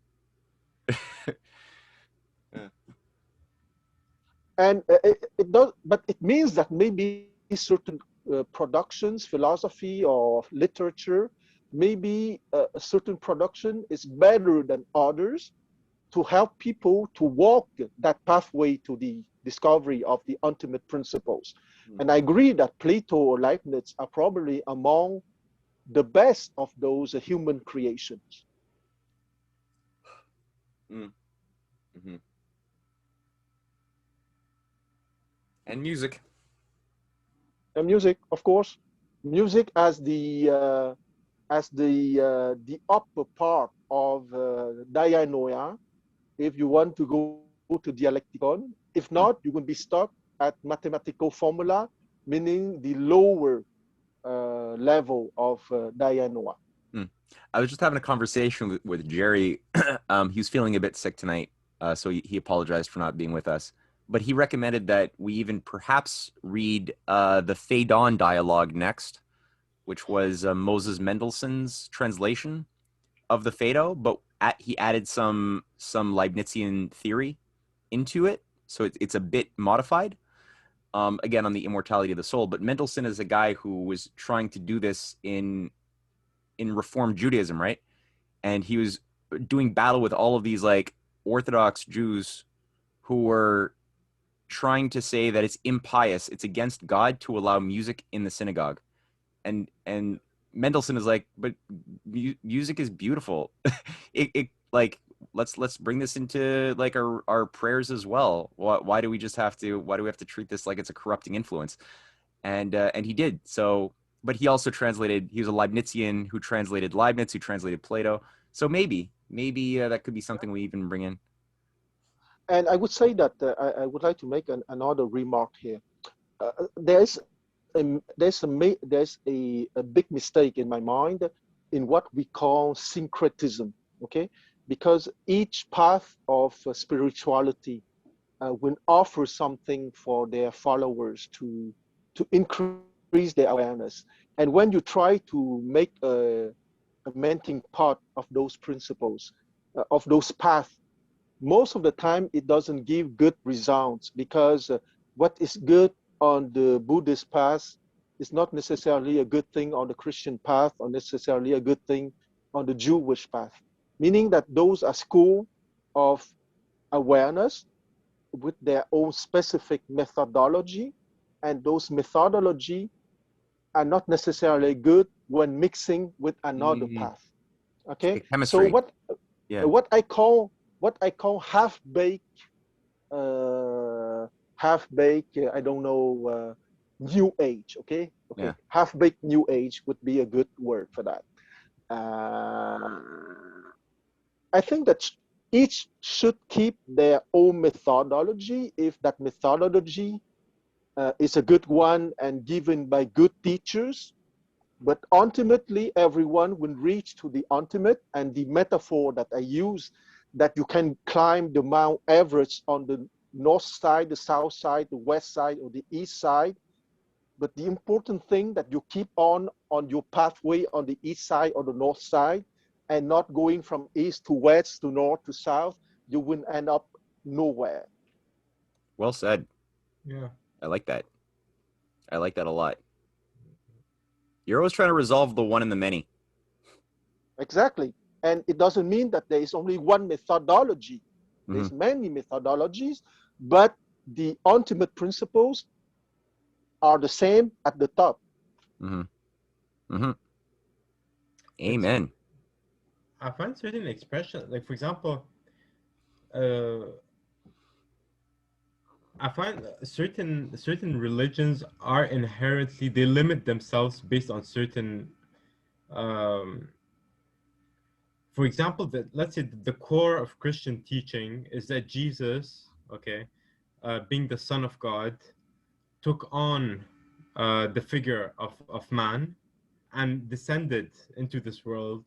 Yeah. And it does, but it means that maybe certain productions, philosophy or literature, maybe a certain production is better than others to help people to walk that pathway to the discovery of the ultimate principles. And I agree that Plato or Leibniz are probably among the best of those human creations. Mm-hmm. And music. And music, of course, music as the upper part of dianoia. If you want to go to dialecticon, if not, you will be stuck at mathematical formula, meaning the lower level of dianoia. I was just having a conversation with Jerry. He was feeling a bit sick tonight, so he apologized for not being with us. But he recommended that we even perhaps read the Phaedon dialogue next, which was Moses Mendelssohn's translation of the Phaedo, but he added some Leibnizian theory into it, so it's a bit modified. Again, on the immortality of the soul. But Mendelssohn is a guy who was trying to do this in Reformed Judaism, right? And he was doing battle with all of these like Orthodox Jews who were trying to say that it's impious, it's against God to allow music in the synagogue. And Mendelssohn is like, but music is beautiful. it like let's bring this into like our prayers as well. Why do we have to treat this like it's a corrupting influence? And he did. So, but he also translated. He was a Leibnizian who translated Leibniz, who translated Plato. So maybe that could be something we even bring in. And I would say that I would like to make another remark here. There's a big mistake in my mind in what we call syncretism, okay? Because each path of spirituality will offer something for their followers to increase their awareness. And when you try to make a melting pot of those principles, of those paths, most of the time it doesn't give good results because what is good on the Buddhist path is not necessarily a good thing on the Christian path or necessarily a good thing on the Jewish path. Meaning that those are schools of awareness with their own specific methodology, and those methodology are not necessarily good when mixing with another path. Okay, like so chemistry. Yeah. what I call half-baked, I don't know, new age. Okay, Yeah. half-baked new age would be a good word for that. I think that each should keep their own methodology if that methodology is a good one and given by good teachers. But ultimately, everyone will reach to the ultimate. And the metaphor that I use, that you can climb the Mount Everest on the north side, the south side, the west side, or the east side. But the important thing that you keep on your pathway on the east side or the north side, and not going from east to west to north to south, you will end up nowhere. Well said. Yeah. I like that. I like that a lot. You're always trying to resolve the one and the many. Exactly. And it doesn't mean that there is only one methodology. There's Mm-hmm. many methodologies, but the ultimate principles are the same at the top. Mm-hmm. Mm-hmm. It's, Amen. I find certain expressions, like for example, I find certain religions are inherently, they limit themselves based on certain, um, for example, that let's say the core of Christian teaching is that Jesus, okay, being the Son of God, took on the figure of man and descended into this world.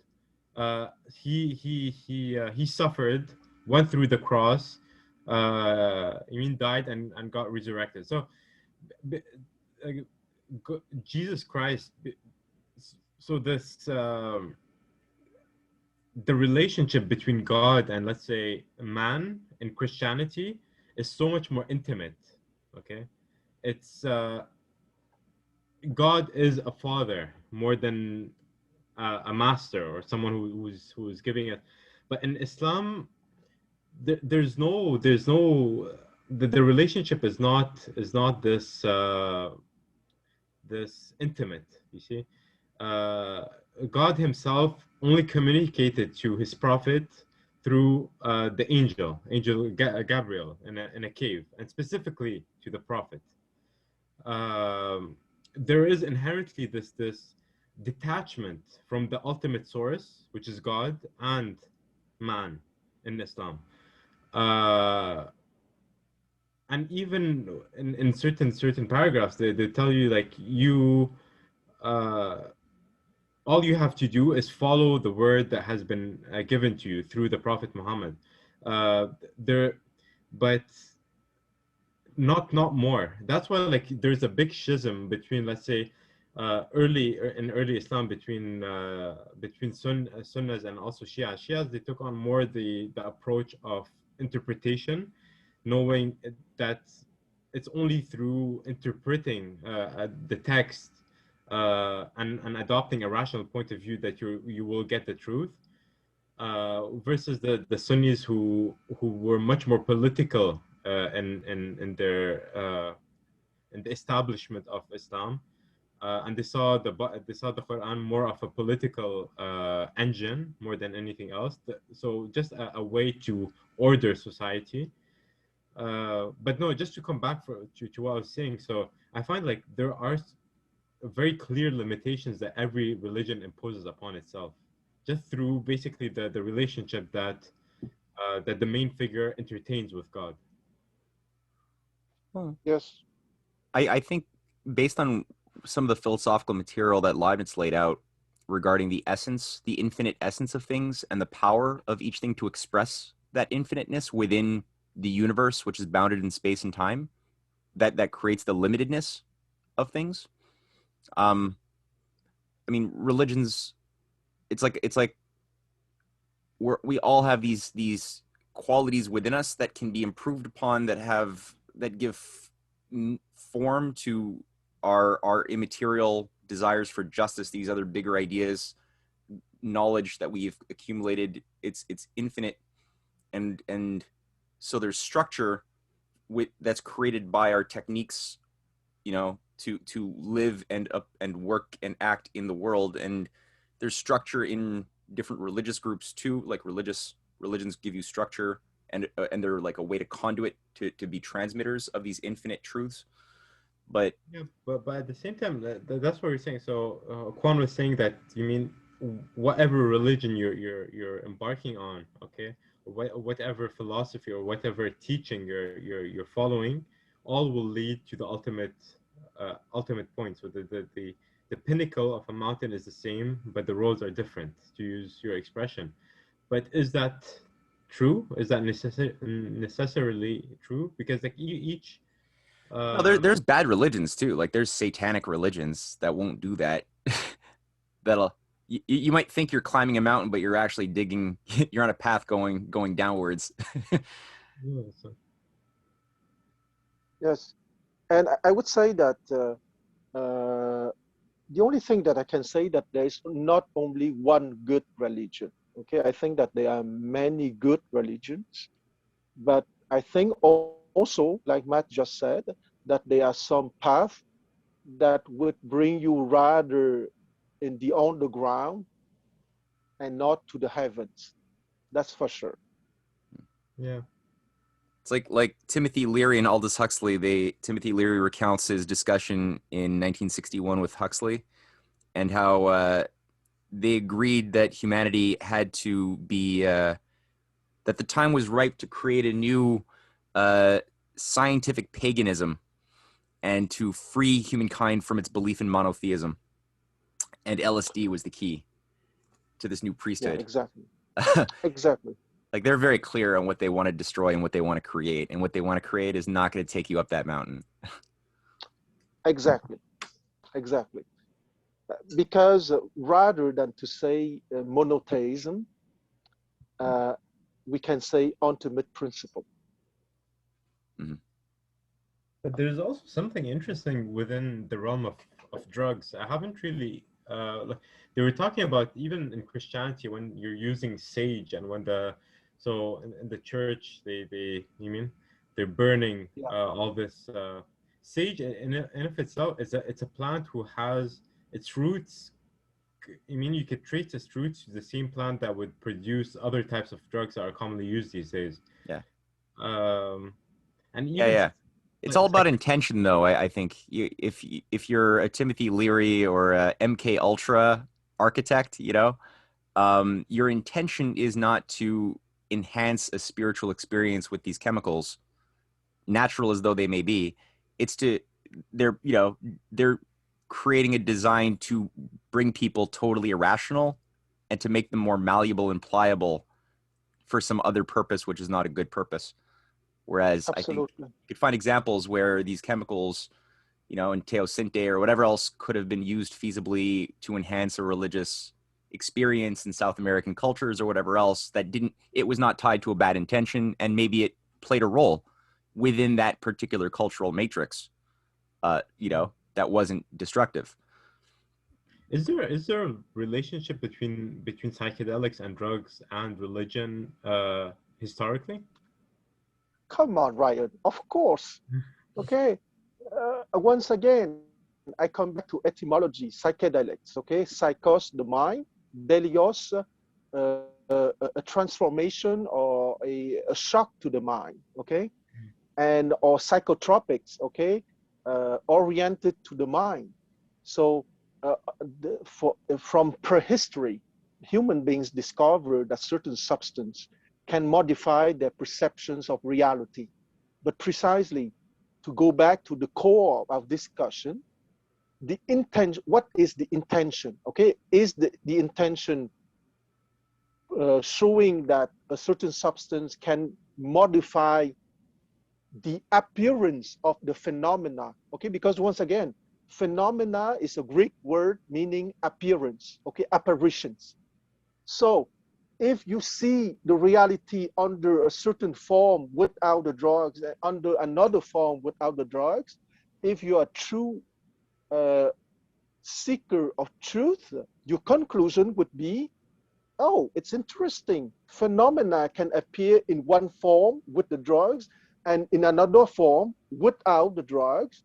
He suffered, went through the cross, died and got resurrected. So uh, Jesus Christ. So this the relationship between God and, let's say, man in Christianity is so much more intimate. Okay, it's God is a father more than a master or someone who's giving it. But in Islam, there's no the relationship is not this intimate. You see, uh, God Himself only communicated to His prophet through the angel Gabriel in a cave, and specifically to the prophet. Um, there is inherently this detachment from the ultimate source, which is God and man in Islam. Uh, and even in certain paragraphs, they tell you like uh, all you have to do is follow the word that has been given to you through the Prophet Muhammad. Uh, there, but not more. That's why like there's a big schism between, let's say, early Islam between Sunnas and also Shia. Shias, they took on more the approach of interpretation, knowing that it's only through interpreting the text and adopting a rational point of view that you will get the truth. Versus the Sunnis who were much more political in their in the establishment of Islam, and they saw the Quran more of a political engine more than anything else. So just a way to order society. But no, just to come back to what I was saying. So I find like there are very clear limitations that every religion imposes upon itself, just through basically the relationship that the main figure entertains with God. Yes. I think based on some of the philosophical material that Leibniz laid out regarding the essence, the infinite essence of things, and the power of each thing to express that infiniteness within the universe, which is bounded in space and time, that creates the limitedness of things. I mean, religions. It's like we all have these qualities within us that can be improved upon, that give form to our immaterial desires for justice, these other bigger ideas, knowledge that we've accumulated. It's infinite, and so there's structure that's created by our techniques, to live and work and act in the world. And there's structure in different religious groups too. Like religions give you structure, and they're like a way to conduit to be transmitters of these infinite truths. But yeah, but at the same time, that's what we're saying. So Kwan was saying that you mean whatever religion you're embarking on, okay, whatever philosophy or whatever teaching you're following, all will lead to the ultimate point. So the pinnacle of a mountain is the same, but the roads are different, to use your expression. But is that true? Is that necessarily true? Because like each no, there's bad religions too. Like there's satanic religions that won't do that. That'll you might think you're climbing a mountain, but you're actually digging. You're on a path going downwards. yeah, so Yes. And I would say that the only thing that I can say that there is not only one good religion. Okay, I think that there are many good religions, but I think also, like Matt just said, that there are some paths that would bring you rather in the underground and not to the heavens. That's for sure. Yeah. It's like Timothy Leary and Aldous Huxley. Timothy Leary recounts his discussion in 1961 with Huxley, and how they agreed that humanity had to be that the time was ripe to create a new scientific paganism and to free humankind from its belief in monotheism. And LSD was the key to this new Yeah, priesthood. exactly. Exactly. Like they're very clear on what they want to destroy and what they want to create, and what they want to create is not going to take you up that mountain. Exactly. Exactly. Because rather than to say monotheism, uh, we can say ultimate principle. Mm-hmm. But there's also something interesting within the realm of drugs. I haven't really like they were talking about even in Christianity when you're using sage and when in the church they you mean they're burning Yeah, all this sage in of itself it's a plant who has its roots. I mean, you could trace its roots to the same plant that would produce other types of drugs that are commonly used these days. Yeah. Um, and Yeah, even yeah. It's all about psych intention, though. I think if you're a Timothy Leary or a MK Ultra architect, your intention is not to enhance a spiritual experience with these chemicals, natural as though they may be. It's to they're creating a design to bring people totally irrational and to make them more malleable and pliable for some other purpose, which is not a good purpose. Whereas I think absolutely. you could find examples where these chemicals, and teosinte or whatever else could have been used feasibly to enhance a religious experience in South American cultures or whatever else it was not tied to a bad intention, and maybe it played a role within that particular cultural matrix, that wasn't destructive. is there a relationship between psychedelics and drugs and religion historically? Come on, Ryan. Of course. Okay. Once again, I come back to etymology, psychedelics. Okay. Psychos, the mind. Delios, a transformation or a shock to the mind. Okay. And or psychotropics. Okay. Oriented to the mind. So from prehistory, human beings discovered that certain substance can modify their perceptions of reality. But precisely to go back to the core of our discussion, the intention, what is the intention? Okay, is the intention showing that a certain substance can modify the appearance of the phenomena? Okay, because once again, phenomena is a Greek word meaning appearance, okay, apparitions. So if you see the reality under a certain form without the drugs and under another form without the drugs, if you are true uh, seeker of truth, your conclusion would be, oh, it's interesting. Phenomena can appear in one form with the drugs and in another form without the drugs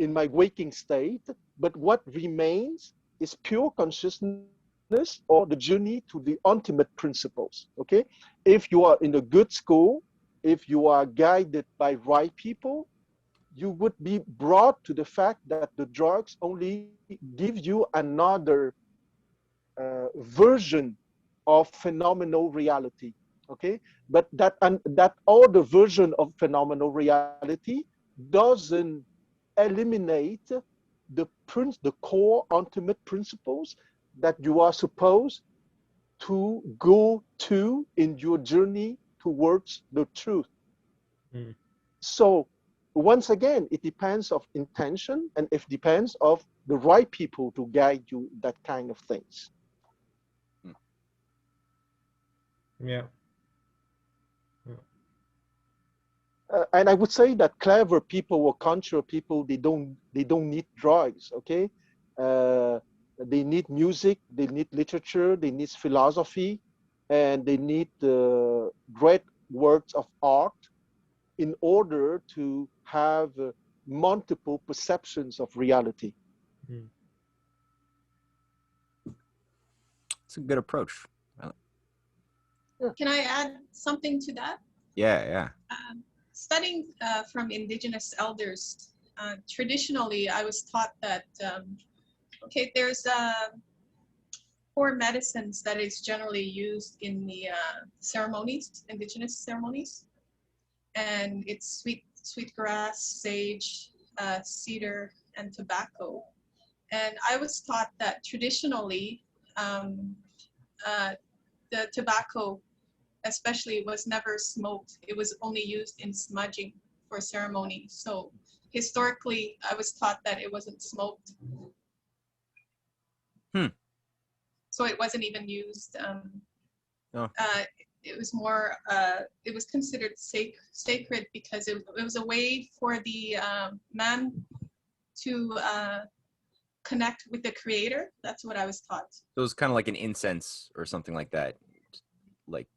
in my waking state. But what remains is pure consciousness or the journey to the ultimate principles. Okay. If you are in a good school, if you are guided by right people, you would be brought to the fact that the drugs only give you another version of phenomenal reality. Okay, but that other version of phenomenal reality doesn't eliminate the core ultimate principles that you are supposed to go to in your journey towards the truth. Mm. So once again, it depends of intention and it depends of the right people to guide you that kind of things. Yeah. Yeah. And I would say that clever people or cultural people, they don't need drugs. Okay, they need music, they need literature, they need philosophy, and they need great works of art in order to have multiple perceptions of reality. Mm. It's a good approach. Can I add something to that? Yeah. Studying from indigenous elders, traditionally I was taught that, okay, there's 4 medicines that is generally used in the ceremonies, indigenous ceremonies. And it's sweet grass, sage, cedar, and tobacco. And I was taught that traditionally, the tobacco especially was never smoked. It was only used in smudging for ceremony. So historically, I was taught that it wasn't smoked. So it wasn't even used. It was more, it was considered sacred because it was a way for the man to connect with the creator. That's what I was taught. So it was kind of like an incense or something like that. Like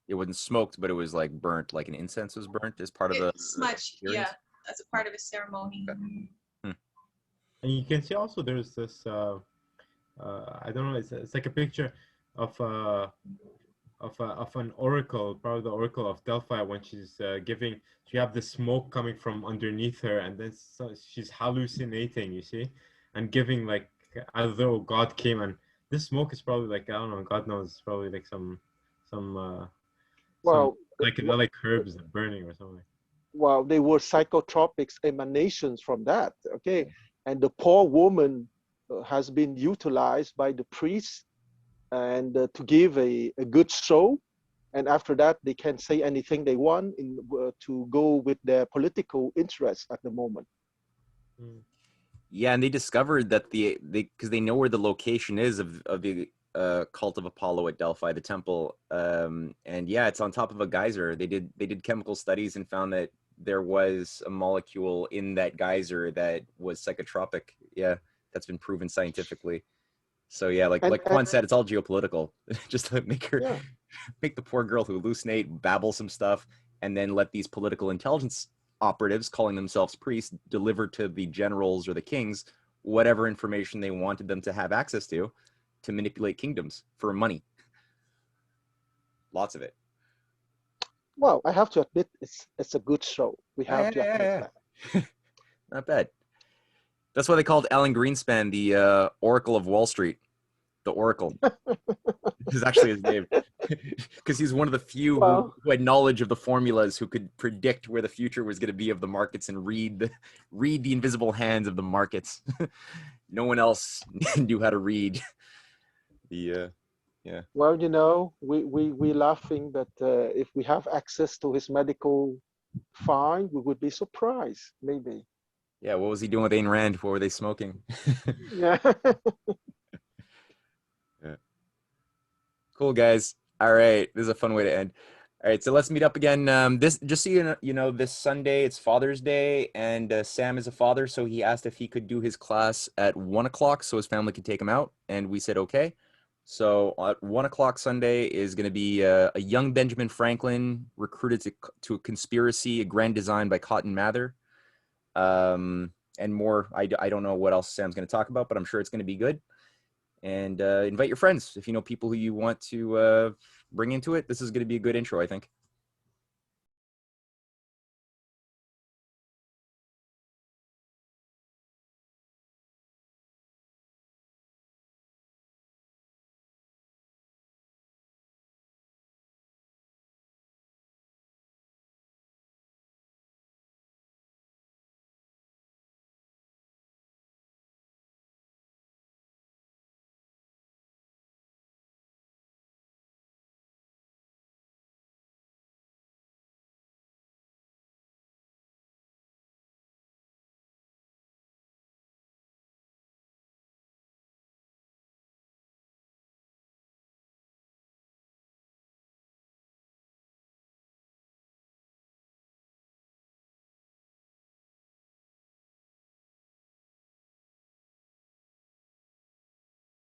it wasn't smoked, but it was like burnt, like an incense was burnt as part of the smudged, yeah, as a part of a ceremony. Okay. And you can see also there's this, I don't know, it's like a picture of an oracle, probably the oracle of Delphi, when she's giving, you have the smoke coming from underneath her, and then she's hallucinating, you see, and giving like, as though God came, and this smoke is probably like, I don't know, God knows, it's probably like some psychedelic herbs burning or something. Well, they were psychotropics emanations from that. Okay, and the poor woman has been utilized by the priest and to give a good show, and after that they can say anything they want to go with their political interests at the moment. Yeah, and they discovered that because they know where the location is of the cult of Apollo at Delphi, the temple, and yeah, it's on top of a geyser. They did chemical studies and found that there was a molecule in that geyser that was psychotropic. Yeah, that's been proven scientifically. So yeah, like Juan said, it's all geopolitical. Just to make the poor girl who hallucinate, babble some stuff, and then let these political intelligence operatives calling themselves priests deliver to the generals or the kings whatever information they wanted them to have access to manipulate kingdoms for money. Lots of it. Well, I have to admit, it's a good show. We have to admit that. Not bad. That's why they called Alan Greenspan the Oracle of Wall Street. The Oracle. This is actually his name. Because he's one of the few who had knowledge of the formulas, who could predict where the future was going to be of the markets and read the invisible hands of the markets. No one else knew how to read the yeah. Well, you know, we laughing that if we have access to his medical file, we would be surprised, maybe. Yeah, what was he doing with Ayn Rand? What were they smoking? Yeah. Yeah. Cool, guys. All right, this is a fun way to end. All right, so let's meet up again. This, just so you know, this Sunday it's Father's Day, and Sam is a father, so he asked if he could do his class at 1 o'clock so his family could take him out, and we said okay. So at 1 o'clock Sunday is going to be a young Benjamin Franklin recruited to a conspiracy, a grand design by Cotton Mather, and more. I don't know what else Sam's going to talk about, but I'm sure it's going to be good. And invite your friends if you know people who you want to bring into it. This is going to be a good intro, I think.